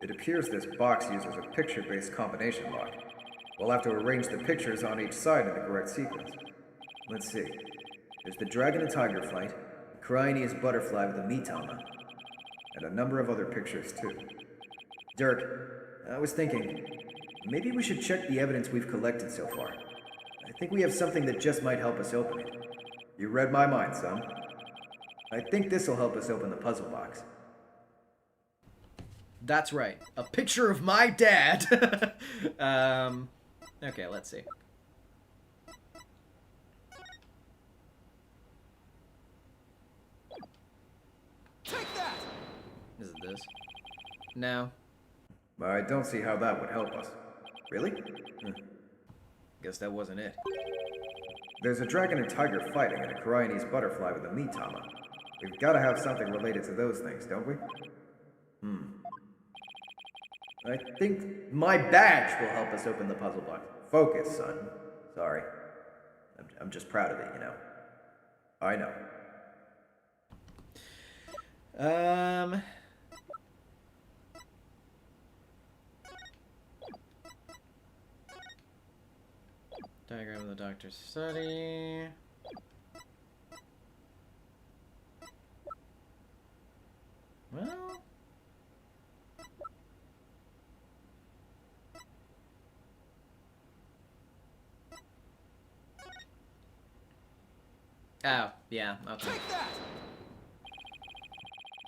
I: It appears this box uses a picture-based combination lock. We'll have to arrange the pictures on each side in the correct sequence. Let's see. There's the dragon and tiger fight, the Koreanese butterfly with the mitama, and a number of other pictures too. Dirk, I was thinking, maybe we should check the evidence we've collected so far. I think we have something that just might help us open it. You read my mind, son. I think this'll help us open the puzzle box.
F: That's right. A picture of my dad. Okay, let's see.
K: Take that!
F: Is it this? No.
I: I don't see how that would help us. Really?
F: Guess that wasn't it.
I: There's a dragon and tiger fighting and a Koreanese butterfly with a mitama. We've got to have something related to those things, don't we? I think my badge will help us open the puzzle box. Focus, son. Sorry. I'm just proud of it, you know. I know.
F: Diagram of the doctor's study. Well... Oh, yeah, okay.
K: Take that!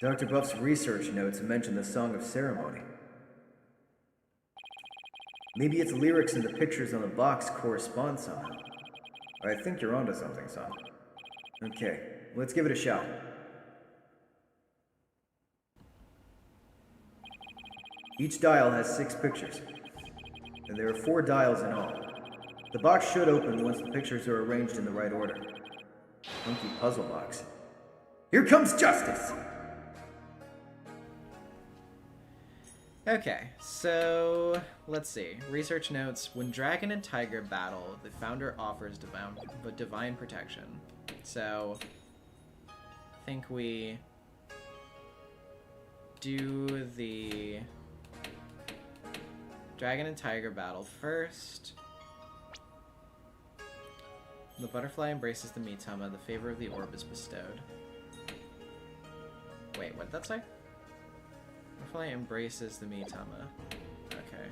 I: Dr. Buff's research notes mention the Song of Ceremony. Maybe its lyrics and the pictures on the box correspond somehow. I think you're onto something, son. Okay, let's give it a shot. Each dial has 6 pictures, and there are 4 dials in all. The box should open once the pictures are arranged in the right order. Funky puzzle box. Here comes justice!
F: Okay, so let's see. Research notes, when dragon and tiger battle, the founder offers divine protection. So, I think we do the dragon and tiger battle first. The butterfly embraces the Mitama, the favor of the orb is bestowed. Wait, what did that say? Butterfly embraces the Mitama. Okay.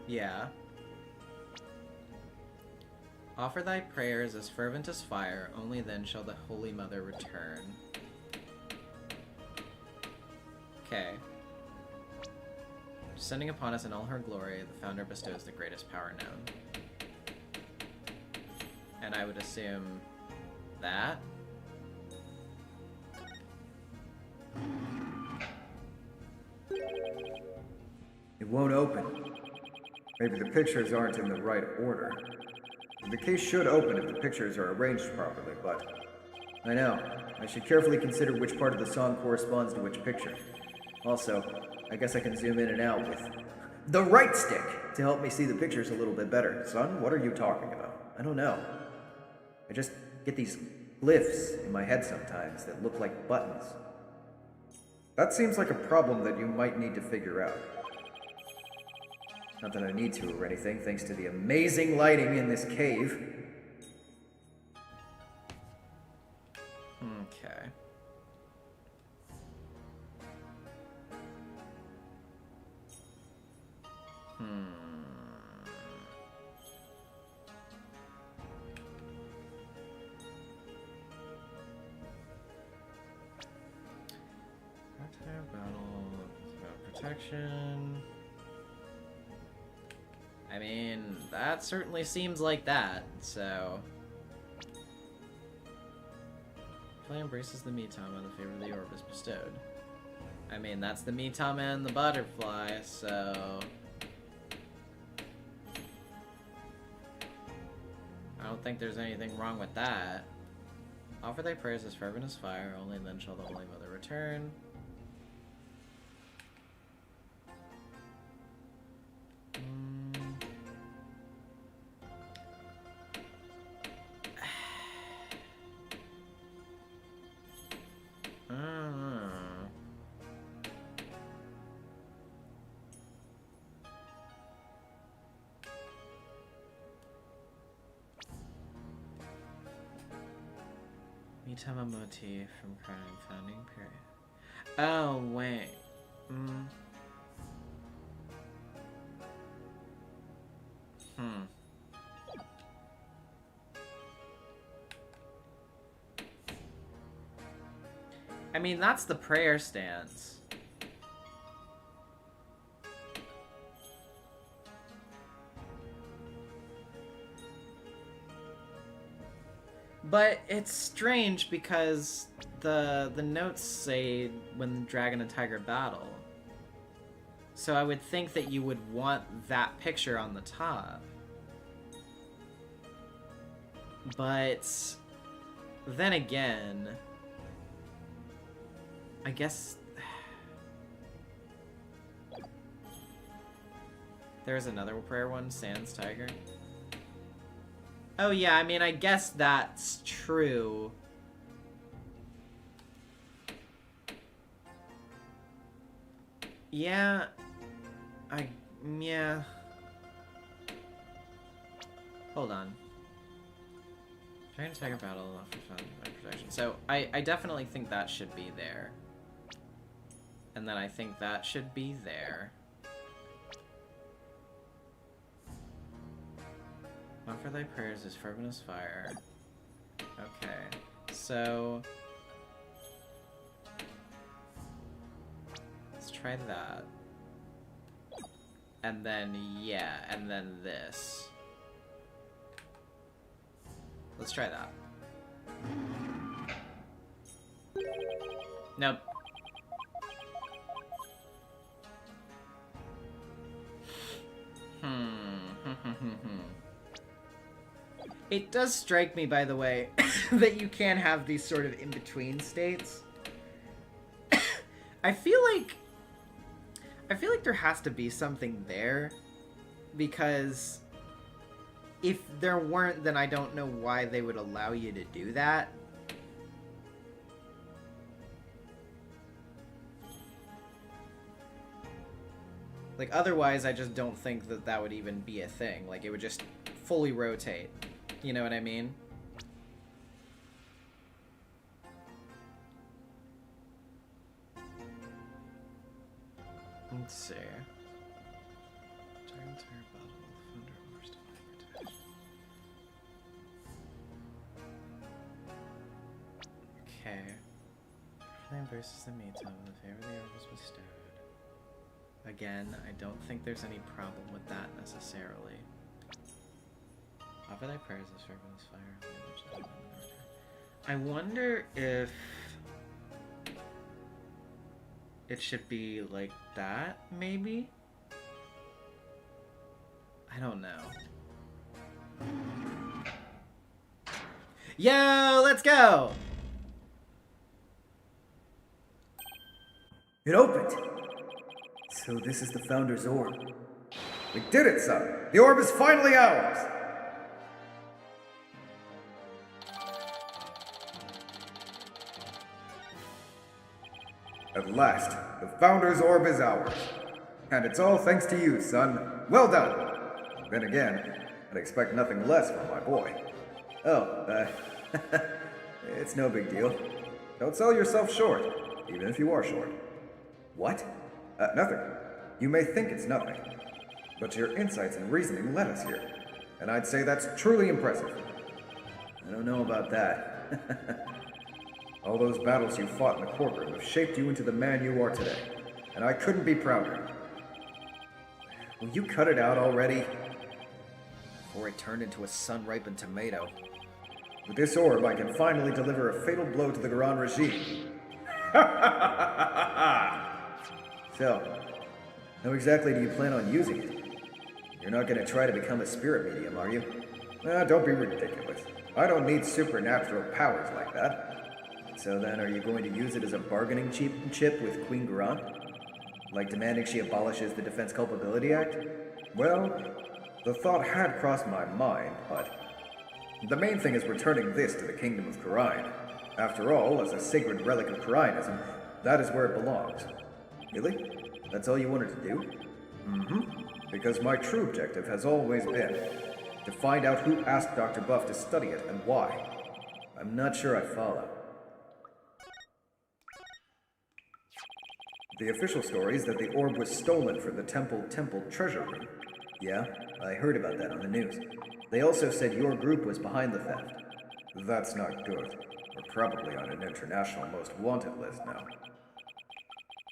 F: Yeah. Offer thy prayers as fervent as fire, only then shall the Holy Mother return. Okay. Descending upon us in all her glory, the founder bestows the greatest power known. And I would assume that.
I: It won't open. Maybe the pictures aren't in the right order. The case should open if the pictures are arranged properly, but... I know. I should carefully consider which part of the song corresponds to which picture. Also, I guess I can zoom in and out with the right stick to help me see the pictures a little bit better. Son, what are you talking about? I don't know. I just get these glyphs in my head sometimes that look like buttons. That seems like a problem that you might need to figure out. Not that I need to or anything, thanks to the amazing lighting in this cave.
F: Okay. Protection. I mean, that certainly seems like that, so... Play embraces the Mitama, the favor of the orb is bestowed. I mean, that's the Mitama and the butterfly, so... I don't think there's anything wrong with that. Offer thy prayers as fervent as fire, only then shall the Holy Mother return. Mitama motif from Crime Founding Period. Oh, wait. I mean, that's the prayer stance. But it's strange because the notes say when dragon and tiger battle. So I would think that you would want that picture on the top. But then again, I guess there's another prayer one, Sans Tiger.
B: Oh yeah, I mean, I guess that's true. Yeah. Yeah. Hold on. Trying to tiger battle off for fun by protection. So, I definitely think that should be there. And then I think that should be there. Offer thy prayers as fervent as fire. Okay. So... let's try that. And then, yeah, and then this. Let's try that. Nope. It does strike me, by the way, that you can have these sort of in-between states. I feel like there has to be something there, because if there weren't, then I don't know why they would allow you to do that. Like, otherwise, I just don't think that that would even be a thing. Like, it would just fully rotate. You know what I mean? Let's see. Okay. Flame versus the Mito, the favor of the orb was bestowed. Again, I don't think there's any problem with that necessarily. Offer thy prayers as fervent as fire. I wonder if it should be like that, maybe? I don't know. Yo, let's go!
L: It opened! So this is the Founder's Orb. We did it, son! The orb is finally ours! At last, the Founder's Orb is ours. And it's all thanks to you, son. Well done! Then again, I'd expect nothing less from my boy. Oh, it's no big deal. Don't sell yourself short, even if you are short. What? Nothing. You may think it's nothing, but your insights and reasoning led us here, and I'd say that's truly impressive. I don't know about that. All those battles you fought in the courtroom have shaped you into the man you are today, and I couldn't be prouder. Will you cut it out already? Before it turned into a sun-ripened tomato. With this orb, I can finally deliver a fatal blow to the Grand Regime. So, how exactly do you plan on using it? You're not going to try to become a spirit medium, are you? Don't be ridiculous. I don't need supernatural powers like that. So then, are you going to use it as a bargaining chip with Queen Garant? Like demanding she abolishes the Defense Culpability Act? Well, the thought had crossed my mind, but the main thing is returning this to the Kingdom of Khura'in. After all, as a sacred relic of Khura'inism, that is where it belongs. Really? That's all you wanted to do? Mm-hmm. Because my true objective has always been to find out who asked Dr. Buff to study it and why. I'm not sure I follow. The official story is that the orb was stolen from the temple treasure room. Yeah, I heard about that on the news. They also said your group was behind the theft. That's not good. We're probably on an international most wanted list now.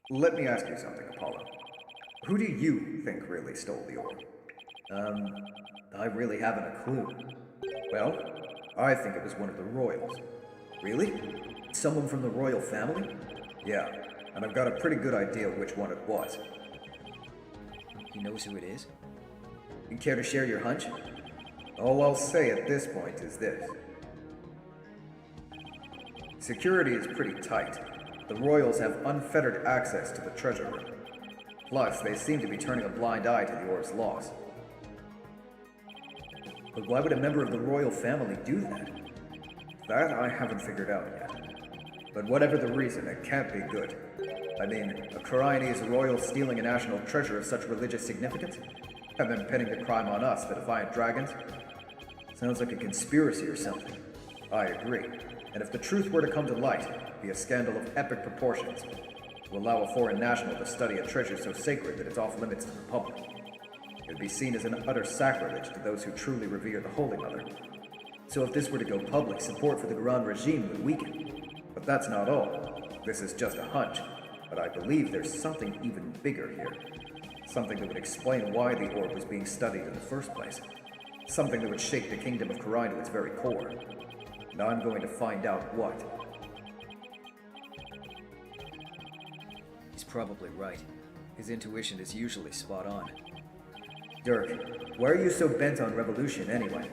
L: Let me ask you something, Apollo. Who do you think really stole the orb? I really haven't a clue. Well, I think it was one of the royals. Really? Someone from the royal family? Yeah, and I've got a pretty good idea which one it was. He knows who it is? You care to share your hunch? All I'll say at this point is this. Security is pretty tight. The royals have unfettered access to the treasure room. Plus, they seem to be turning a blind eye to the orb's loss. But why would a member of the royal family do that? That I haven't figured out yet. But whatever the reason, it can't be good. I mean, a Khura'inese royal stealing a national treasure of such religious significance? And then pinning the crime on us, the Defiant Dragons? Sounds like a conspiracy or something. I agree. And if the truth were to come to light, it'd be a scandal of epic proportions. To allow a foreign national to study a treasure so sacred that it's off limits to the public. It would be seen as an utter sacrilege to those who truly revere the Holy Mother. So if this were to go public, support for the Grand regime would weaken. But that's not all. This is just a hunch. But I believe there's something even bigger here. Something that would explain why the orb was being studied in the first place. Something that would shake the kingdom of Khura'in to its very core. Now I'm going to find out what.
G: He's probably right. His intuition is usually spot on.
L: Dirk, why are you so bent on revolution anyway?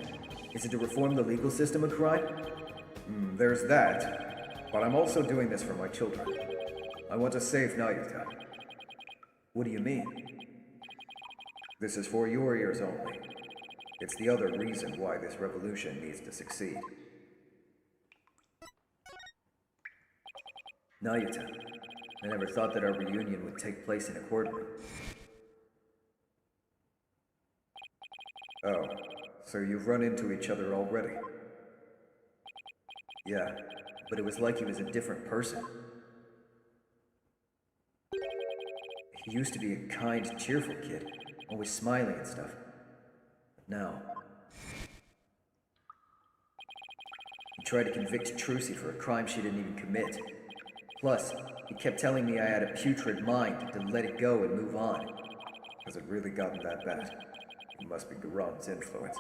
L: Is it to reform the legal system of Khura'in? There's that. But I'm also doing this for my children. I want to save Nayuta. What do you mean? This is for your ears only. It's the other reason why this revolution needs to succeed. Nayuta, I never thought that our reunion would take place in a courtroom. Oh, so you've run into each other already? Yeah, but it was like he was a different person. He used to be a kind, cheerful kid, always smiling and stuff. But now... He tried to convict Trucy for a crime she didn't even commit. Plus, he kept telling me I had a putrid mind to let it go and move on. Has it really gotten that bad? It must be Garon's influence.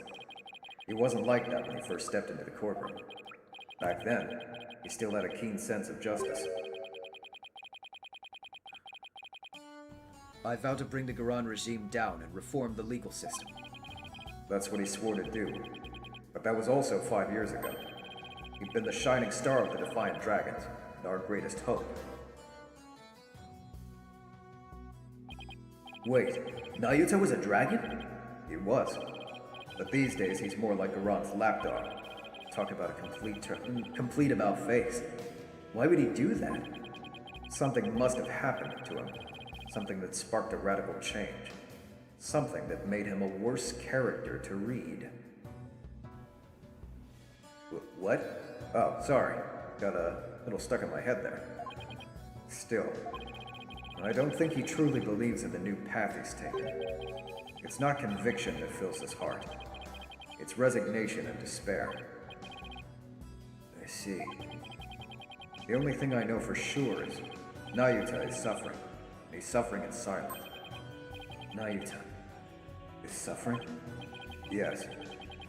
L: He wasn't like that when he first stepped into the courtroom. Back then, he still had a keen sense of justice.
G: I vow to bring the Garan regime down and reform the legal system.
L: That's what he swore to do. But that was also 5 years ago. He'd been the shining star of the Defiant Dragons, and our greatest hope. Wait, Nayuta was a dragon? He was. But these days he's more like Garon's lapdog. Talk about a complete about-face. Why would he do that? Something must have happened to him. Something that sparked a radical change. Something that made him a worse character to read. What? Oh, sorry. Got a little stuck in my head there. Still, I don't think he truly believes in the new path he's taken. It's not conviction that fills his heart. It's resignation and despair. I see. The only thing I know for sure is Nayuta is suffering. He's suffering in silence. Nayuta is suffering? Yes.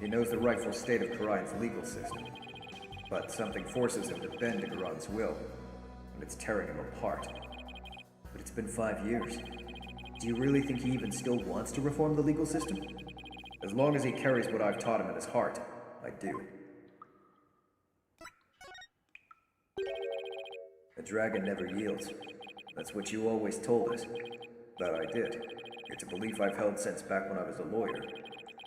L: He knows the rightful state of Khura'in's legal system. But something forces him to bend to Garon's will, and it's tearing him apart. But it's been 5 years. Do you really think he even still wants to reform the legal system? As long as he carries what I've taught him in his heart, I do. A dragon never yields. That's what you always told us. That I did. It's a belief I've held since back when I was a lawyer.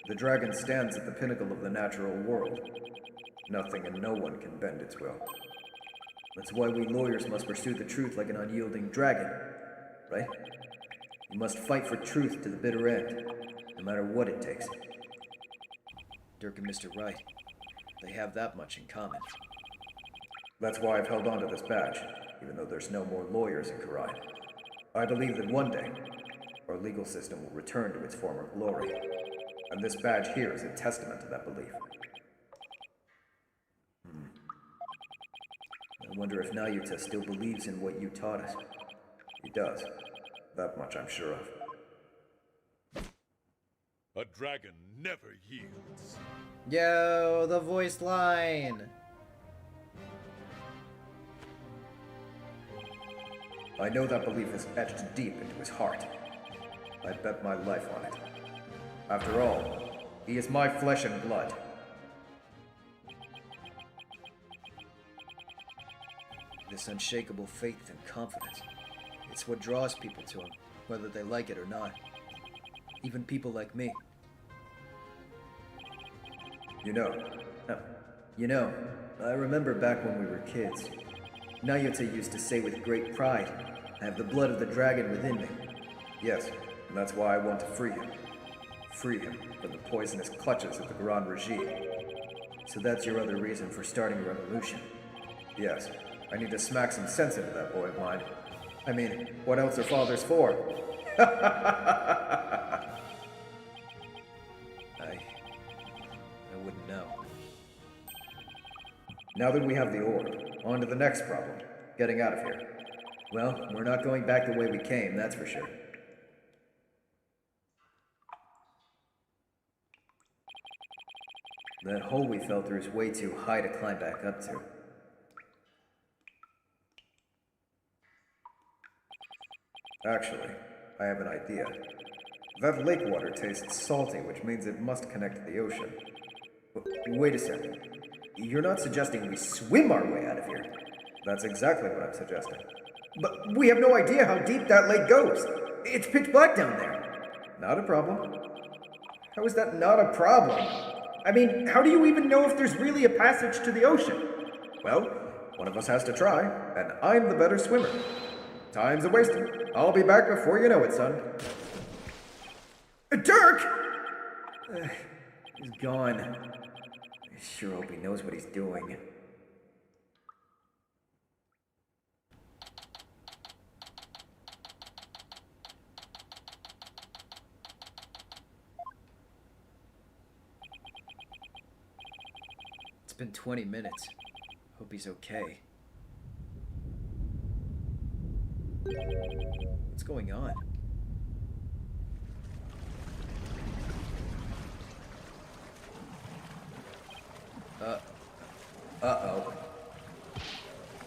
L: The dragon stands at the pinnacle of the natural world. Nothing and no one can bend its will. That's why we lawyers must pursue the truth like an unyielding dragon, right? You must fight for truth to the bitter end, no matter what it takes.
G: Dirk and Mr. Wright, they have that much in common.
L: That's why I've held on to this badge, even though there's no more lawyers in Khura'in. I believe that one day, our legal system will return to its former glory, and this badge here is a testament to that belief. I wonder if Nayuta still believes in what you taught us. He does. That much I'm sure of.
C: A dragon never yields.
F: Yo, the voice line!
L: I know that belief is etched deep into his heart. I'd bet my life on it. After all, he is my flesh and blood.
G: This unshakable faith and confidence. It's what draws people to him, whether they like it or not. Even people like me.
L: Uh, you know, I remember back when we were kids. Nayute used to say with great pride, I have the blood of the dragon within me. Yes, and that's why I want to free him. Free him from the poisonous clutches of the Grand Regime. So that's your other reason for starting a revolution? Yes, I need to smack some sense into that boy of mine. I mean, what else are fathers for?
I: I wouldn't know.
L: Now that we have the orb, on to the next problem. Getting out of here. Well, we're not going back the way we came, that's for sure. That hole we fell through is way too high to climb back up to. Actually, I have an idea. That lake water tastes salty, which means it must connect to the ocean. Wait a second. You're not suggesting we swim our way out of here? That's exactly what I'm suggesting. But we have no idea how deep that lake goes. It's pitch black down there. Not a problem. How is that not a problem? I mean, how do you even know if there's really a passage to the ocean? Well, one of us has to try, and I'm the better swimmer. Time's a wasting. I'll be back before you know it, son. Dirk! He's gone. I sure hope he knows what he's doing.
I: It's been 20 minutes. Hope he's okay. What's going on?
L: Uh-oh.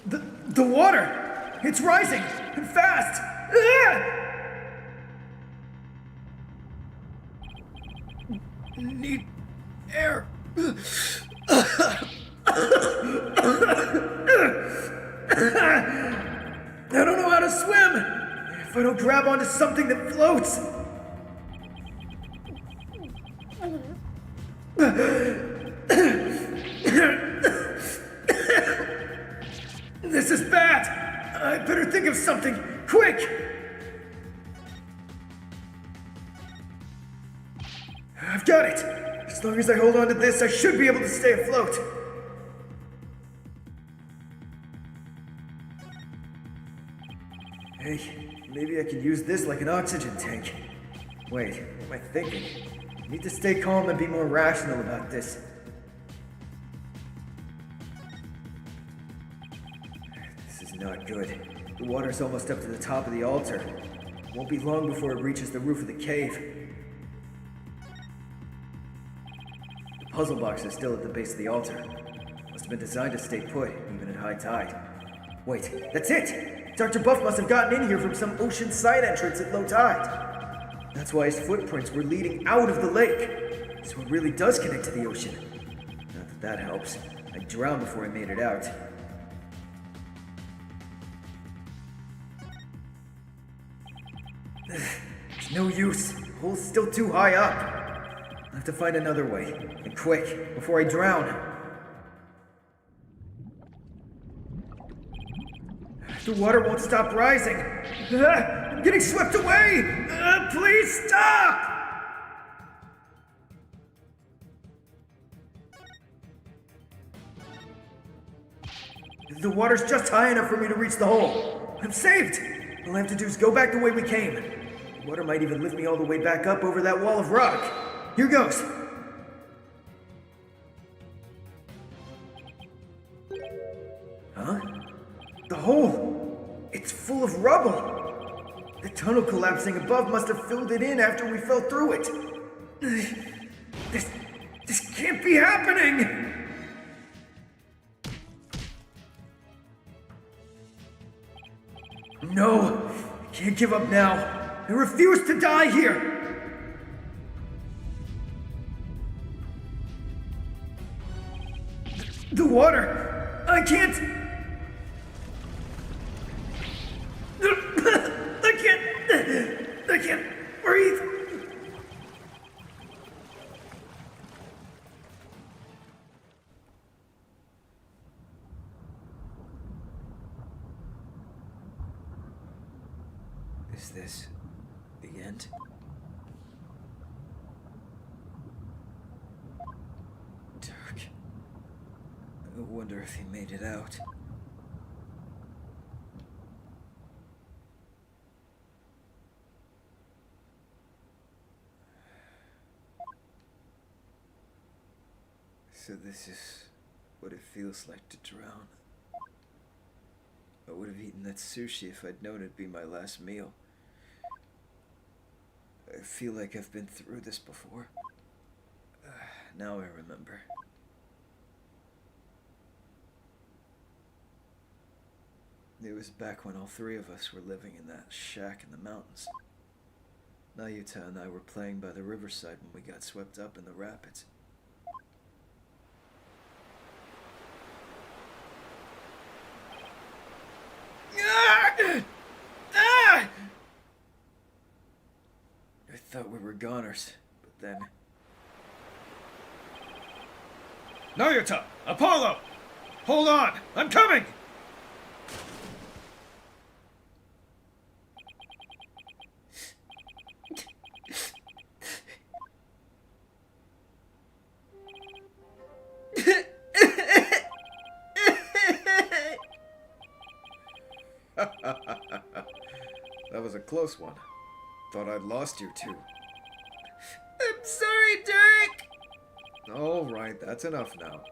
L: The water! It's rising! And fast! Need air. I don't know how to swim! If I don't grab onto something that floats! This is bad! I better think of something, quick! I've got it! As long as I hold on to this, I should be able to stay afloat. Hey, maybe I could use this like an oxygen tank. Wait, what am I thinking? I need to stay calm and be more rational about this. This is not good. The water's almost up to the top of the altar. It won't be long before it reaches the roof of the cave. The puzzle box is still at the base of the altar. Must have been designed to stay put, even at high tide. Wait, that's it! Dr. Buff must have gotten in here from some ocean side entrance at low tide. That's why his footprints were leading out of the lake. So it really does connect to the ocean. Not that that helps. I drowned before I made it out. It's no use. The hole's still too high up. I'll have to find another way. And quick, before I drown. The water won't stop rising. I'm getting swept away! Please stop! The water's just high enough for me to reach the hole. I'm saved! All I have to do is go back the way we came. The water might even lift me all the way back up over that wall of rock. Here goes. Huh? The hole! It's full of rubble! The tunnel collapsing above must have filled it in after we fell through it. This can't be happening! No! I can't give up now. I refuse to die here! The water! I can't... I can't breathe.
I: Is this the end? Dirk. I wonder if he made it out. So this is what it feels like to drown. I would have eaten that sushi if I'd known it'd be my last meal. I feel like I've been through this before. Now I remember. It was back when all three of us were living in that shack in the mountains. Nayuta and I were playing by the riverside when we got swept up in the rapids. I thought we were goners, but then...
D: Nayuta! Apollo! Hold on! I'm coming!
I: That was a close one. Thought I'd lost you too.
J: I'm sorry, Dirk!
I: Alright, that's enough now.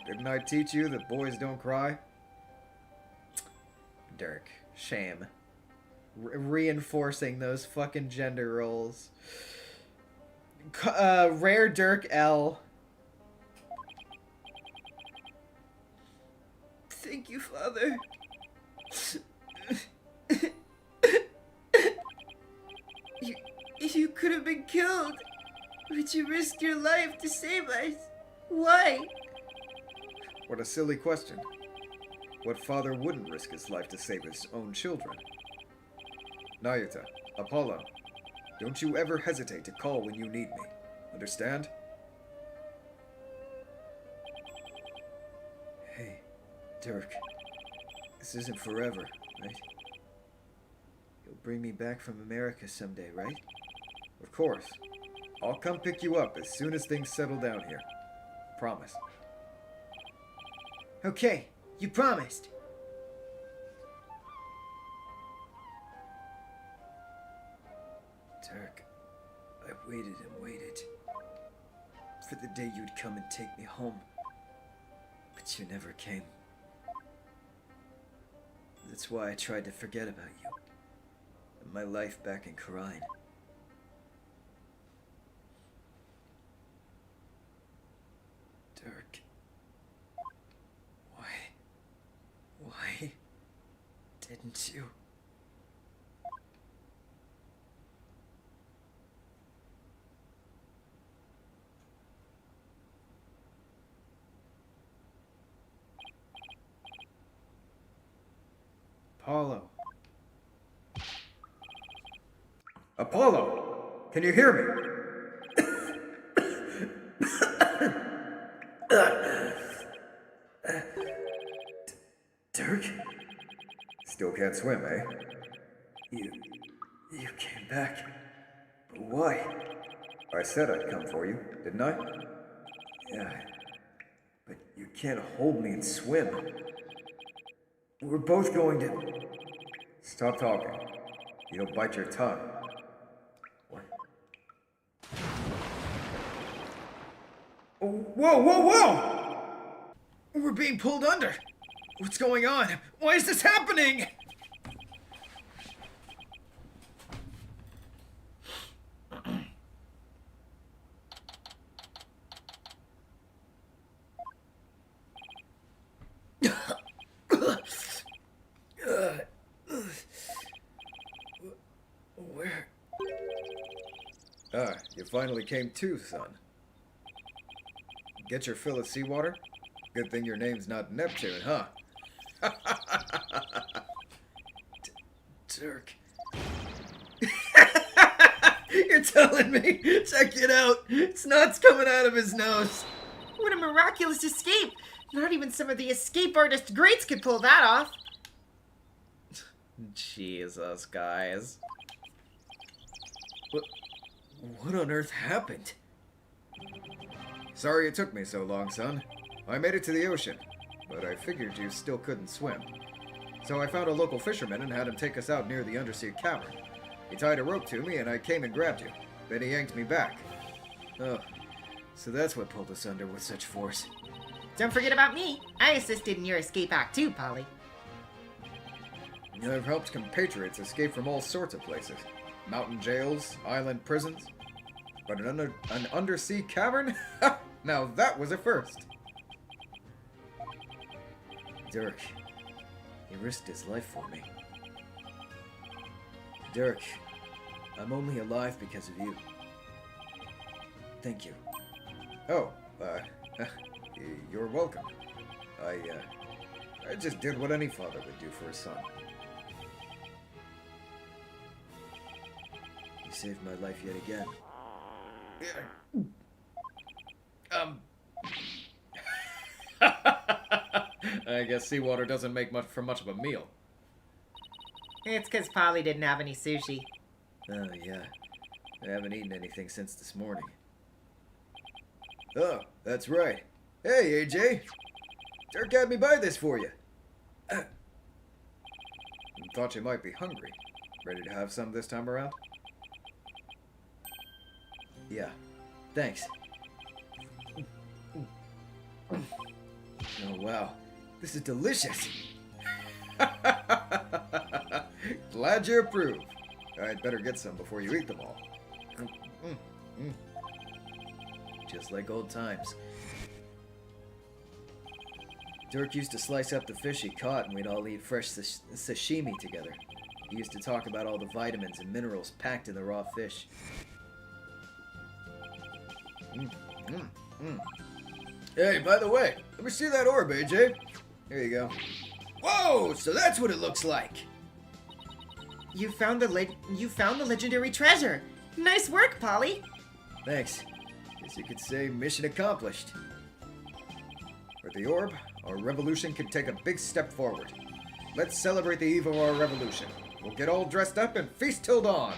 I: Didn't I teach you that boys don't cry?
F: Dirk. Shame. Reinforcing those fucking gender roles. Rare Dirk L.
J: Thank you, Father. You could have been killed, but you risked your life to save us. Why?
I: What a silly question. What father wouldn't risk his life to save his own children? Nayuta, Apollo, don't you ever hesitate to call when you need me. Understand? Hey, Dirk. This isn't forever, right? You'll bring me back from America someday, right? Of course. I'll come pick you up as soon as things settle down here. Promise.
J: Okay, you promised.
I: Dirk, I waited and waited for the day you'd come and take me home. But you never came. That's why I tried to forget about you and my life back in Karine. Dirk. Why didn't you?
F: Apollo.
L: Apollo, can you hear me?
I: Dirk?
L: Still can't swim, eh?
I: You came back. But why?
L: I said I'd come for you, didn't I?
I: Yeah. But you can't hold me and swim. We're both going to...
L: Stop talking. You don't bite your tongue.
I: What?
F: Whoa, whoa, whoa! We're being pulled under. What's going on? Why is this happening?
I: Where?
L: Ah, you finally came to, son. Get your fill of seawater? Good thing your name's not Neptune, huh?
I: Dirk. You're telling me? Check it out. Snot's coming out of his nose.
H: What a miraculous escape! Not even some of the escape artist greats could pull that off.
F: Jesus, guys.
I: What on earth happened?
G: Sorry it took me so long, son. I made it to the ocean, but I figured you still couldn't swim. So I found a local fisherman and had him take us out near the undersea cavern. He tied a rope to me and I came and grabbed you. Then he yanked me back.
I: Oh, so that's what pulled us under with such force.
H: Don't forget about me. I assisted in your escape act too, Polly.
G: I've helped compatriots escape from all sorts of places. Mountain jails, island prisons. But an undersea cavern? Now that was a first.
I: Dirk, he risked his life for me. Dirk, I'm only alive because of you. Thank you.
G: Oh, you're welcome. I just did what any father would do for his son.
I: You saved my life yet again.
D: I guess seawater doesn't make much of a meal.
H: It's because Polly didn't have any sushi.
I: Oh, yeah. I haven't eaten anything since this morning. Oh, that's right. Hey, AJ. Dirk had me buy this for you.
G: Thought you might be hungry. Ready to have some this time around?
I: Yeah. Thanks. Oh, wow. This is delicious.
G: Glad you approve. I'd better get some before you eat them all.
I: Just like old times. Dirk used to slice up the fish he caught and we'd all eat fresh sashimi together. He used to talk about all the vitamins and minerals packed in the raw fish.
G: Hey, by the way, let me see that orb, AJ. Here you go.
I: Whoa! So that's what it looks like!
H: You found the legendary treasure. Nice work, Polly.
I: Thanks. Guess you could say mission accomplished.
G: With the orb, our revolution can take a big step forward. Let's celebrate the eve of our revolution. We'll get all dressed up and feast till dawn.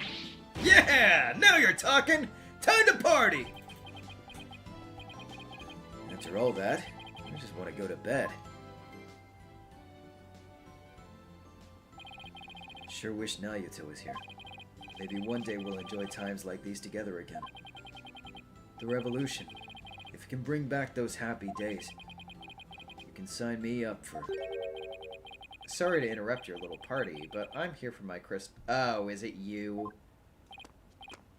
I: Yeah! Now you're talking! Time to party! After all that, I just want to go to bed. Sure wish Naruto was here. Maybe one day we'll enjoy times like these together again. The revolution. If it can bring back those happy days, you can sign me up for... Sorry to interrupt your little party, but I'm here for my crisp... Oh, is it you?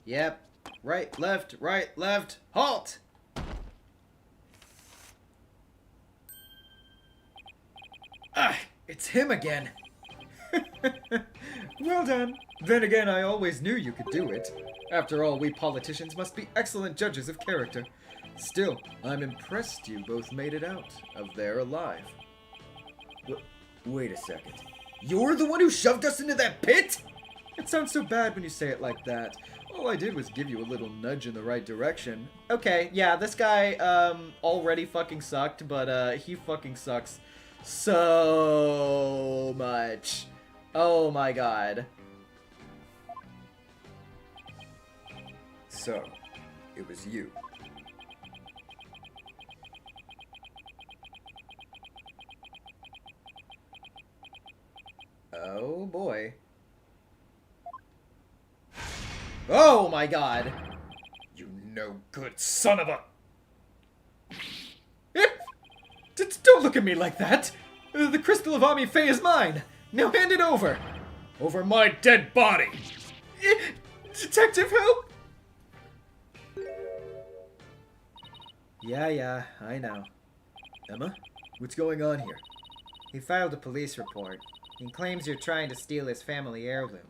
I: Yep. Right, left, halt! Ah, it's him again. Well done. Then again, I always knew you could do it. After all, we politicians must be excellent judges of character. Still, I'm impressed you both made it out of there alive. Wait a second. You're the one who shoved us into that pit? It sounds so bad when you say it like that. All I did was give you a little nudge in the right direction. Okay, yeah, this guy, already fucking sucked, but, he fucking sucks so much. Oh my god.
G: So, it was you.
I: Oh boy. Oh my god.
G: You no good son of a...
I: Don't look at me like that. The crystal of Ami Faye is mine. Now hand it over.
D: Over my dead body!
I: Detective, help! Yeah, I know. Emma, what's going on here?
F: He filed a police report. He claims you're trying to steal his family heirloom.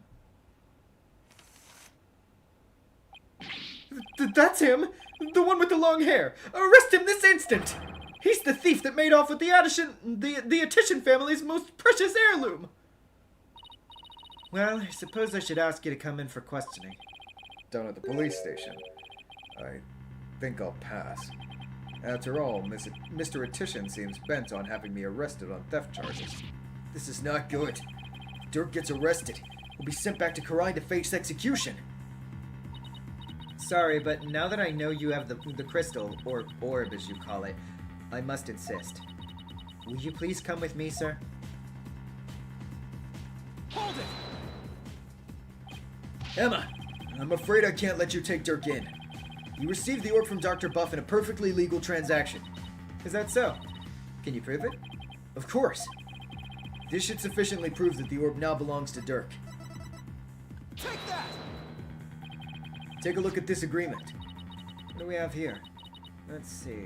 I: That's him! The one with the long hair! Arrest him this instant! He's the thief that made off with the Attition family's most precious heirloom!
F: Well, I suppose I should ask you to come in for questioning.
G: Down at the police station. I think I'll pass. After all, Mr. Attition seems bent on having me arrested on theft charges.
I: This is not good. If Dirk gets arrested, he'll be sent back to Karine to face execution.
F: sorry, but now that I know you have the crystal, or orb as you call it, I must insist. Will you please come with me, sir?
K: Hold it!
I: Emma, I'm afraid I can't let you take Dirk in. You received the orb from Dr. Buff in a perfectly legal transaction.
F: Is that so? Can you prove it?
I: Of course. This should sufficiently prove that the orb now belongs to Dirk.
K: Take that!
I: Take a look at this agreement.
F: What do we have here? Let's see.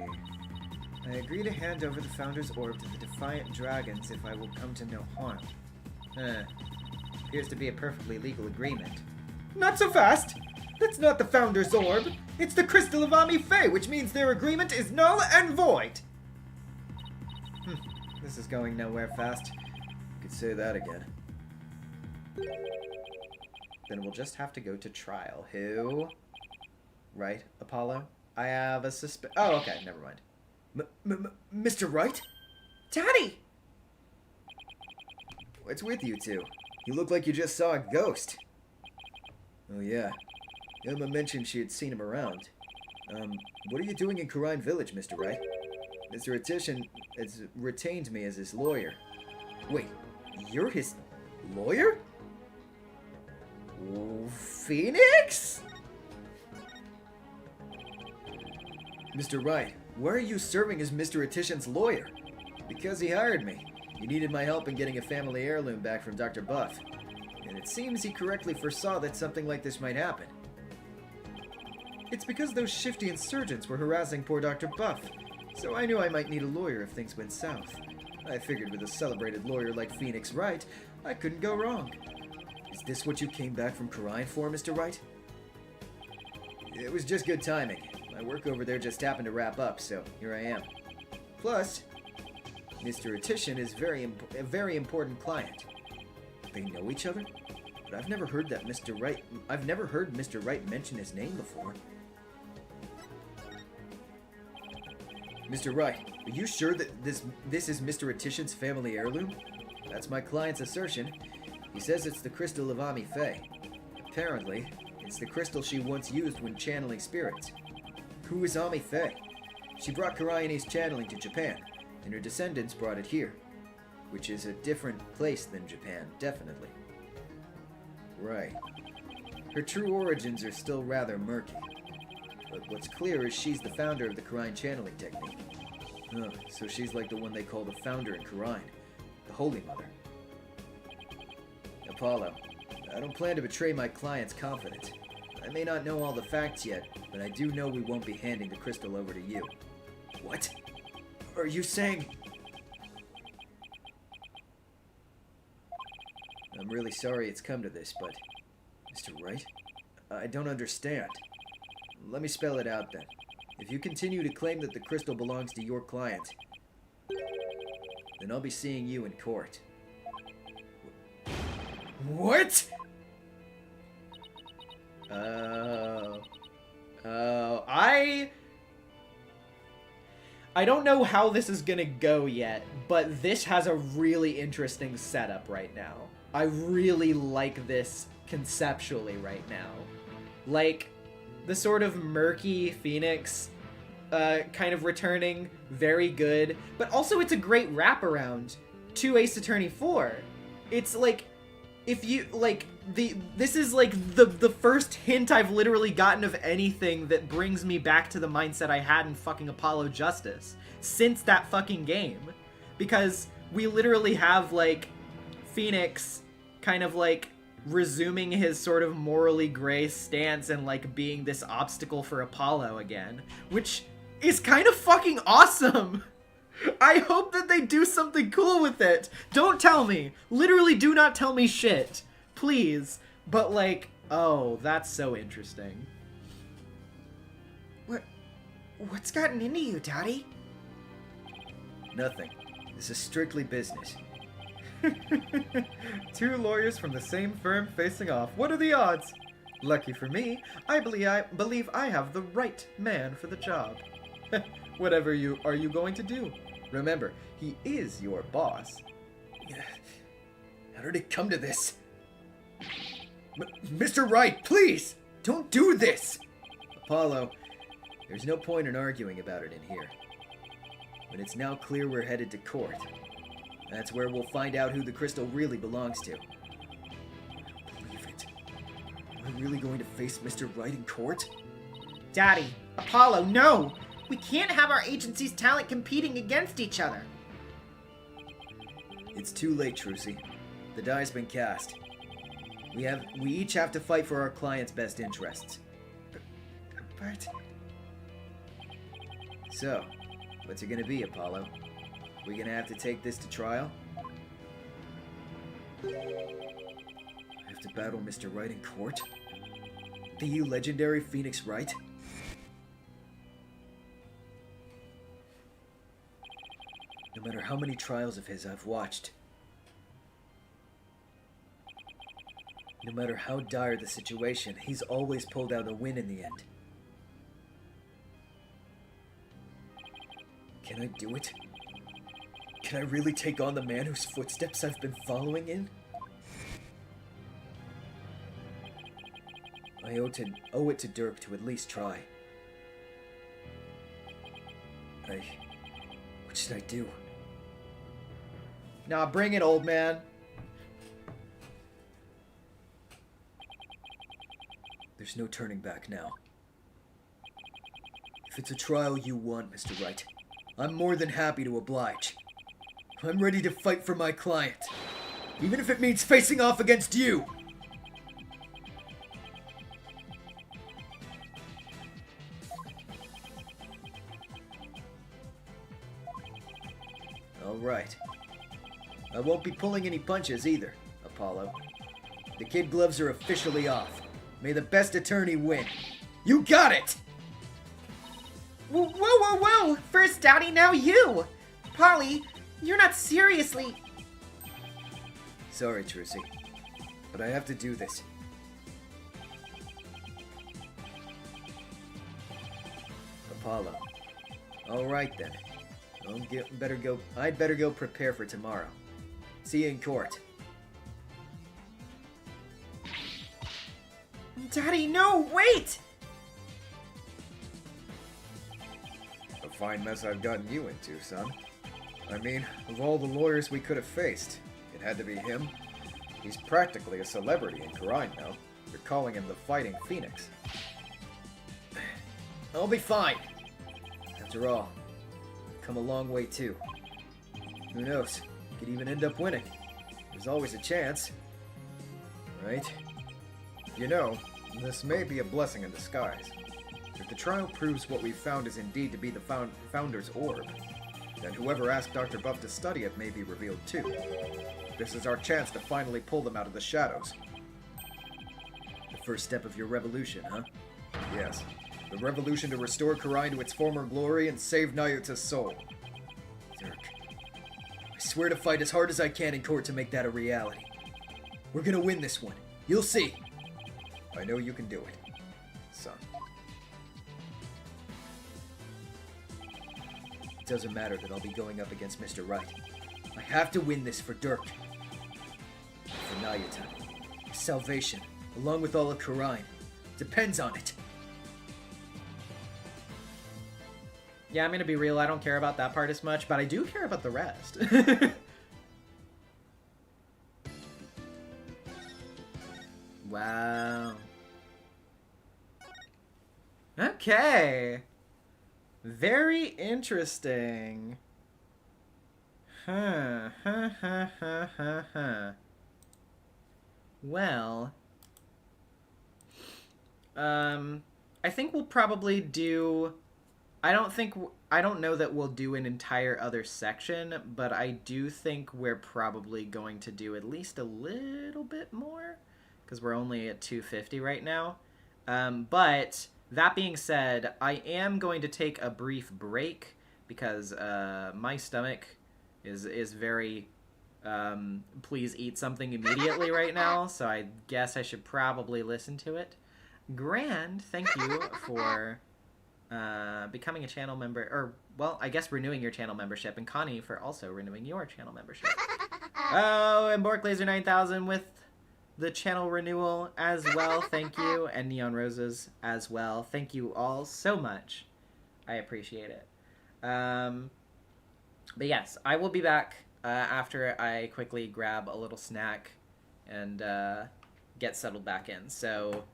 F: I agree to hand over the Founder's Orb to the Defiant Dragons if I will come to no harm. Appears to be a perfectly legal agreement. Not so fast! That's not the Founder's Orb! It's the Crystal of NezumiVA, which means their agreement is null and void! This is going nowhere fast.
I: You could say that again.
F: Then we'll just have to go to trial. Who? Right, Apollo? I have a Oh, okay, never mind.
I: Mr. Wright?
H: Daddy!
I: What's with you two? You look like you just saw a ghost. Oh yeah. Emma mentioned she had seen him around. What are you doing in Karine Village, Mr. Wright? Mr. Attition has retained me as his lawyer. Wait, you're his lawyer? Phoenix? Mr. Wright, why are you serving as Mr. Attition's lawyer? Because he hired me. He needed my help in getting a family heirloom back from Dr. Buff. And it seems he correctly foresaw that something like this might happen.
F: It's because those shifty insurgents were harassing poor Dr. Buff. So I knew I might need a lawyer if things went south. I figured with a celebrated lawyer like Phoenix Wright, I couldn't go wrong.
I: Is this what you came back from Karine for, Mr. Wright? It was just good timing. My work over there just happened to wrap up, so here I am. Plus, Mr. Attition is a very important client. They know each other? But I've never heard Mr. Wright mention his name before. Mr. Wright, are you sure that this is Mr. Attition's family heirloom? That's my client's assertion. He says it's the crystal of NezumiVA. Apparently, it's the crystal she once used when channeling spirits. Who is NezumiVA? She brought Kariane's channeling to Japan, and her descendants brought it here. Which is a different place than Japan, definitely. Right. Her true origins are still rather murky. But what's clear is she's the founder of the Karine channeling technique. Oh, so she's like the one they call the founder in Karine, the Holy Mother. Apollo, I don't plan to betray my client's confidence. I may not know all the facts yet, but I do know we won't be handing the crystal over to you. What? Are you saying... I'm really sorry it's come to this, but... Mr. Wright? I don't understand. Let me spell it out then. If you continue to claim that the crystal belongs to your client, then I'll be seeing you in court. What?
F: I don't know how this is gonna go yet, but this has a really interesting setup right now. I really like this conceptually right now. Like, the sort of murky Phoenix kind of returning, very good, but also it's a great wraparound to Ace Attorney 4. It's like, if you, like, this is like the first hint I've literally gotten of anything that brings me back to the mindset I had in fucking Apollo Justice since that fucking game. Because we literally have, like, Phoenix kind of, like, resuming his sort of morally gray stance and, like, being this obstacle for Apollo again, which is kind of fucking awesome. I hope that they do something cool with it. Don't tell me. Literally do not tell me shit. Please. But, like, oh, that's so interesting.
H: What's gotten into you, Daddy?
I: Nothing. This is strictly business.
F: Two lawyers from the same firm facing off. What are the odds? Lucky for me, I believe I have the right man for the job. Whatever are you going to do? Remember, he is your boss.
I: How did it come to this? Mr. Wright, please! Don't do this! Apollo, there's no point in arguing about it in here. But it's now clear we're headed to court. That's where we'll find out who the crystal really belongs to. I don't believe it. Am I really going to face Mr. Right in court?
H: Daddy, Apollo, no! We can't have our agency's talent competing against each other.
I: It's too late, Trucy. The die's been cast. We each have to fight for our client's best interests.
H: But...
I: So, what's it gonna be, Apollo? We gonna have to take this to trial? I have to battle Mr. Right in court? The legendary Phoenix Wright? No matter how many trials of his I've watched, no matter how dire the situation, he's always pulled out a win in the end. Can I do it? Can I really take on the man whose footsteps I've been following in? I owe it to Dirk to at least try. What should I do?
F: Nah, bring it, old man.
I: There's no turning back now. If it's a trial you want, Mr. Wright, I'm more than happy to oblige. I'm ready to fight for my client, even if it means facing off against you! Alright. I won't be pulling any punches either, Apollo. The kid gloves are officially off. May the best attorney win. You got it!
H: Whoa, whoa, whoa! First Daddy, now you! Polly, you're not seriously...
I: Sorry, Trucy, but I have to do this. Apollo. Alright then. I'd better go prepare for tomorrow. See you in court.
H: Daddy, no, wait!
L: A fine mess I've gotten you into, son. I mean, of all the lawyers we could have faced, it had to be him. He's practically a celebrity in Karine now. They're calling him the Fighting Phoenix.
I: I'll be fine. After all, I've come a long way too. Who knows? Could even end up winning. There's always a chance. Right?
L: You know, this may be a blessing in disguise. If the trial proves what we've found is indeed to be the Founder's Orb, then whoever asked Dr. Buff to study it may be revealed too. This is our chance to finally pull them out of the shadows.
I: The first step of your revolution, huh?
L: Yes. The revolution to restore Karine to its former glory and save Nayuta's soul.
I: Dirk, I swear to fight as hard as I can in court to make that a reality. We're gonna win this one. You'll see.
L: I know you can do it, son.
I: It doesn't matter that I'll be going up against Mr. Right. I have to win this for Dirk. For Nayuta. His salvation, along with all of Karine, depends on it.
F: Yeah, I'm gonna be real, I don't care about that part as much, but I do care about the rest. Wow. Okay. Very interesting. Huh. Well. I think we'll probably do... I don't know that we'll do an entire other section, but I do think we're probably going to do at least a little bit more, because we're only at 250 right now. But that being said, I am going to take a brief break because my stomach is very please eat something immediately right now, so I guess I should probably listen to it. Grand, thank you for becoming a channel member, or, well, I guess renewing your channel membership, and Connie for also renewing your channel membership. Oh, and Borklaser 9000 with the channel renewal as well. Thank you. And Neon Roses as well. Thank you all so much. I appreciate it. But yes, I will be back after I quickly grab a little snack and get settled back in. So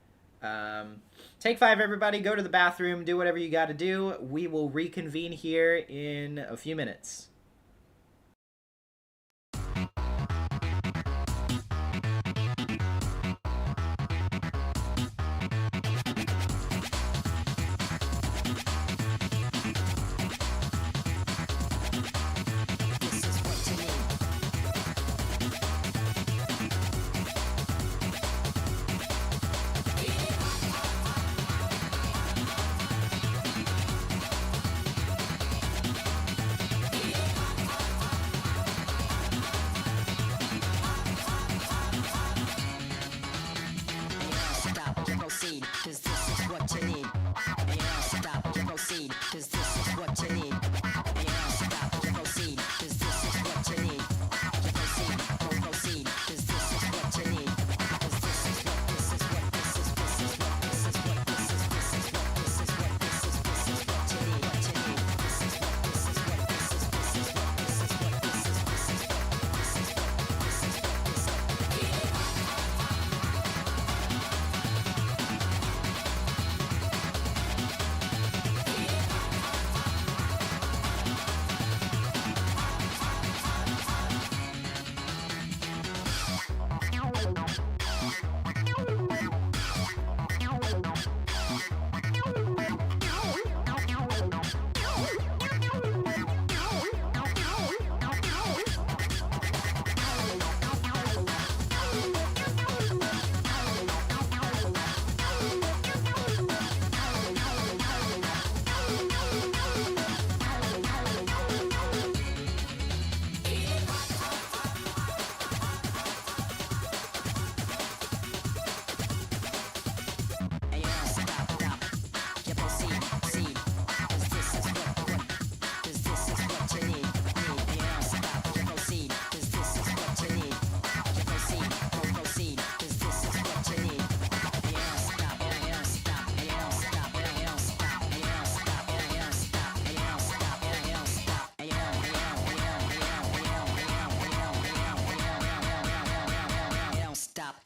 F: take 5, everybody. Go to the bathroom. Do whatever you got to do. We will reconvene here in a few minutes.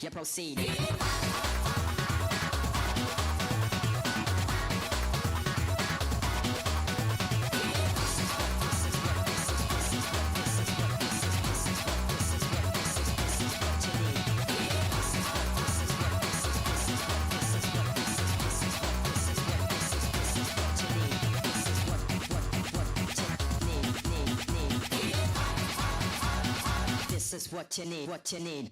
A: You proceed. This is what you need, what you need.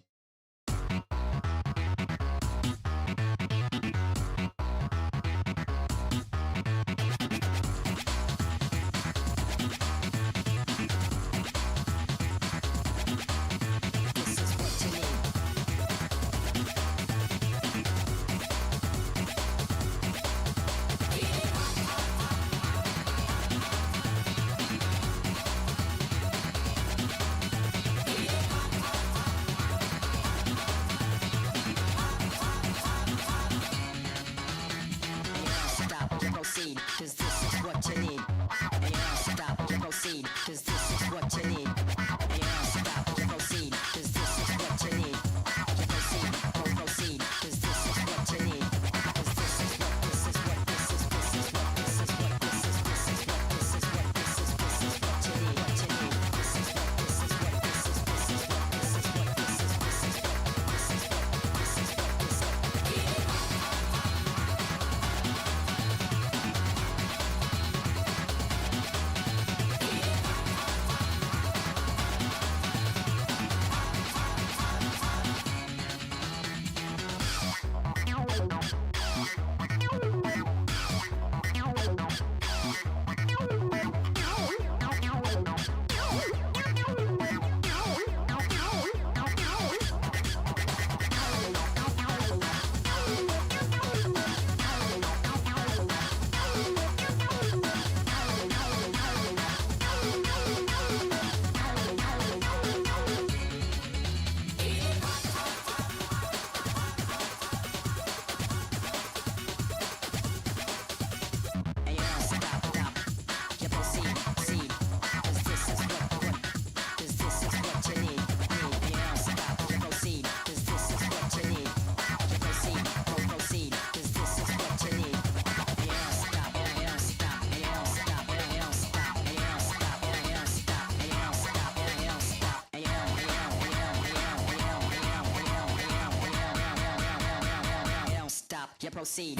A: you proceed.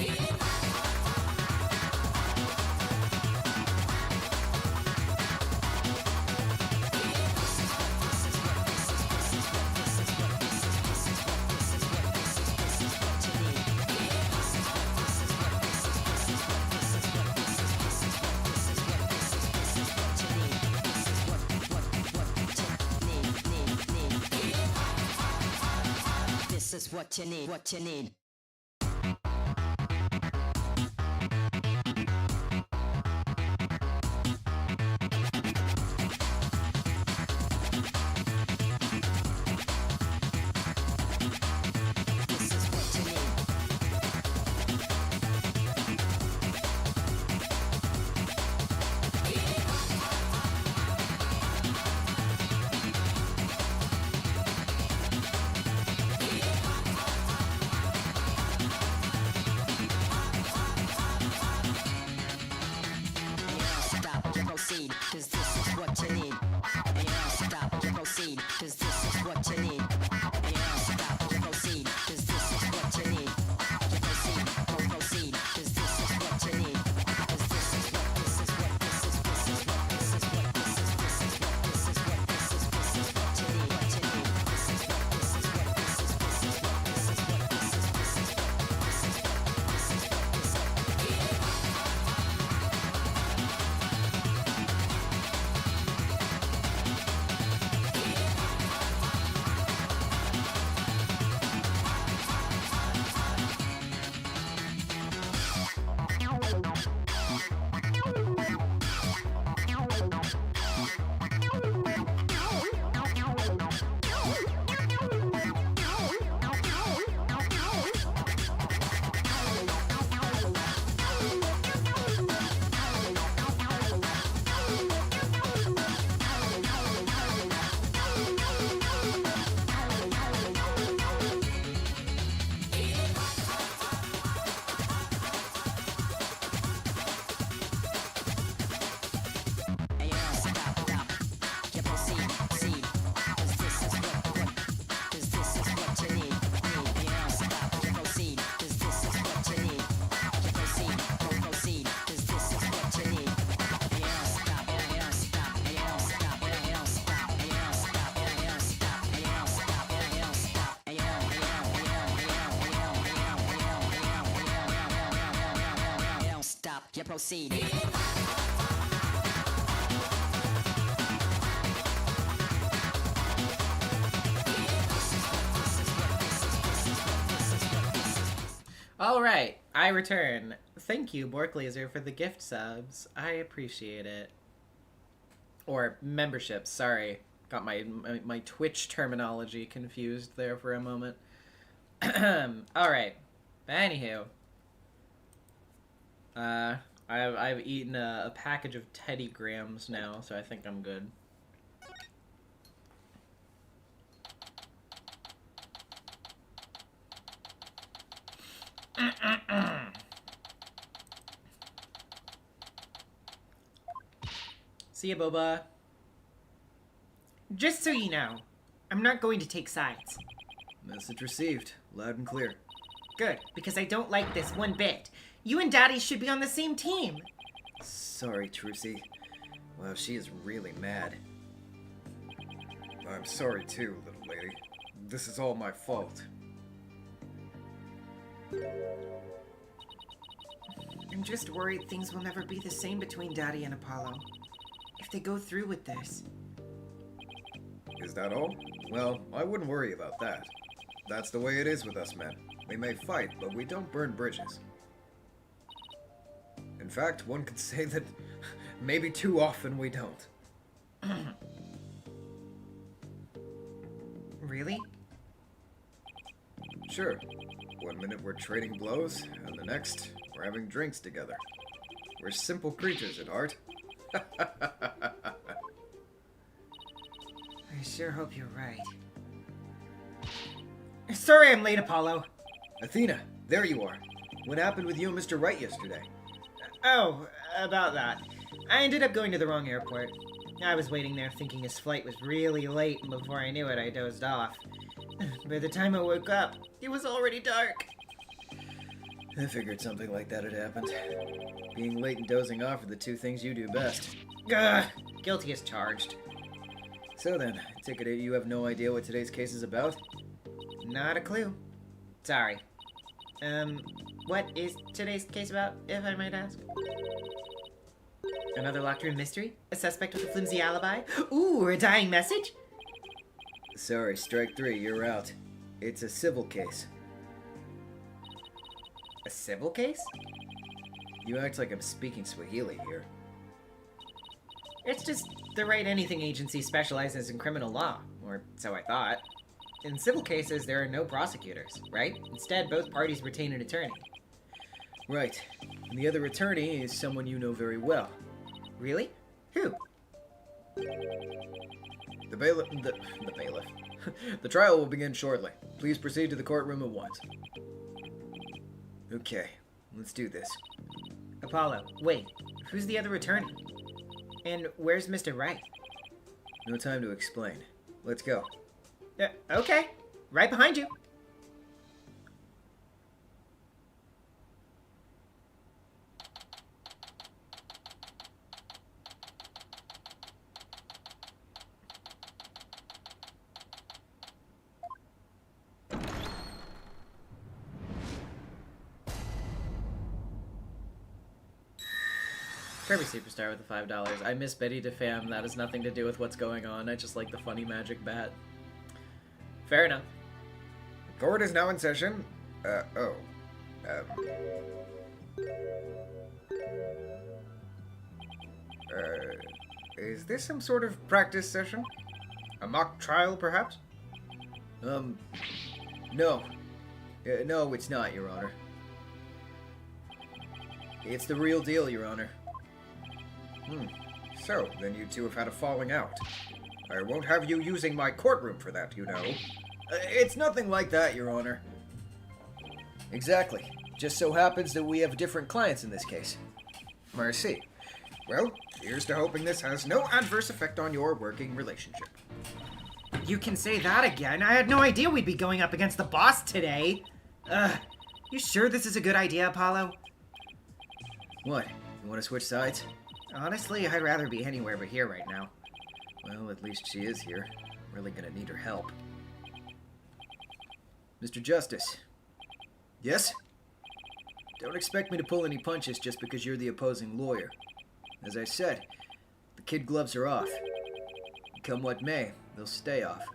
A: This is what you need, what you need. Proceed, cause this is what you need. And you don't stop, you proceed, cause this is what you need. And you don't stop, you proceed, cause this is what you need. You proceed, proceed, cause this is what you need. Cause this is what, this is what, this is, this is what, this is what, this is, this is what, this is what, this is, this is what you need, what you need. This is what, this is what, this is, this is what, this is what, this is, this is what, this is what, this is what, this is. You proceed.
B: Alright, I return. Thank you, Bork Laser, for the gift subs. I appreciate it. Or memberships, sorry. Got my Twitch terminology confused there for a moment. Alright. Anywho. I've eaten a package of Teddy Grahams now, so I think I'm good. See ya, Boba.
H: Just so you know, I'm not going to take sides.
I: Message received. Loud and clear.
H: Good, because I don't like this one bit. You and Daddy should be on the same team.
I: Sorry, Trucy. Wow, she is really mad. I'm sorry too, little lady. This is all my fault.
H: I'm just worried things will never be the same between Daddy and Apollo. If they go through with this.
I: Is that all? Well, I wouldn't worry about that. That's the way it is with us men. We may fight, but we don't burn bridges. In fact, one could say that maybe too often we don't.
H: Really?
I: Sure. One minute we're trading blows, and the next, we're having drinks together. We're simple creatures at heart.
H: I sure hope you're right. Sorry I'm late, Apollo.
I: Athena, there you are. What happened with you and Mr. Wright yesterday?
H: Oh, about that. I ended up going to the wrong airport. I was waiting there thinking his flight was really late, and before I knew it, I dozed off. By the time I woke up, it was already dark.
I: I figured something like that had happened. Being late and dozing off are the two things you do best.
F: Gah! Guilty as charged.
I: So then, I take it you have no idea what today's case is about?
F: Not a clue. Sorry. What is today's case about, if I might ask? Another locked room mystery? A suspect with a flimsy alibi? Ooh, a dying message?
I: Sorry, strike 3, you're out. It's a civil case.
F: A civil case?
I: You act like I'm speaking Swahili here.
F: It's just the Right Anything Agency specializes in criminal law, or so I thought. In civil cases, there are no prosecutors, right? Instead, both parties retain an attorney.
I: Right. And the other attorney is someone you know very well.
F: Really? Who?
I: The bailiff. The bailiff. The trial will begin shortly. Please proceed to the courtroom at once. Okay, let's do this.
F: Apollo, wait. Who's the other attorney? And where's Mr. Wright?
I: No time to explain. Let's go.
F: Okay. Right behind you. Kirby Superstar with the $5. I miss Betty DeFam. That has nothing to do with what's going on. I just like the funny magic bat. Fair enough.
L: Court is now in session. Is this some sort of practice session? A mock trial, perhaps?
I: No. No, it's not, Your Honor. It's the real deal, Your Honor.
L: So, then you two have had a falling out. I won't have you using my courtroom for that, you know.
I: It's nothing like that, Your Honor. Exactly. Just so happens that we have different clients in this case.
L: I see. Well, here's to hoping this has no adverse effect on your working relationship.
H: You can say that again. I had no idea we'd be going up against the boss today. You sure this is a good idea, Apollo?
I: What? You want to switch sides?
H: Honestly, I'd rather be anywhere but here right now.
I: Well, at least she is here. Really gonna need her help. Mr. Justice.
L: Yes?
I: Don't expect me to pull any punches just because you're the opposing lawyer. As I said, the kid gloves are off. Come what may, they'll stay off.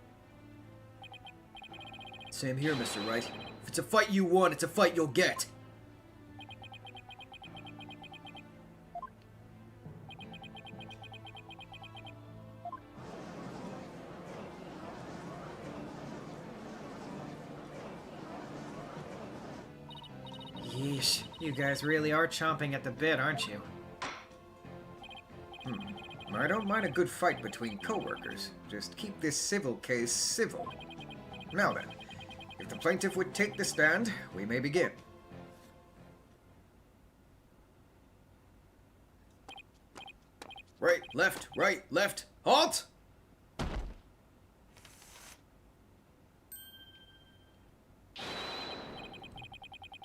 I: Same here, Mr. Wright. If it's a fight you want, it's a fight you'll get.
H: Yeesh, you guys really are chomping at the bit, aren't you?
L: I don't mind a good fight between co-workers. Just keep this civil case civil. Now then, if the plaintiff would take the stand, we may begin.
I: Right, left, halt!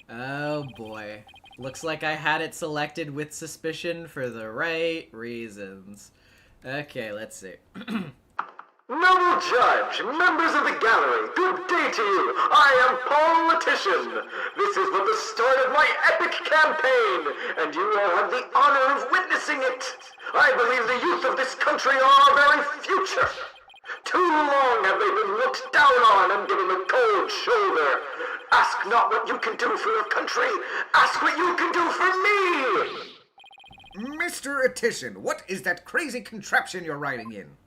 F: Oh boy. Looks like I had it selected with suspicion for the right reasons. Okay, let's see.
E: Noble Judge, members of the gallery, good day to you. I am Politician. This is but the start of my epic campaign, and you all have the honor of witnessing it. I believe the youth of this country are our very future. Too long have they been looked down on and given the cold shoulder. Ask not what you can do for your country. Ask what you can do for me.
L: Mr. Etition, what is that crazy contraption you're riding in?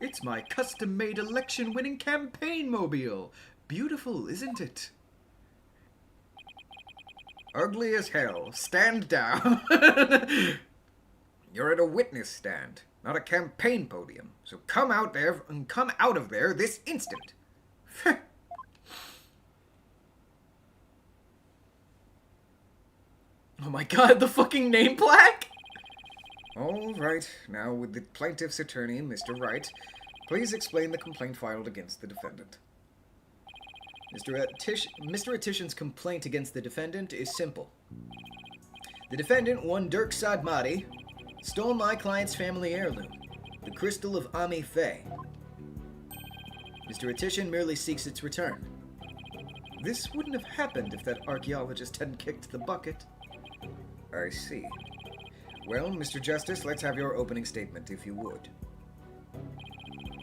I: It's my custom-made election-winning campaign mobile. Beautiful, isn't it?
L: Ugly as hell. Stand down. You're at a witness stand, not a campaign podium. So come out there and come out of there this instant.
F: Oh my god, the fucking name plaque?
L: All right, now with the plaintiff's attorney, Mr. Wright, please explain the complaint filed against the defendant.
I: Mr. Attition's complaint against the defendant is simple. The defendant, one Dirk Sadmati, stole my client's family heirloom, the crystal of Ami Fe. Mr. Attition merely seeks its return. This wouldn't have happened if that archaeologist hadn't kicked the bucket. I see. Well, Mr. Justice, let's have your opening statement, if you would.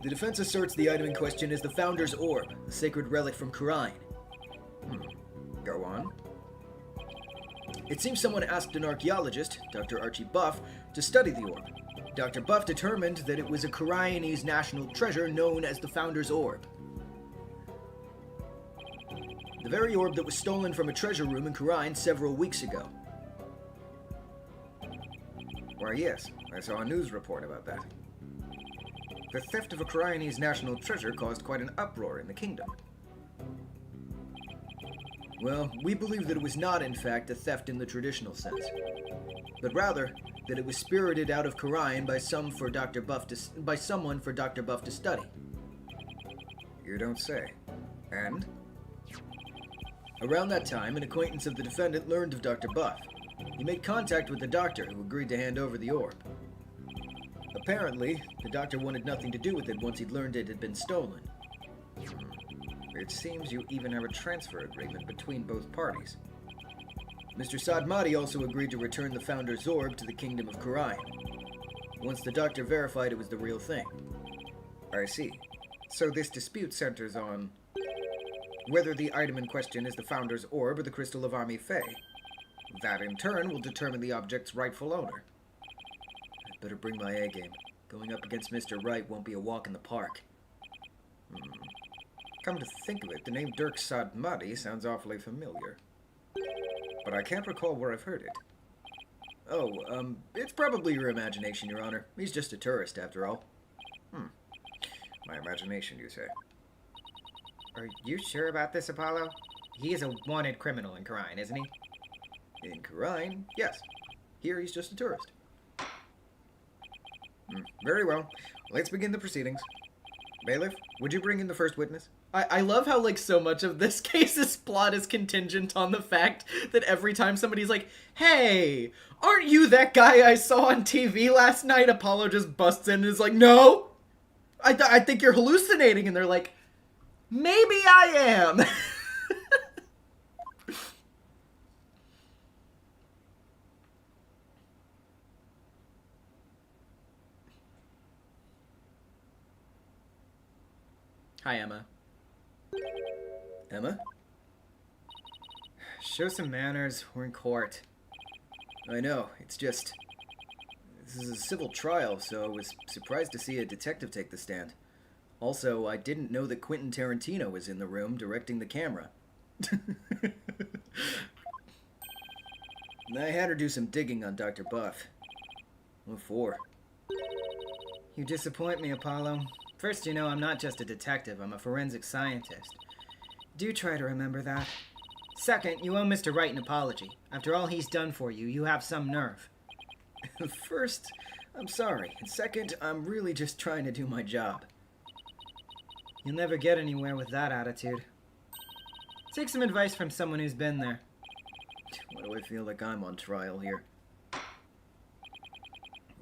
I: The defense asserts the item in question is the Founder's Orb, a sacred relic from Khura'in. Go on. It seems someone asked an archaeologist, Dr. Archie Buff, to study the orb. Dr. Buff determined that it was a Khura'inese national treasure known as the Founder's Orb. The very orb that was stolen from a treasure room in Khura'in several weeks ago. Why, yes, I saw a news report about that. The theft of a Khura'inese national treasure caused quite an uproar in the kingdom. Well, we believe that it was not, in fact, a theft in the traditional sense, but rather that it was spirited out of Khura'in by someone for Dr. Buff to study. You don't say. And? Around that time, an acquaintance of the defendant learned of Dr. Buff. He made contact with the doctor, who agreed to hand over the orb. Apparently, the doctor wanted nothing to do with it once he'd learned it had been stolen. It seems you even have a transfer agreement between both parties. Mr. Sadmati also agreed to return the Founder's Orb to the Kingdom of Khura'in, once the doctor verified it was the real thing. I see. So this dispute centers on whether the item in question is the Founder's Orb or the Crystal of Ami Fe. That, in turn, will determine the object's rightful owner. I'd better bring my A game. Going up against Mr. Right won't be a walk in the park. Come to think of it, the name Dirk Sadmati sounds awfully familiar. But I can't recall where I've heard it. Oh, it's probably your imagination, Your Honor. He's just a tourist, after all. My imagination, you say?
H: Are you sure about this, Apollo? He is a wanted criminal in Khura'in, isn't he?
I: In Khura'in, yes. Here he's just a tourist. Very well. Let's begin the proceedings. Bailiff, would you bring in the first witness?
B: I love how, like, so much of this case's plot is contingent on the fact that every time somebody's like, hey, aren't you that guy I saw on TV last night? Apollo just busts in and is like, no! I think you're hallucinating. And they're like, maybe I am. Hi, Emma.
I: Emma?
H: Show some manners. We're in court.
I: I know, it's just... This is a civil trial, so I was surprised to see a detective take the stand. Also, I didn't know that Quentin Tarantino was in the room directing the camera. I had her do some digging on Dr. Buff. What for?
H: You disappoint me, Apollo. First, you know, I'm not just a detective, I'm a forensic scientist. Do try to remember that. Second, you owe Mr. Wright an apology. After all he's done for you, you have some nerve.
I: First, I'm sorry. And second, I'm really just trying to do my job.
H: You'll never get anywhere with that attitude. Take some advice from someone who's been there.
I: Why do I feel like I'm on trial here?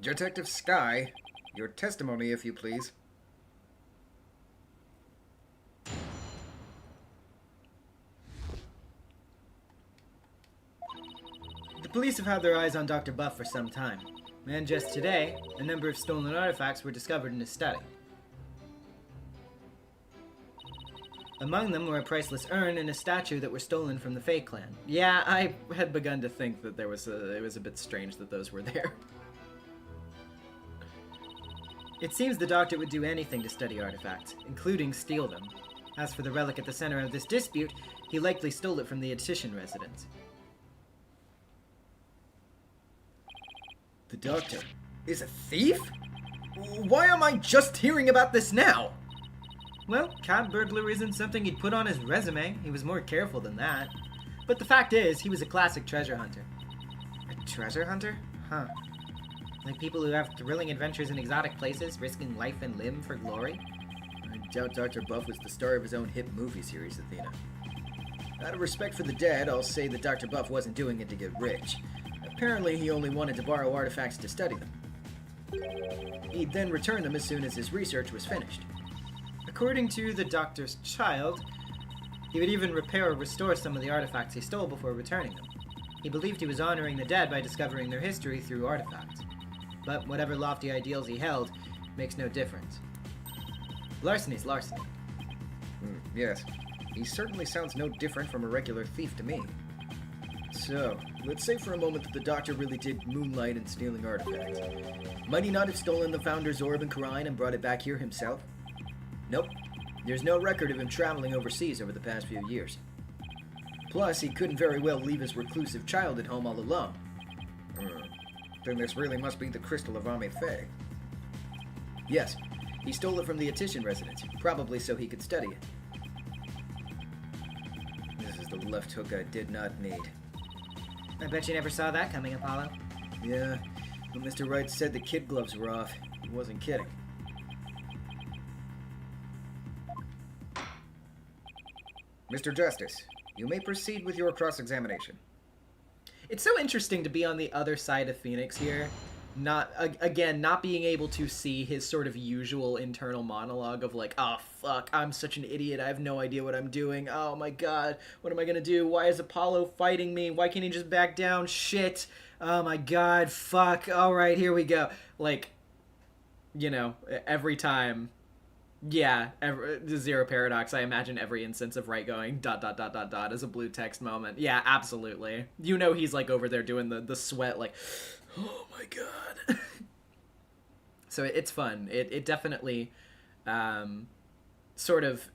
I: Detective Sky, your testimony, if you please.
H: The police have had their eyes on Dr. Buff for some time, and just today, a number of stolen artifacts were discovered in his study. Among them were a priceless urn and a statue that were stolen from the Fae clan.
B: Yeah, I had begun to think that it was a bit strange that those were there.
H: It seems the doctor would do anything to study artifacts, including steal them. As for the relic at the center of this dispute, he likely stole it from the Attition residence.
I: The doctor is a thief? Why am I just hearing about this now?
H: Well, cat burglary isn't something he'd put on his resume. He was more careful than that. But the fact is, he was a classic treasure hunter. A treasure hunter? Huh. Like people who have thrilling adventures in exotic places, risking life and limb for glory?
I: I doubt Dr. Buff was the star of his own hit movie series, Athena. Out of respect for the dead, I'll say that Dr. Buff wasn't doing it to get rich. Apparently, he only wanted to borrow artifacts to study them. He'd then return them as soon as his research was finished.
F: According to the doctor's child, he would even repair or restore some of the artifacts he stole before returning them. He believed he was honoring the dead by discovering their history through artifacts. But whatever lofty ideals he held makes no difference. Larceny's larceny.
I: Yes, he certainly sounds no different from a regular thief to me. So, let's say for a moment that the Doctor really did moonlight in stealing artifacts. Might he not have stolen the Founder's Orb in Khura'in and brought it back here himself? Nope. There's no record of him traveling overseas over the past few years. Plus, he couldn't very well leave his reclusive child at home all alone.
G: Then this really must be the crystal of Ame-Fae.
I: Yes, he stole it from the Attition residence, probably so he could study it. This is the left hook I did not need.
F: I bet you never saw that coming, Apollo.
I: Yeah, when Mr. Wright said the kid gloves were off, he wasn't kidding.
G: Mr. Justice, you may proceed with your cross-examination.
F: It's so interesting to be on the other side of Phoenix here. Not being able to see his sort of usual internal monologue of like, oh fuck, I'm such an idiot, I have no idea what I'm doing, oh my god, what am I gonna do, why is Apollo fighting me, why can't he just back down, shit, oh my god, fuck, alright, here we go. Like, you know, every time, yeah, Zero Paradox, I imagine every instance of Wright going ... as a blue text moment. Yeah, absolutely. You know he's like over there doing the sweat, like, oh my god. So it's fun. It definitely it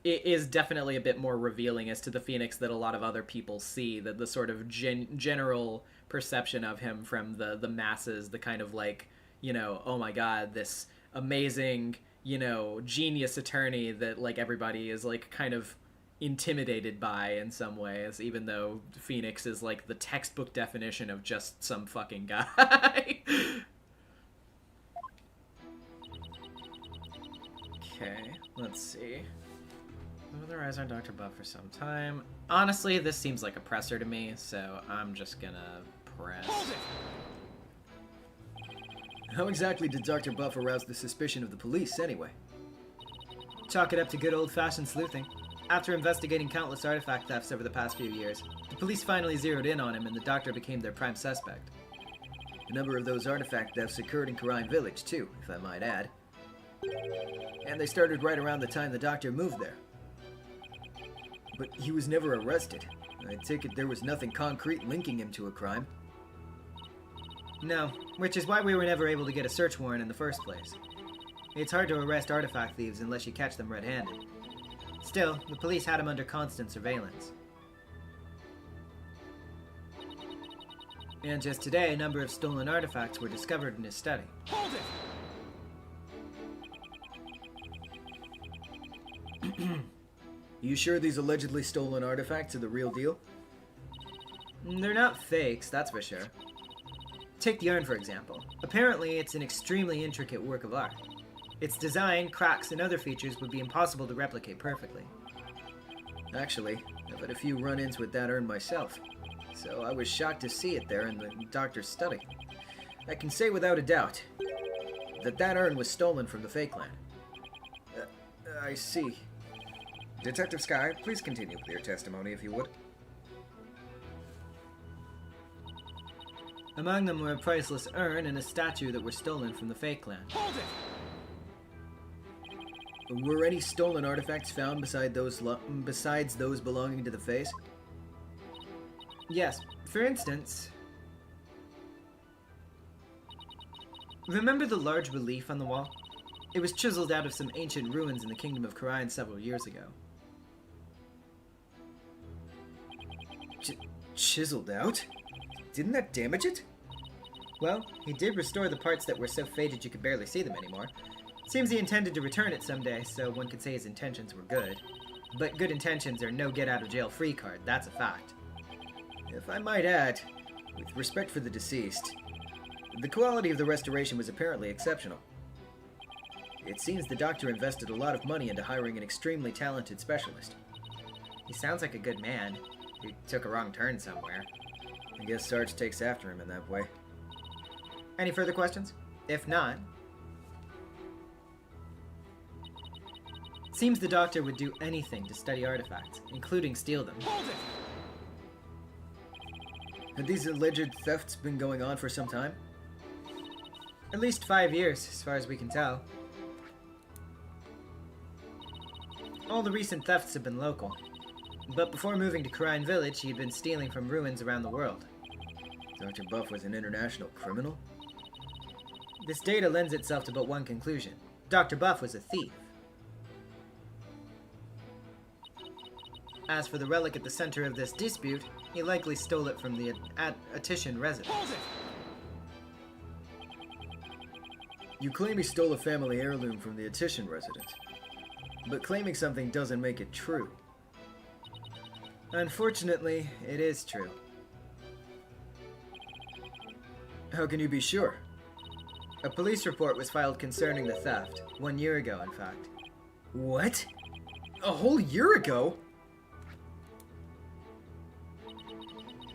F: is definitely a bit more revealing as to the Phoenix that a lot of other people see, that the sort of general perception of him from the masses, the kind of like, you know, oh my god, this amazing, you know, genius attorney that like everybody is like kind of intimidated by in some ways, even though Phoenix is like the textbook definition of just some fucking guy. Okay, let's see. Otherwise, on Dr. Buff for some time. Honestly, this seems like a presser to me, so I'm just gonna press.
I: How exactly did Dr. Buff arouse the suspicion of the police, anyway?
F: Chalk it up to good old-fashioned sleuthing. After investigating countless artifact thefts over the past few years, the police finally zeroed in on him and the Doctor became their prime suspect.
I: A number of those artifact thefts occurred in Khura'in Village, too, if I might add. And they started right around the time the Doctor moved there. But he was never arrested. I take it there was nothing concrete linking him to a crime.
F: No, which is why we were never able to get a search warrant in the first place. It's hard to arrest artifact thieves unless you catch them red-handed. Still, the police had him under constant surveillance. And just today, a number of stolen artifacts were discovered in his study.
K: Hold it!
I: You sure these allegedly stolen artifacts are the real deal?
F: They're not fakes, that's for sure. Take the urn, for example. Apparently, it's an extremely intricate work of art. Its design, cracks, and other features would be impossible to replicate perfectly.
I: Actually, I've had a few run-ins with that urn myself, so I was shocked to see it there in the Doctor's study. I can say without a doubt that that urn was stolen from the Fake Land. I see.
G: Detective Sky, please continue with your testimony if you would.
F: Among them were a priceless urn and a statue that were stolen from the Fake Land.
K: Hold it!
I: Were any stolen artifacts found besides those belonging to the face?
F: Yes. For instance, remember the large relief on the wall? It was chiseled out of some ancient ruins in the Kingdom of Khura'in several years ago.
I: Chiseled out? Didn't that damage it?
F: Well, he did restore the parts that were so faded you could barely see them anymore. Seems he intended to return it someday, so one could say his intentions were good. But good intentions are no get-out-of-jail-free card, that's a fact.
I: If I might add, with respect for the deceased, the quality of the restoration was apparently exceptional. It seems the Doctor invested a lot of money into hiring an extremely talented specialist.
F: He sounds like a good man. He took a wrong turn somewhere.
I: I guess Sarge takes after him in that way.
F: Any further questions? If not, seems the Doctor would do anything to study artifacts, including steal them.
K: Hold it!
I: Had these alleged thefts been going on for some time?
F: At least 5 years, as far as we can tell. All the recent thefts have been local. But before moving to Karine Village, he had been stealing from ruins around the world.
I: Dr. Buff was an international criminal?
F: This data lends itself to but one conclusion. Dr. Buff was a thief. As for the relic at the center of this dispute, he likely stole it from the Attition residence.
K: Hold it!
I: You claim he stole a family heirloom from the Attition residence, but claiming something doesn't make it true.
F: Unfortunately, it is true.
I: How can you be sure?
F: A police report was filed concerning the theft, 1 year ago, in fact.
I: What? A whole year ago?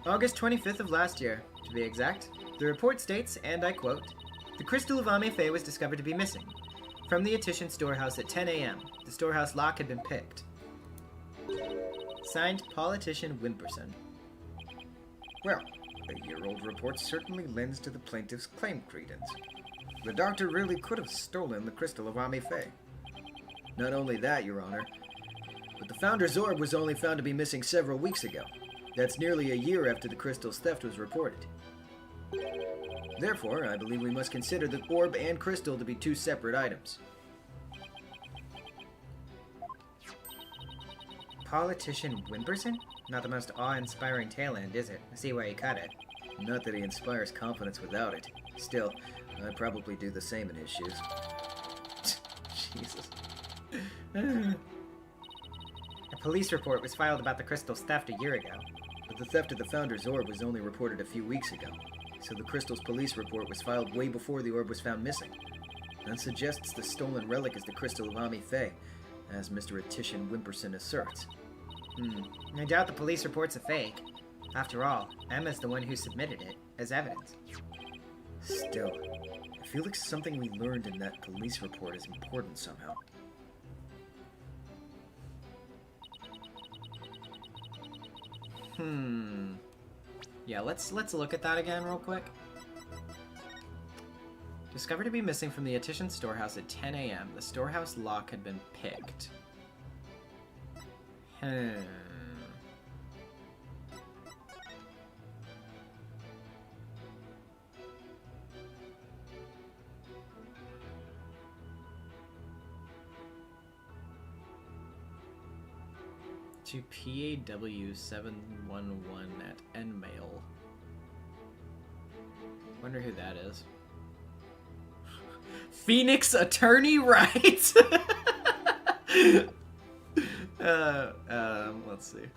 F: August 25th of last year, to be exact. The report states, and I quote, "The crystal of Ame-Fae was discovered to be missing. From the Attition storehouse at 10 a.m., the storehouse lock had been picked." Signed, Politician Wimperson.
I: Well, a year-old report certainly lends to the plaintiff's claim credence. The Doctor really could have stolen the crystal of Ame-Fae. Not only that, Your Honor, but the Founder's Orb was only found to be missing several weeks ago. That's nearly a year after the crystal's theft was reported. Therefore, I believe we must consider the orb and crystal to be two separate items.
F: Politician Wimperson? Not the most awe-inspiring tail end, is it? I see where you cut it.
I: Not that he inspires confidence without it. Still, I'd probably do the same in his shoes.
F: Jesus. A police report was filed about the crystal's theft a year ago.
I: But the theft of the Founder's Orb was only reported a few weeks ago, so the crystal's police report was filed way before the orb was found missing. That suggests the stolen relic is the crystal of Ame-Fae, as Mr. Attition Wimperson asserts.
F: I doubt the police report's a fake. After all, Emma's the one who submitted it, as evidence.
I: Still, I feel like something we learned in that police report is important somehow.
F: Yeah, let's look at that again real quick. Discovered to be missing from the Attition storehouse at 10 a.m. The storehouse lock had been picked. To PAW711 at Nmail. Wonder who that is. Phoenix Attorney, right? Let's see.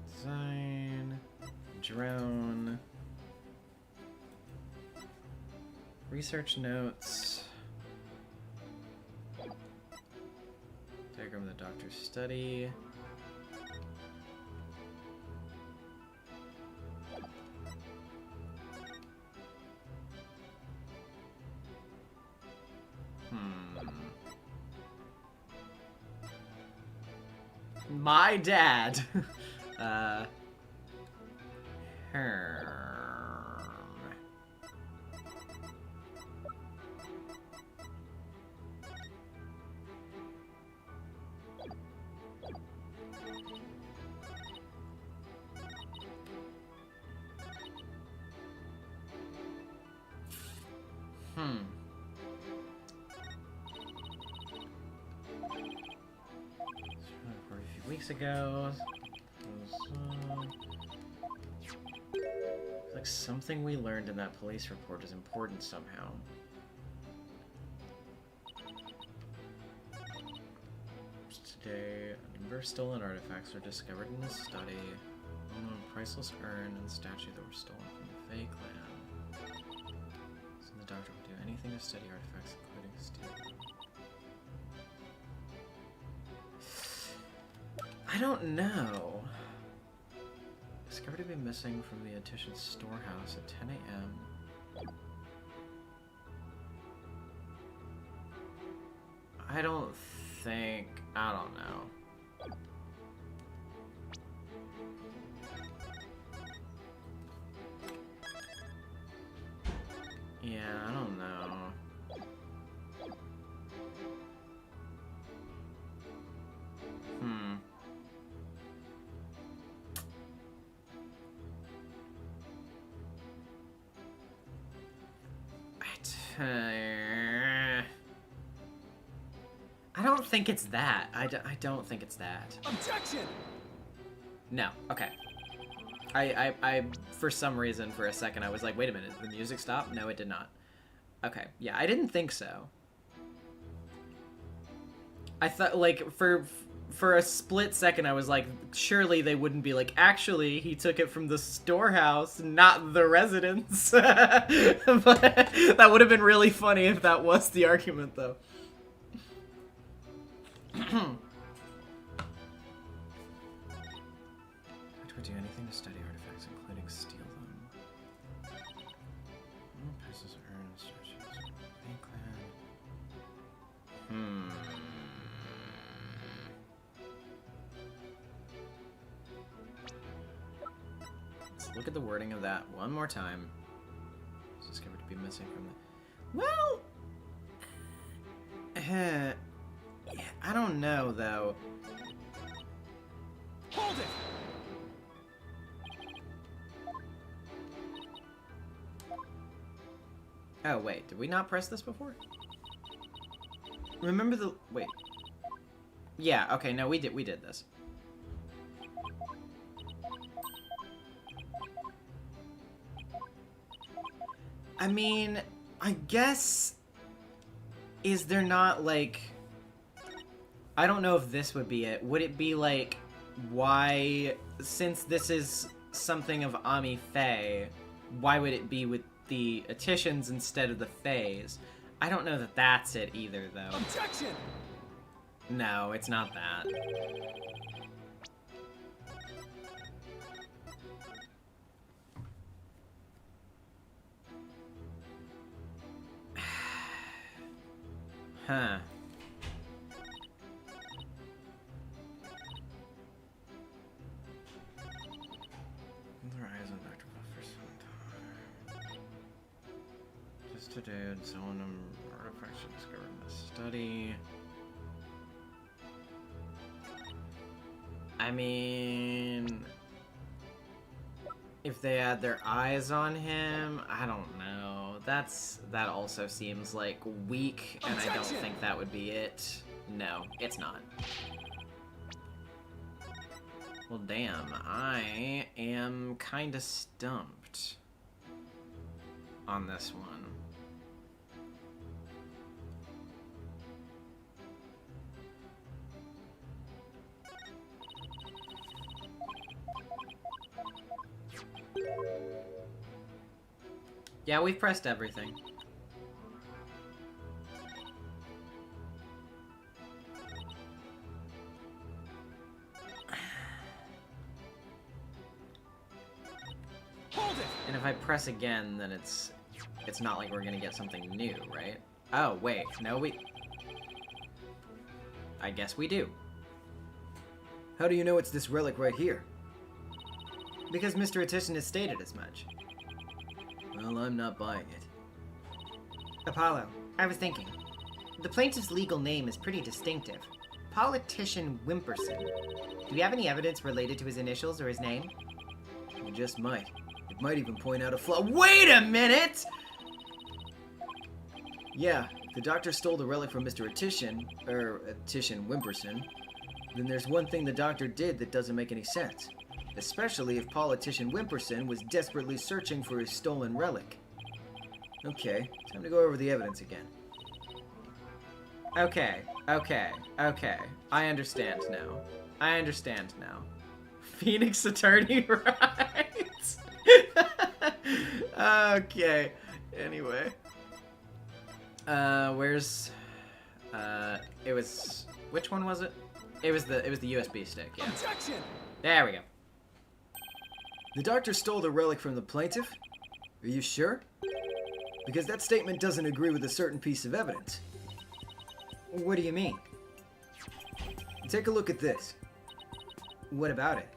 F: Design, drone, research notes, diagram of the Doctor's study. My dad. Weeks ago. Like something we learned in that police report is important somehow. Today, a number of stolen artifacts were discovered in the study. A priceless urn and statue that were stolen from the Fae clan. So the Doctor would do anything to study artifacts, including I don't know. Discovered to be missing from the Attition storehouse at 10 a.m. I don't know. Yeah, I don't know. I don't think it's that. I don't think it's that.
K: Objection!
F: No. Okay. I for some reason, for a second, I was like, wait a minute, the music stopped? No, it did not. Okay. Yeah, I didn't think so. I thought, like, for a split second, I was like, surely they wouldn't be like, actually, he took it from the storehouse, not the residence. But that would have been really funny if that was the argument, though. Would do anything to study artifacts, including steal them. Passes earn instructions. Let's look at the wording of that one more time. It's discovered to be missing from the... Well... yeah, I don't know, though.
K: Hold it!
F: Oh, wait. Did we not press this before? Remember the... Wait. Yeah, okay, no, we did this. I mean, I guess... Is there not, like... I don't know if this would be it. Would it be, like, why... Since this is something of Ami Fae, why would it be with the Attitians instead of the Faes? I don't know that that's it either, though.
K: Objection!
F: No, it's not that. Huh. Their eyes on Dr. Buff for some time. Just today, someone artifacts you discovered in the study. I mean, if they had their eyes on him, I don't know. That also seems like weak, and I don't think that would be it. No, it's not. Well, damn, I am kinda stumped on this one. Yeah, we've pressed everything.
K: Hold it!
F: And if I press again, then it's not like we're gonna get something new, right? Oh, wait. No, I guess we do.
I: How do you know it's this relic right here?
F: Because Mr. Attition has stated as much.
I: Well, I'm not buying it.
H: Apollo, I was thinking. The plaintiff's legal name is pretty distinctive. Politician Wimperson. Do we have any evidence related to his initials or his name?
I: You just might. It might even point out a flaw. Wait a minute! Yeah, if the doctor stole the relic from Mr. Attition, Attition Wimperson, then there's one thing the doctor did that doesn't make any sense. Especially if Politician Wimperson was desperately searching for his stolen relic. Okay, time to go over the evidence again.
F: Okay. I understand now. Phoenix Attorney, right? Okay. Anyway.
B: Where's... it was... Which one was it? It was the USB stick, yeah.
K: Objection!
B: There we go.
I: The doctor stole the relic from the plaintiff? Are you sure? Because that statement doesn't agree with a certain piece of evidence.
F: What do you mean?
I: Take a look at this.
F: What about it?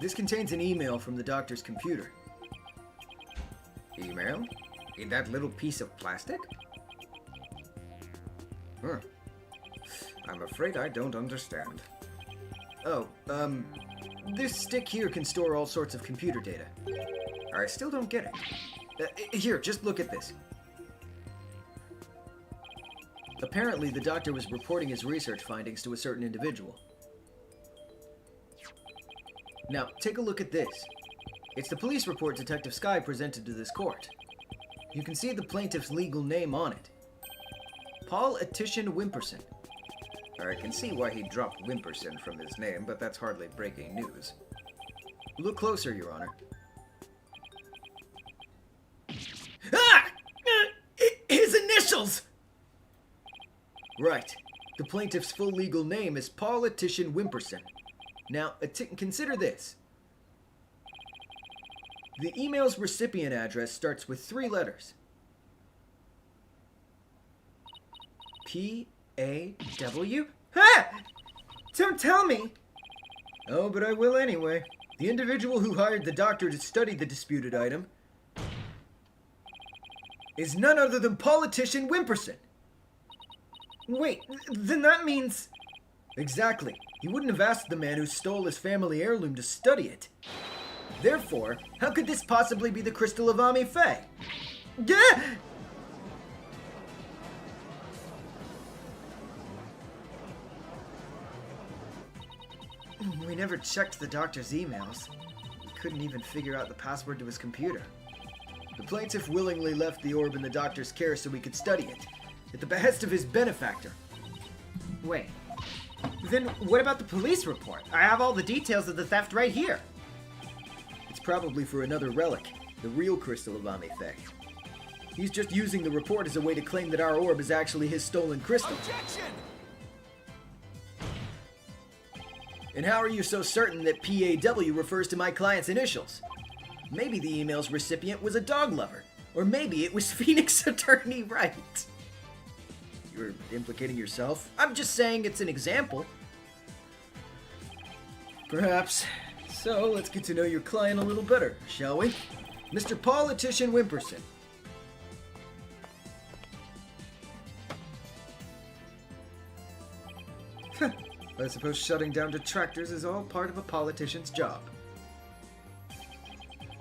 I: This contains an email from the doctor's computer.
G: Email? In that little piece of plastic? Huh. I'm afraid I don't understand.
I: Oh, this stick here can store all sorts of computer data.
G: I still don't get it.
I: Here, just look at this. Apparently, the doctor was reporting his research findings to a certain individual. Now, take a look at this. It's the police report Detective Sky presented to this court. You can see the plaintiff's legal name on it. Paul Attition Wimperson.
G: I can see why he dropped Wimperson from his name, but that's hardly breaking news.
I: Look closer, Your Honor.
F: Ah! His initials!
I: Right. The plaintiff's full legal name is Paul Attition Wimperson. Now, consider this. The email's recipient address starts with 3 letters. P-A-W?
F: Ah! Don't tell me!
I: Oh, but I will anyway. The individual who hired the doctor to study the disputed item is none other than Politician Wimperson.
F: Wait, then that means...
I: Exactly. He wouldn't have asked the man who stole his family heirloom to study it. Therefore, how could this possibly be the crystal of Ami Faye?
F: Gah! We never checked the doctor's emails. We couldn't even figure out the password to his computer.
I: The plaintiff willingly left the orb in the doctor's care so he could study it, at the behest of his benefactor.
F: Wait. Then what about the police report? I have all the details of the theft right here.
I: It's probably for another relic, the real crystal of Ami Faye. He's just using the report as a way to claim that our orb is actually his stolen crystal.
K: Objection!
I: And how are you so certain that PAW refers to my client's initials? Maybe the email's recipient was a dog lover, or maybe it was Phoenix Attorney Wright. You're implicating yourself? I'm just saying it's an example. Perhaps. So, let's get to know your client a little better, shall we? Mr. Politician Wimperson. I suppose shutting down detractors is all part of a politician's job.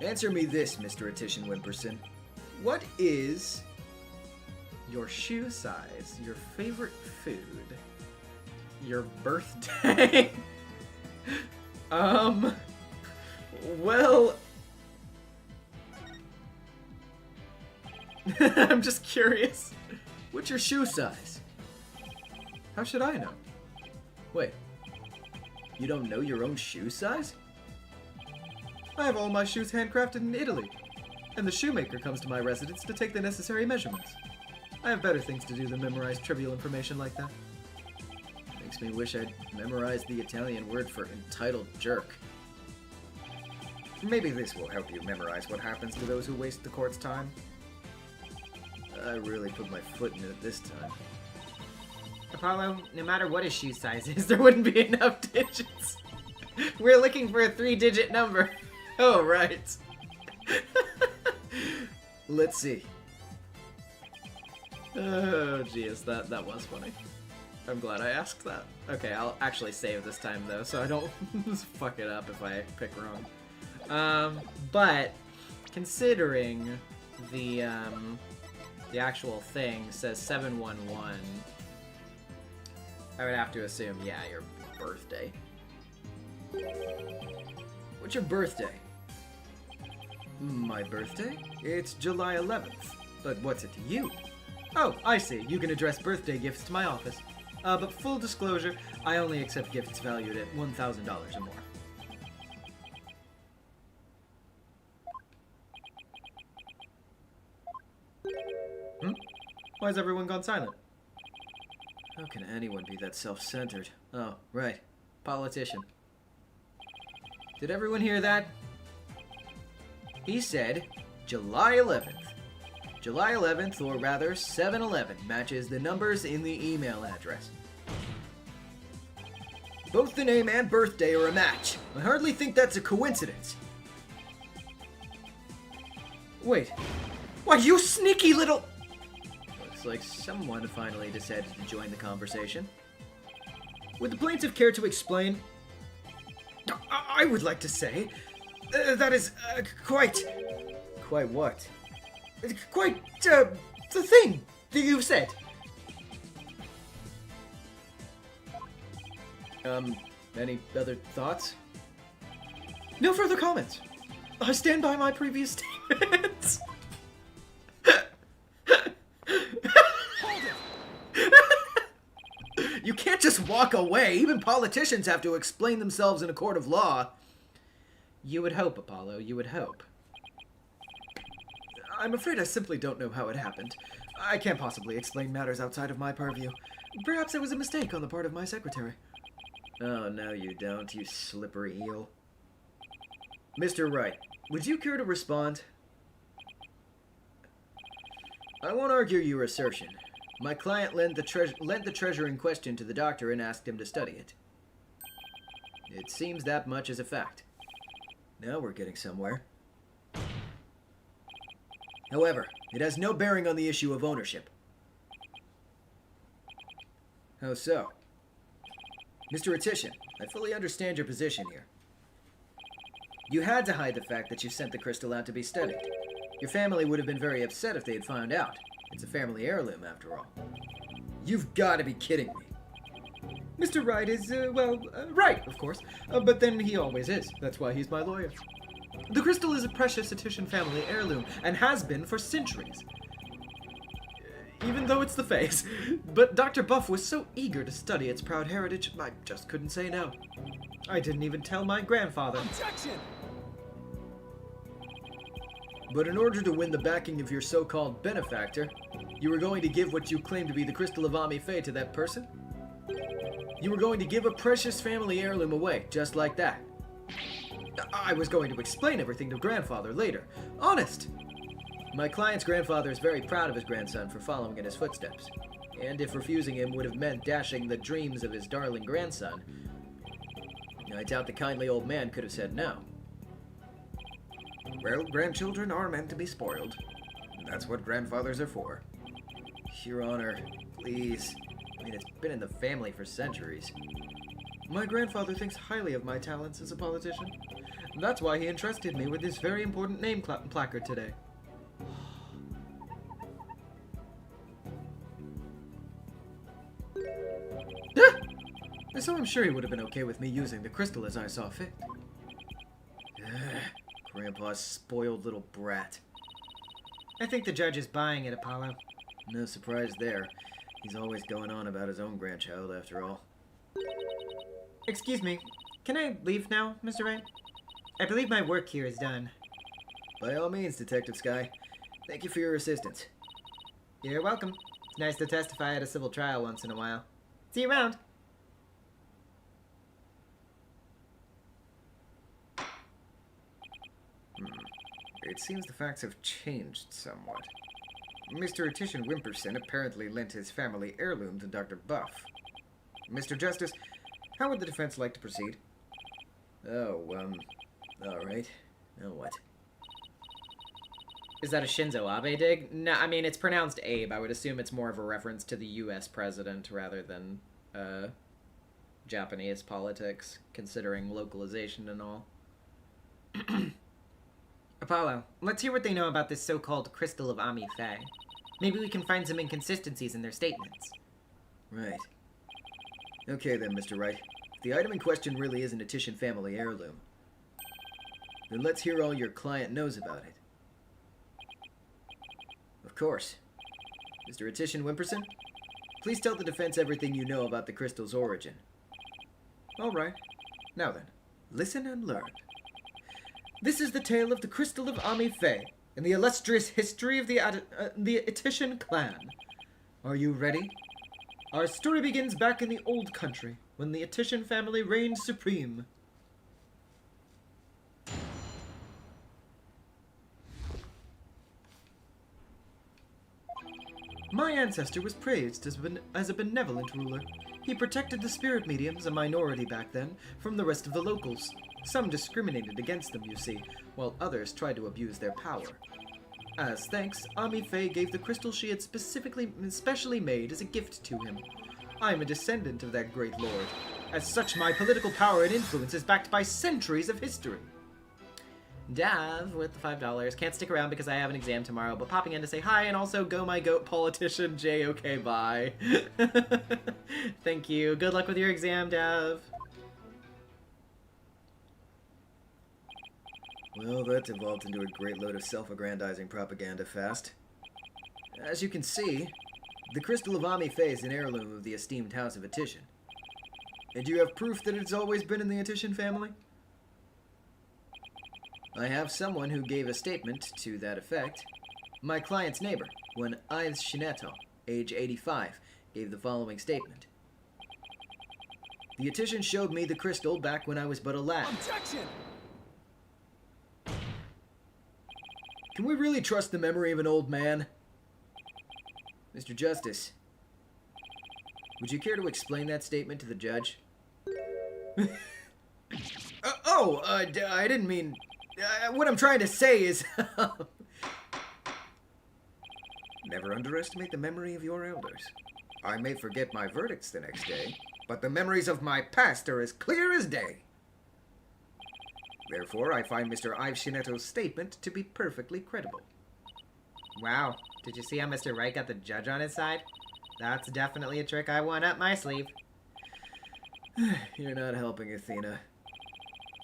I: Answer me this, Mr. Attition Wimperson. What is
F: Your shoe size, your favorite food, your birthday. Well, I'm just curious.
I: What's your shoe size?
F: How should I know?
I: Wait, you don't know your own shoe size?
F: I have all my shoes handcrafted in Italy, and the shoemaker comes to my residence to take the necessary measurements. I have better things to do than memorize trivial information like that.
I: Makes me wish I'd memorized the Italian word for entitled jerk.
G: Maybe this will help you memorize what happens to those who waste the court's time.
I: I really put my foot in it this time.
F: Apollo, no matter what his shoe size is, there wouldn't be enough digits. We're looking for a 3-digit number. Oh, right.
I: Let's see.
F: Oh, jeez, that was funny. I'm glad I asked that. Okay, I'll actually save this time, though, so I don't fuck it up if I pick wrong. But, considering the actual thing says 711, I would have to assume, yeah, your birthday.
I: What's your birthday? My birthday? It's July 11th. But what's it to you?
F: Oh, I see. You can address birthday gifts to my office. But full disclosure, I only accept gifts valued at $1,000 or more. Why has everyone gone silent?
I: How can anyone be that self-centered?
F: Oh, right. Politician. Did everyone hear that? He said July 11th. July 11th, or rather 7-11, matches the numbers in the email address. Both the name and birthday are a match. I hardly think that's a coincidence. Wait. Why, you sneaky little... Looks like someone finally decided to join the conversation. Would the plaintiff care to explain? I would like to say... that is, quite... Quite what? Quite, the thing that you said. Any other thoughts? No further comments. I stand by my previous statements. You can't just walk away. Even politicians have to explain themselves in a court of law. You would hope, Apollo. You would hope. I'm afraid I simply don't know how it happened. I can't possibly explain matters outside of my purview. Perhaps it was a mistake on the part of my secretary. Oh, no you don't, you slippery eel. Mr. Wright, would you care to respond? I won't argue your assertion. My client lent the treasure in question to the doctor and asked him to study it. It seems that much is a fact. Now we're getting somewhere. However, it has no bearing on the issue of ownership. How so? Mr. Reticent, I fully understand your position here. You had to hide the fact that you sent the crystal out to be studied. Your family would have been very upset if they had found out. It's a family heirloom, after all. You've got to be kidding me. Mr. Wright is, right, of course. But then he always is. That's why he's my lawyer. The crystal is a precious Etitian family heirloom, and has been for centuries. Even though it's the face. But Dr. Buff was so eager to study its proud heritage, I just couldn't say no. I didn't even tell my grandfather.
K: Objection!
F: But in order to win the backing of your so-called benefactor, you were going to give what you claim to be the crystal of Ame-Fae to that person? You were going to give a precious family heirloom away, just like that. I was going to explain everything to grandfather later. Honest! My client's grandfather is very proud of his grandson for following in his footsteps. And if refusing him would have meant dashing the dreams of his darling grandson, I doubt the kindly old man could have said no. Well, grandchildren are meant to be spoiled. That's what grandfathers are for. Your Honor, please. I mean, it's been in the family for centuries. My grandfather thinks highly of my talents as a politician. That's why he entrusted me with this very important name placard today. So I'm sure he would have been okay with me using the crystal as I saw fit. Grandpa's spoiled little brat. I think the judge is buying it, Apollo. No surprise there. He's always going on about his own grandchild, after all. Excuse me. Can I leave now, Mr. Wright? I believe my work here is done. By all means, Detective Sky. Thank you for your assistance. You're welcome. It's nice to testify at a civil trial once in a while. See you around. It seems the facts have changed somewhat. Mr. Etitian Wimperson apparently lent his family heirloom to Dr. Buff. Mr. Justice, how would the defense like to proceed? Oh, alright. Now what? Is that a Shinzo Abe dig? No, I mean, it's pronounced Abe. I would assume it's more of a reference to the US president rather than, Japanese politics, considering localization and all. Apollo, let's hear what they know about this so-called crystal of Ame-Fae. Maybe we can find some inconsistencies in their statements. Right. Okay then, Mr. Wright. If the item in question really is an Etitian family heirloom, then let's hear all your client knows about it. Of course. Mr. Etitian Wimperson, please tell the defense everything you know about the crystal's origin. All right. Now then, listen and learn. This is the tale of the crystal of Ame-Fae and the illustrious history of the Etitian clan. Are you ready? Our story begins back in the old country, when the Attition family reigned supreme. My ancestor was praised as a benevolent ruler. He protected the spirit mediums, a minority back then, from the rest of the locals. Some discriminated against them, you see, while others tried to abuse their power. As thanks, NezumiVA gave the crystal she had specially made as a gift to him. I am a descendant of that great lord. As such, my political power and influence is backed by centuries of history. Dav with the $5. Can't stick around because I have an exam tomorrow, but popping in to say hi and also go my goat politician, J-OK, bye. Thank you. Good luck with your exam, Dav.
I: Well, that evolved into a great load of self-aggrandizing propaganda fast. As you can see, the crystal of NezumiVA is an heirloom of the esteemed House of Attition. And do you have proof that it's always been in the Attition family? I have someone who gave a statement to that effect. My client's neighbor, one Ives Shineto, age 85, gave the following statement. The Attition showed me the crystal back when I was but a lad.
K: Objection!
I: Can we really trust the memory of an old man? Mr. Justice, would you care to explain that statement to the judge? I didn't mean... what I'm trying to say is... Never underestimate the memory of your elders. I may forget my verdicts the next day, but the memories of my past are as clear as day. Therefore, I find Mr. Ives Shineto's statement to be perfectly credible.
F: Wow, did you see how Mr. Wright got the judge on his side? That's definitely a trick I want up my sleeve.
I: You're not helping, Athena.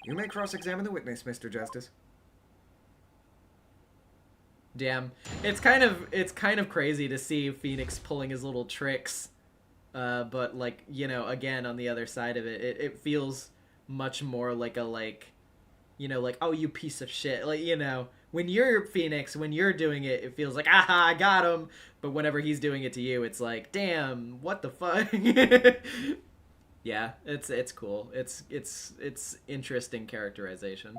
I: You may cross-examine the witness, Mr. Justice.
F: Damn, it's kind of crazy to see Phoenix pulling his little tricks, but like, you know, again on the other side of it, it feels much more like you know, like, oh, you piece of shit, like, you know, when you're Phoenix, when you're doing it, it feels like, aha, I got him, but whenever he's doing it to you, it's like, damn, what the fuck. Yeah, it's cool. It's interesting characterization.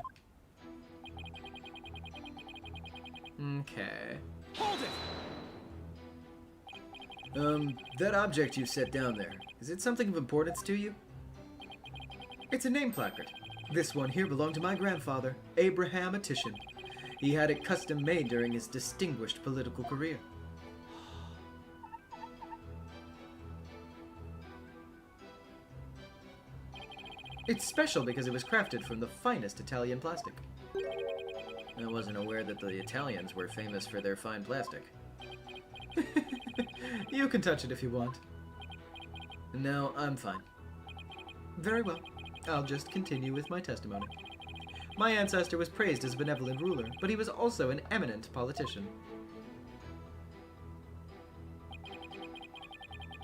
F: Okay.
K: Hold it!
I: That object you set down there, is it something of importance to you?
F: It's a name placard. This one here belonged to my grandfather, Abraham Attition. He had it custom made during his distinguished political career. It's special because it was crafted from the finest Italian plastic.
I: I wasn't aware that the Italians were famous for their fine plastic.
F: You can touch it if you want.
I: No, I'm fine.
F: Very well. I'll just continue with my testimony. My ancestor was praised as a benevolent ruler, but he was also an eminent politician.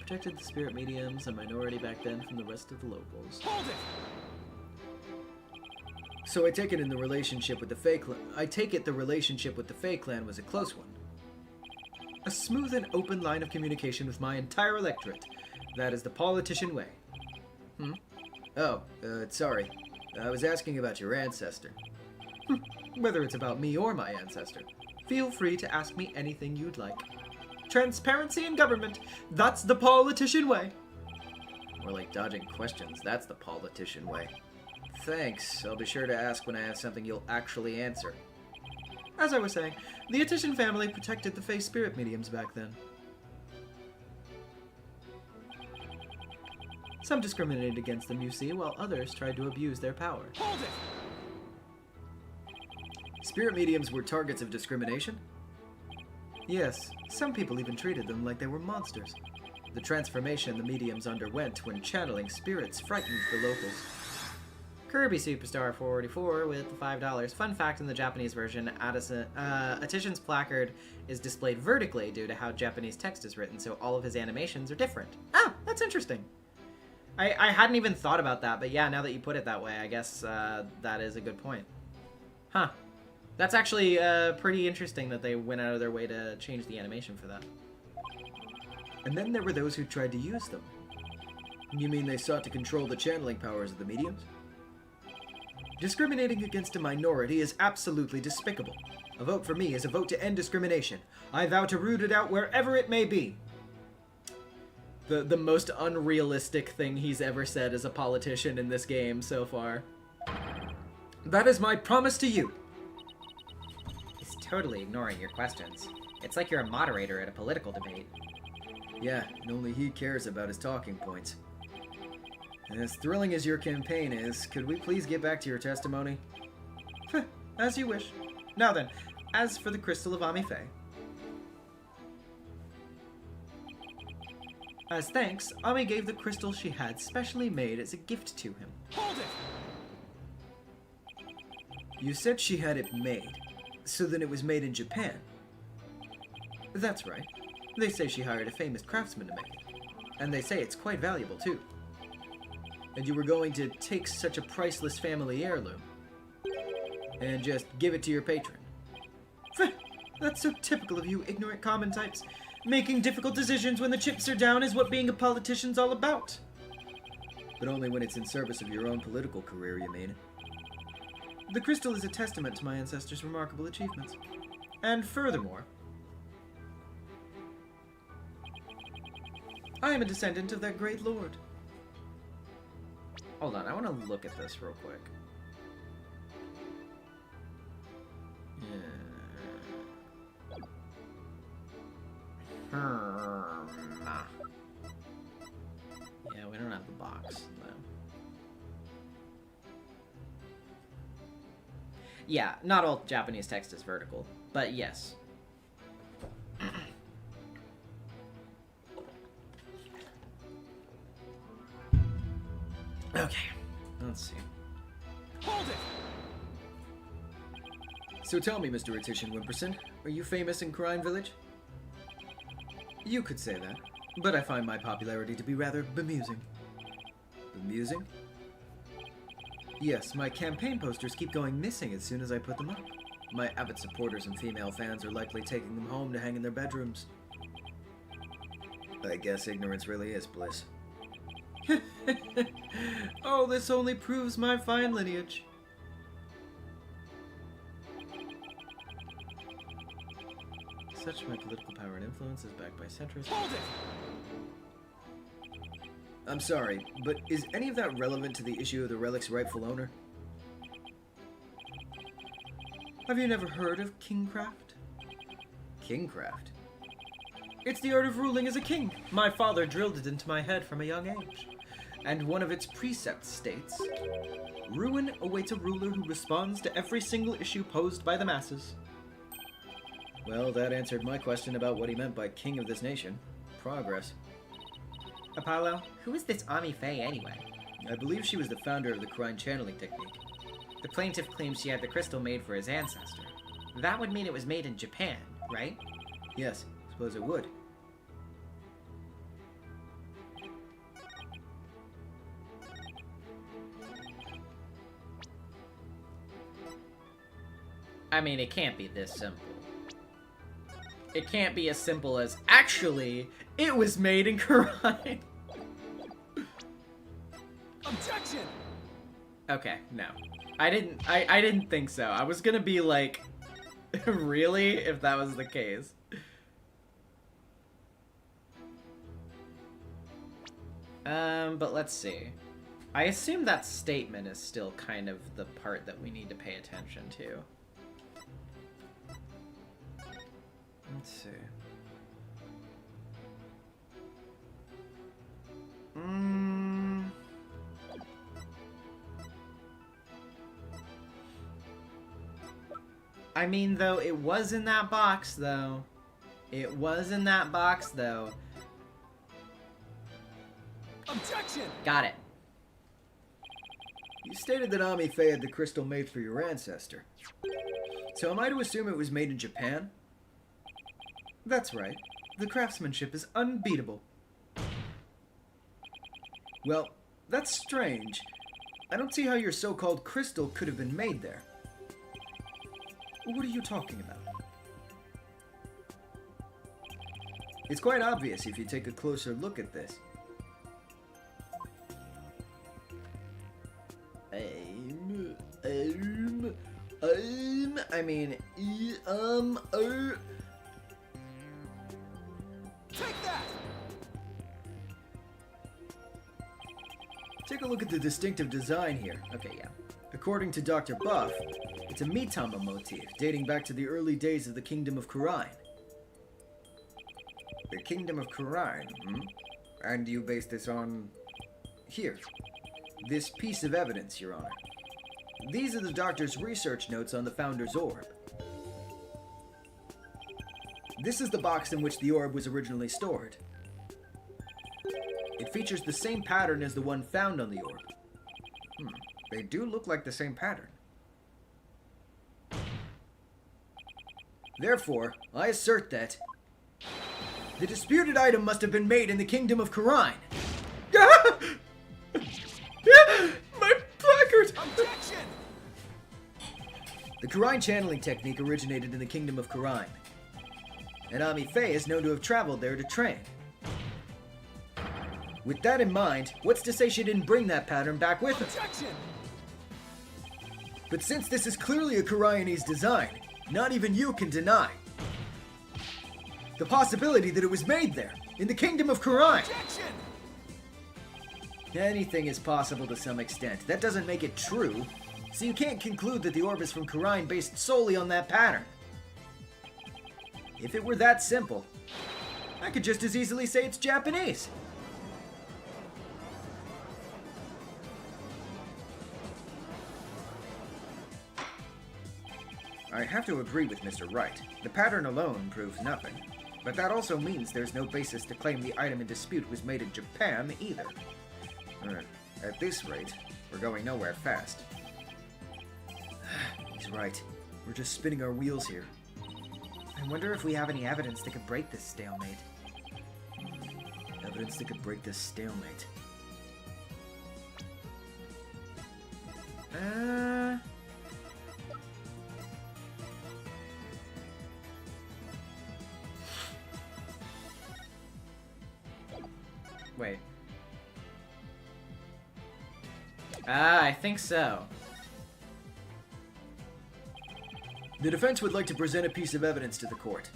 F: Protected the spirit mediums, a minority back then, from the rest of the locals.
K: Hold it!
I: So I take it the relationship with the Fae clan was a close one.
F: A smooth and open line of communication with my entire electorate. That is the politician way.
I: Oh, sorry. I was asking about your ancestor.
F: Whether it's about me or my ancestor, feel free to ask me anything you'd like. Transparency in government, that's the politician way.
I: More like dodging questions, that's the politician way. Thanks, I'll be sure to ask when I have something you'll actually answer.
F: As I was saying, the Attition family protected the Fae spirit mediums back then. Some discriminated against them, you see, while others tried to abuse their power.
K: Hold it!
I: Spirit mediums were targets of discrimination?
F: Yes, some people even treated them like they were monsters. The transformation the mediums underwent when channeling spirits frightened the locals. Kirby Superstar 444 with the $5. Fun fact, in the Japanese version, Attition's placard is displayed vertically due to how Japanese text is written, so all of his animations are different. Oh, that's interesting. I hadn't even thought about that, but yeah, now that you put it that way, I guess that is a good point. Huh. That's actually pretty interesting that they went out of their way to change the animation for that. And then there were those who tried to use them.
I: You mean they sought to control the channeling powers of the mediums?
F: Discriminating against a minority is absolutely despicable. A vote for me is a vote to end discrimination. I vow to root it out wherever it may be. The most unrealistic thing he's ever said as a politician in this game so far. That is my promise to you.
B: He's totally ignoring your questions. It's like you're a moderator at a political debate.
I: Yeah, and only he cares about his talking points. As thrilling as your campaign is, could we please get back to your testimony?
F: As you wish. Now then, as for the crystal of Ami-Fe. As thanks, Ami gave the crystal she had specially made as a gift to him.
K: Hold it!
I: You said she had it made, so then it was made in Japan.
F: That's right. They say she hired a famous craftsman to make it. And they say it's quite valuable, too.
I: And you were going to take such a priceless family heirloom and just give it to your patron.
F: That's so typical of you ignorant common types. Making difficult decisions when the chips are down is what being a politician's all about.
I: But only when it's in service of your own political career, you mean?
F: The crystal is a testament to my ancestors' remarkable achievements. And furthermore, I am a descendant of that great lord.
B: Hold on, I want to look at this real quick. Yeah, we don't have the box, though. Yeah, not all Japanese text is vertical, but yes. Okay, let's see.
K: Hold it!
I: So tell me, Mr. Reticent Wimperson, are you famous in Crime Village?
F: You could say that, but I find my popularity to be rather bemusing.
I: Bemusing?
F: Yes, my campaign posters keep going missing as soon as I put them up. My avid supporters and female fans are likely taking them home to hang in their bedrooms.
I: I guess ignorance really is bliss.
F: Oh, this only proves my fine lineage. Such my political power and influence is backed by centrists.
K: Hold it!
I: I'm sorry, but is any of that relevant to the issue of the relic's rightful owner?
F: Have you never heard of kingcraft?
I: Kingcraft?
F: It's the art of ruling as a king. My father drilled it into my head from a young age. And one of its precepts states, "Ruin awaits a ruler who responds to every single issue posed by the masses."
I: Well, that answered my question about what he meant by king of this nation. Progress.
B: Apollo, who is this Ami-Fe anyway?
I: I believe she was the founder of the Crime channeling technique.
B: The plaintiff claims she had the crystal made for his ancestor. That would mean it was made in Japan, right?
I: Yes, suppose it would.
B: I mean, it can't be this simple. It can't be as simple as, actually, it was made in Karai.
K: Objection!
B: Okay, no. I didn't think so. I was gonna be like, really? If that was the case. But let's see. I assume that statement is still kind of the part that we need to pay attention to. Let's see. I mean, though, it was in that box, though. It was in that box, though.
K: Objection!
B: Got it.
I: You stated that Ami-Fe had the crystal made for your ancestor. So am I to assume it was made in Japan?
F: That's right. The craftsmanship is unbeatable.
I: Well, that's strange. I don't see how your so-called crystal could have been made there.
F: What are you talking about?
I: It's quite obvious if you take a closer look at this.
K: Take that!
I: Take a look at the distinctive design here.
F: Okay, yeah.
I: According to Dr. Buff, it's a Mitama motif dating back to the early days of the Kingdom of Kurine. The Kingdom of Kurine, And you base this on... here. This piece of evidence, Your Honor. These are the doctor's research notes on the Founder's Orb. This is the box in which the orb was originally stored. It features the same pattern as the one found on the orb. They do look like the same pattern. Therefore, I assert that the disputed item must have been made in the Kingdom of Kurine.
D: My placard!
K: Objection!
I: The Kurine channeling technique originated in the Kingdom of Kurine. And NezumiVA is known to have traveled there to train. With that in mind, what's to say she didn't bring that pattern back with her?
K: Objection!
I: But since this is clearly a Kurionese design, not even you can deny the possibility that it was made there, in the Kingdom of Kurine.
K: Objection!
I: Anything is possible to some extent. That doesn't make it true, so you can't conclude that the orb is from Kurine based solely on that pattern. If it were that simple, I could just as easily say it's Japanese. I have to agree with Mr. Wright. The pattern alone proves nothing. But that also means there's no basis to claim the item in dispute was made in Japan either. At this rate, we're going nowhere fast. He's right. We're just spinning our wheels here.
F: I wonder if we have any evidence that could break this stalemate.
I: Evidence that could break this stalemate.
F: Wait. I think so.
I: The defense would like to present a piece of evidence to the court.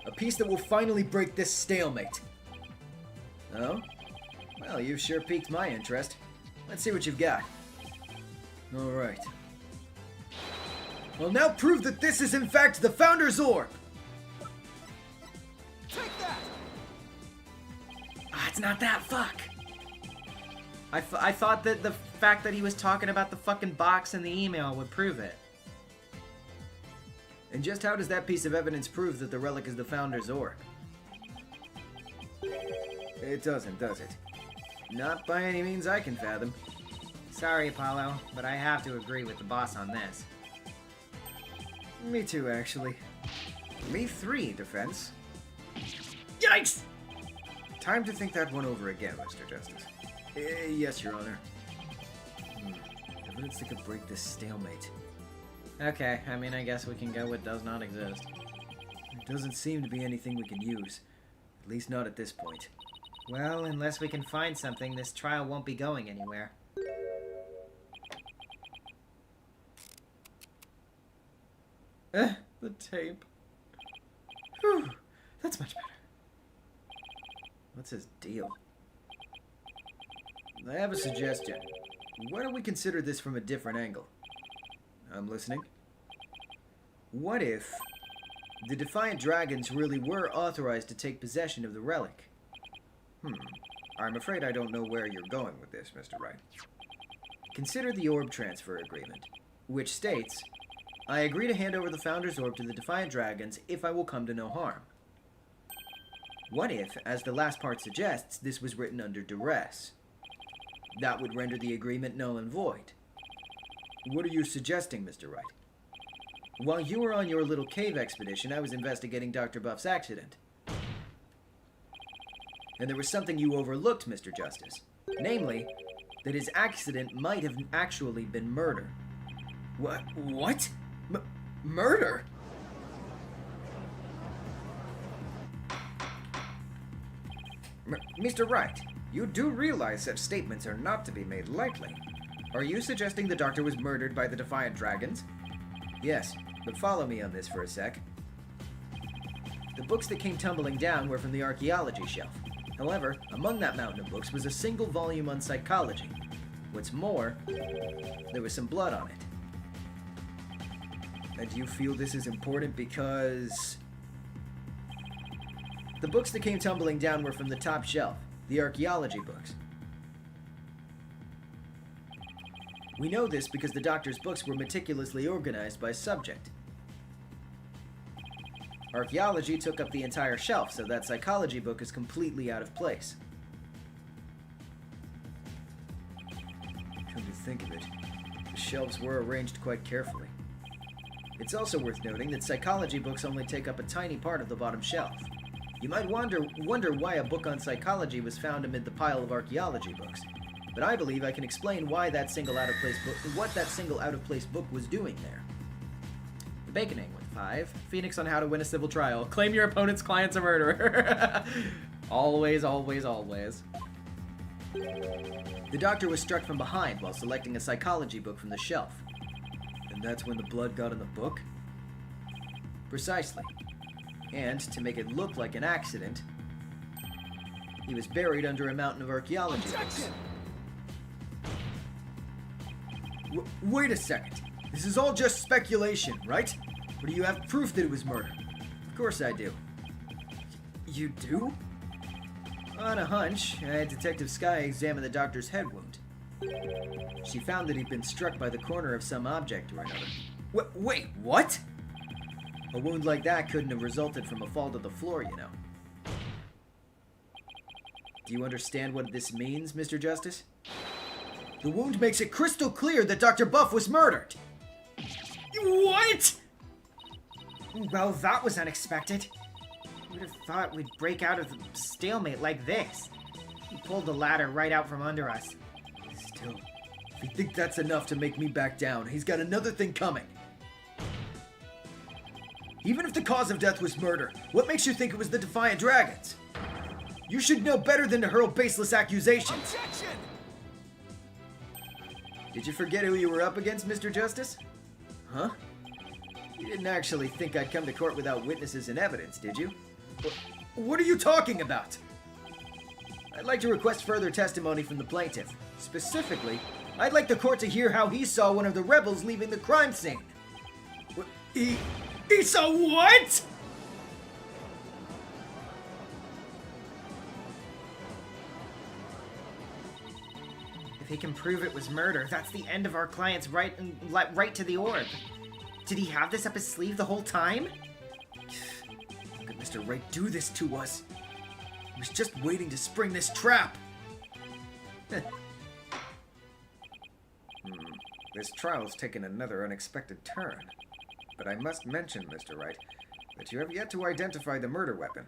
I: A piece that will finally break this stalemate. Oh? Well, you've sure piqued my interest. Let's see what you've got. Alright. Well, now prove that this is in fact the Founder's Orb!
K: Take that!
F: Ah, it's not that, fuck! I thought that the fact that he was talking about the fucking box in the email would prove it.
I: And just how does that piece of evidence prove that the relic is the Founder's Orb? It doesn't, does it? Not by any means I can fathom.
F: Sorry, Apollo, but I have to agree with the boss on this.
I: Me too, actually. Me three, defense.
F: Yikes!
I: Time to think that one over again, Mr. Justice. Yes, Your Honor. Evidence that could break this stalemate.
F: Okay, I mean, I guess we can go with does not exist.
I: There doesn't seem to be anything we can use. At least not at this point.
F: Well, unless we can find something, this trial won't be going anywhere. The tape. Whew, that's much better.
I: What's his deal? I have a suggestion. Why don't we consider this from a different angle? I'm listening. What if the Defiant Dragons really were authorized to take possession of the relic? I'm afraid I don't know where you're going with this, Mr. Wright. Consider the orb transfer agreement, which states, I agree to hand over the Founder's Orb to the Defiant Dragons if I will come to no harm. What if, as the last part suggests, this was written under duress? That would render the agreement null and void. What are you suggesting, Mr. Wright? While you were on your little cave expedition, I was investigating Dr. Buff's accident. And there was something you overlooked, Mr. Justice. Namely, that his accident might have actually been murder. What? Murder? Mr. Wright, you do realize such statements are not to be made lightly. Are you suggesting the doctor was murdered by the Defiant Dragons? Yes, but follow me on this for a sec. The books that came tumbling down were from the archaeology shelf. However, among that mountain of books was a single volume on psychology. What's more, there was some blood on it. And you feel this is important because... The books that came tumbling down were from the top shelf, the archaeology books. We know this because the doctor's books were meticulously organized by subject. Archaeology took up the entire shelf, so that psychology book is completely out of place. Come to think of it, the shelves were arranged quite carefully. It's also worth noting that psychology books only take up a tiny part of the bottom shelf. You might wonder why a book on psychology was found amid the pile of archaeology books, but I believe I can explain why that single out-of-place book, what that single out-of-place book was doing there. The Baconing with 5. Phoenix on how to win a civil trial. Claim your opponent's client's a murderer. Always, always, always. The doctor was struck from behind while selecting a psychology book from the shelf. And that's when the blood got in the book? Precisely. And, to make it look like an accident, he was buried under a mountain of archaeology books. Wait a second. This is all just speculation, right? Or do you have proof that it was murder? Of course I do. You do? On a hunch, I had Detective Sky examine the doctor's head wound. She found that he'd been struck by the corner of some object or another. Wait, what? A wound like that couldn't have resulted from a fall to the floor, you know. Do you understand what this means, Mr. Justice? The wound makes it crystal clear that Dr. Buff was murdered! What?!
H: Well, that was unexpected. Who'd have thought we'd break out of the stalemate like this? He pulled the ladder right out from under us.
I: Still, if you think that's enough to make me back down, he's got another thing coming. Even if the cause of death was murder, what makes you think it was the Defiant Dragons? You should know better than to hurl baseless accusations.
K: Objection!
I: Did you forget who you were up against, Mr. Justice? Huh? You didn't actually think I'd come to court without witnesses and evidence, did you? What are you talking about? I'd like to request further testimony from the plaintiff. Specifically, I'd like the court to hear how he saw one of the rebels leaving the crime scene. He saw what?!
H: If he can prove it was murder, that's the end of our client's right to the orb. Did he have this up his sleeve the whole time?
I: How could Mr. Wright do this to us? He was just waiting to spring this trap. This trial's taken another unexpected turn. But I must mention, Mr. Wright, that you have yet to identify the murder weapon.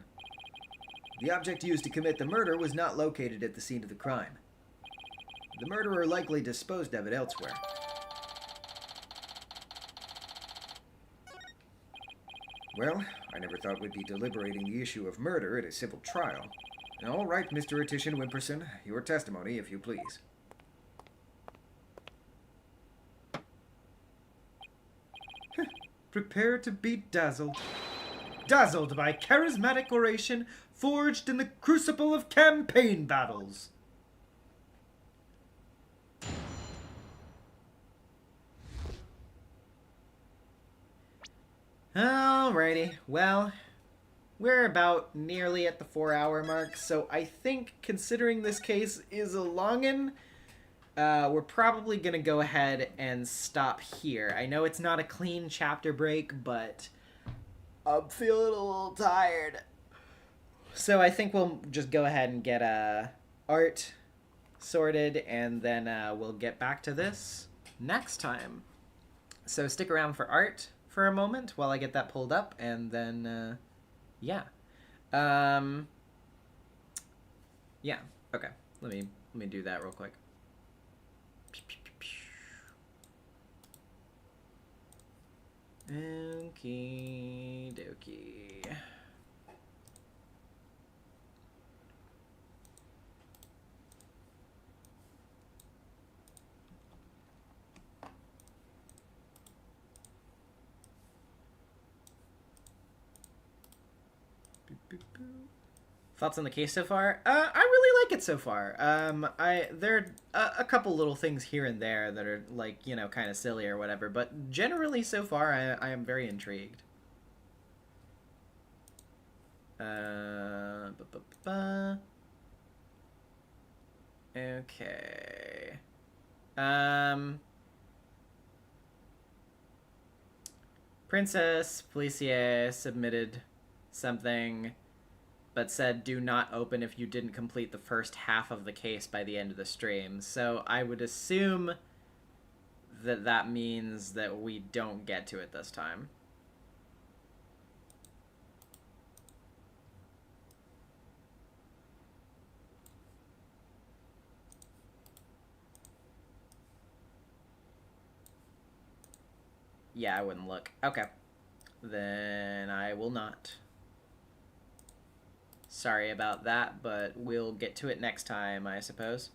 I: The object used to commit the murder was not located at the scene of the crime. The murderer likely disposed of it elsewhere. Well, I never thought we'd be deliberating the issue of murder at a civil trial. All right, Mr. Attition Wimperson, your testimony, if you please.
F: Prepare to be dazzled. Dazzled by charismatic oration forged in the crucible of campaign battles. Alrighty, well, we're about nearly at the 4-hour mark, so I think considering this case is a longin', we're probably gonna go ahead and stop here. I know it's not a clean chapter break, but I'm feeling a little tired. So I think we'll just go ahead and get art sorted, and then we'll get back to this next time. So stick around for art for a moment while I get that pulled up, and then yeah. Yeah, okay. Let me do that real quick. Okie dokie. Thoughts on the case so far? I really like it so far. There are a couple little things here and there that are, like, you know, kind of silly or whatever, but generally so far I am very intrigued. Okay. Princess Felicia submitted something, but said do not open if you didn't complete the first half of the case by the end of the stream. So I would assume that that means that we don't get to it this time. Yeah, I wouldn't look. Okay. Then I will not. Sorry about that, but we'll get to it next time, I suppose.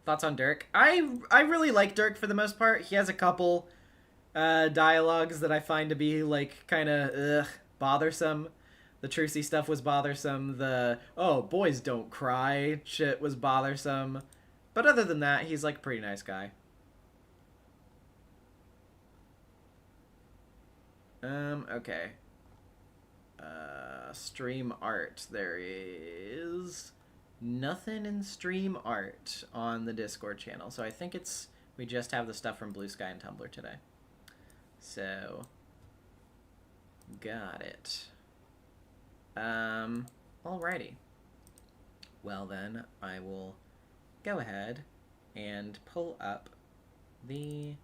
F: Thoughts on Dirk? I really like Dirk for the most part. He has a couple dialogues that I find to be, like, kind of bothersome. The Trucy stuff was bothersome. The, oh, boys don't cry shit was bothersome. But other than that, he's, like, a pretty nice guy. Okay. Stream art. There is nothing in stream art on the Discord channel. So I think we just have the stuff from Blue Sky and Tumblr today. So, got it. Alrighty. Well then, I will go ahead and pull up the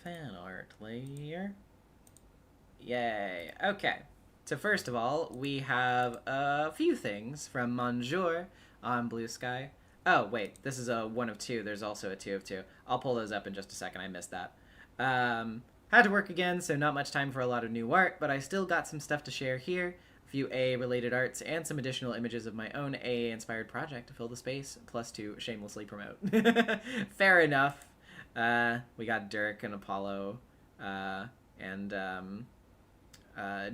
F: fan art layer. Yay. Okay. So first of all, we have a few things from Monsieur on Blue Sky. Oh, wait. This is a 1 of 2. There's also a 2 of 2. I'll pull those up in just a second. I missed that. Had to work again, so not much time for a lot of new art, but I still got some stuff to share here. A few AA-related arts and some additional images of my own AA-inspired project to fill the space, plus to shamelessly promote. Fair enough. We got Dirk and Apollo, and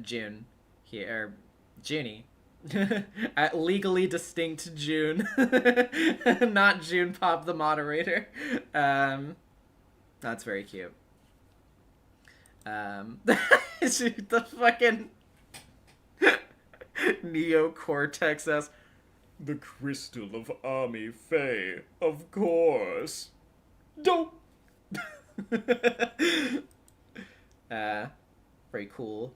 F: June here, Junie. Legally distinct June. Not June Pop the moderator. That's very cute. The fucking Neocortex S.
D: The crystal of Ami Faye, of course. Don't.
F: Very cool.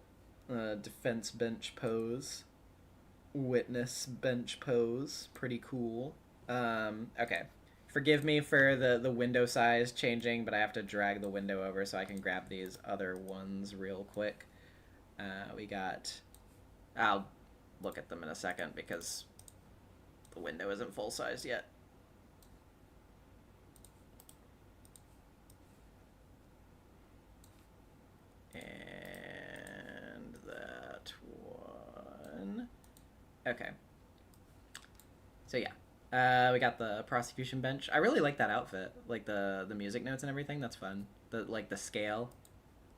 F: Defense bench pose. Witness bench pose. Pretty cool. Okay. Forgive me for the window size changing, but I have to drag the window over so I can grab these other ones real quick. We got... I'll look at them in a second because the window isn't full-sized yet. And that one. Okay. So yeah. We got the prosecution bench. I really like that outfit. Like the music notes and everything. That's fun. The scale.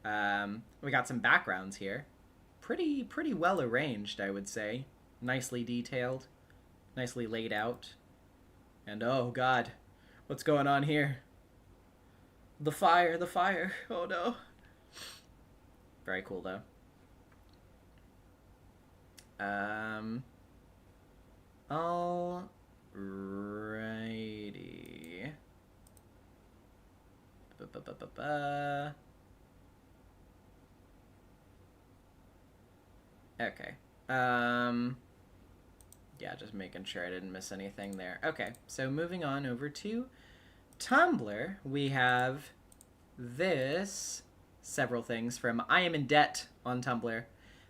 F: We got some backgrounds here. Pretty well arranged, I would say. Nicely detailed. Nicely laid out. And oh god. What's going on here? The fire. Oh no. Very cool though. Alrighty. Okay. Yeah, just making sure I didn't miss anything there. Okay, so moving on over to Tumblr, we have this, several things from I Am in Debt on Tumblr.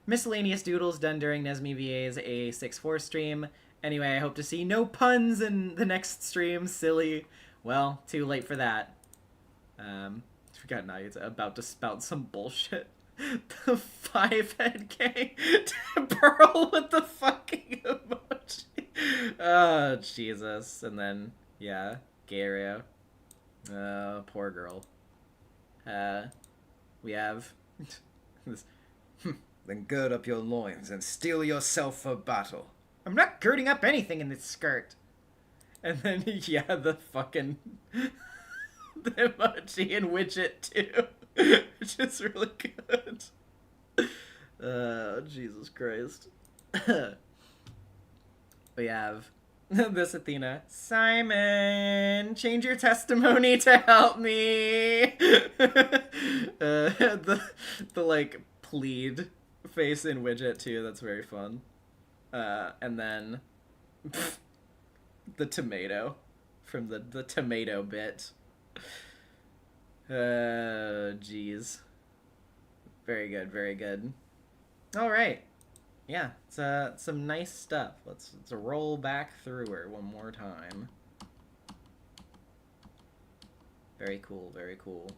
F: Miscellaneous doodles done during NezumiVA's A64 stream. Anyway, I hope to see no puns in the next stream. Silly. Well, too late for that. Forgot now it's about to spout some bullshit. The 5-head gang. Pearl with the fucking emoji. Oh, Jesus. And then, yeah, Gario. Poor girl. We have this
I: Then gird up your loins and steel yourself for battle.
F: I'm not girding up anything in this skirt. And then, yeah, the fucking... the emoji and widget, too. Which is really good. Jesus Christ. We have this Athena. Simon, change your testimony to help me. The like plead face in widget too. That's very fun. And then the tomato from the tomato bit. Jeez. Very good. Very good. All right. Yeah, it's some nice stuff. Let's roll back through her one more time. Very cool, very cool.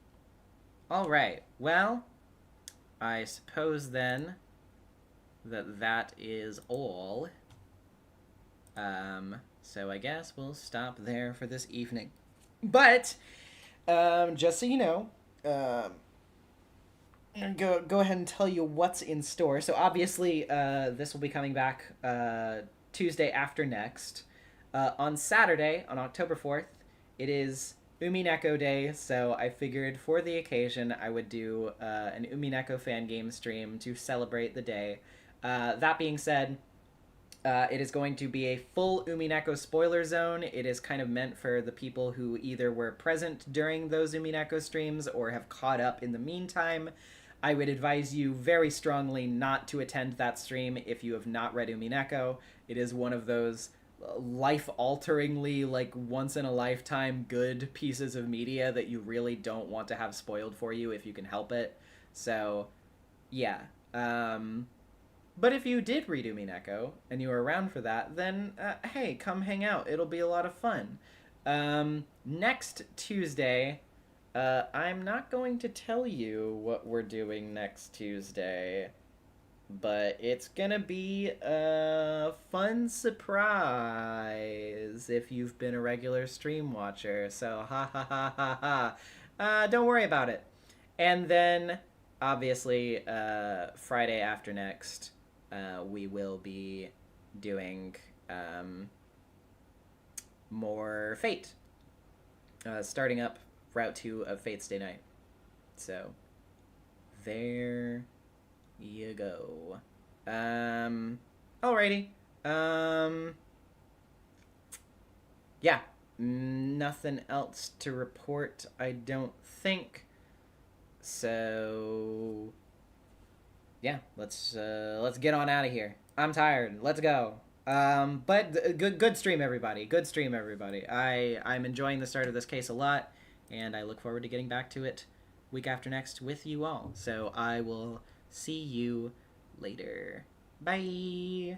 F: All right, well, I suppose then that is all. So I guess we'll stop there for this evening. But, just so you know, go ahead and tell you what's in store. So obviously, this will be coming back Tuesday after next. On Saturday, on October 4th, it is Umineko Day, so I figured for the occasion I would do an Umineko fan game stream to celebrate the day. That being said, it is going to be a full Umineko spoiler zone. It is kind of meant for the people who either were present during those Umineko streams or have caught up in the meantime. I would advise you very strongly not to attend that stream if you have not read Umineko. It is one of those life-alteringly, like, once-in-a-lifetime good pieces of media that you really don't want to have spoiled for you if you can help it. So, yeah. But if you did read Umineko and you were around for that, then, hey, come hang out. It'll be a lot of fun. Next Tuesday... I'm not going to tell you what we're doing next Tuesday, but it's gonna be a fun surprise if you've been a regular stream watcher, so ha ha ha ha ha. Don't worry about it. And then, obviously, Friday after next, we will be doing, more Fate. Starting up Route 2 of Fate's Day Night. So, there you go. Alrighty. Yeah. Nothing else to report, I don't think. So, yeah, let's get on out of here. I'm tired. Let's go. But good stream, everybody. Good stream, everybody. I'm enjoying the start of this case a lot. And I look forward to getting back to it week after next with you all. So I will see you later. Bye!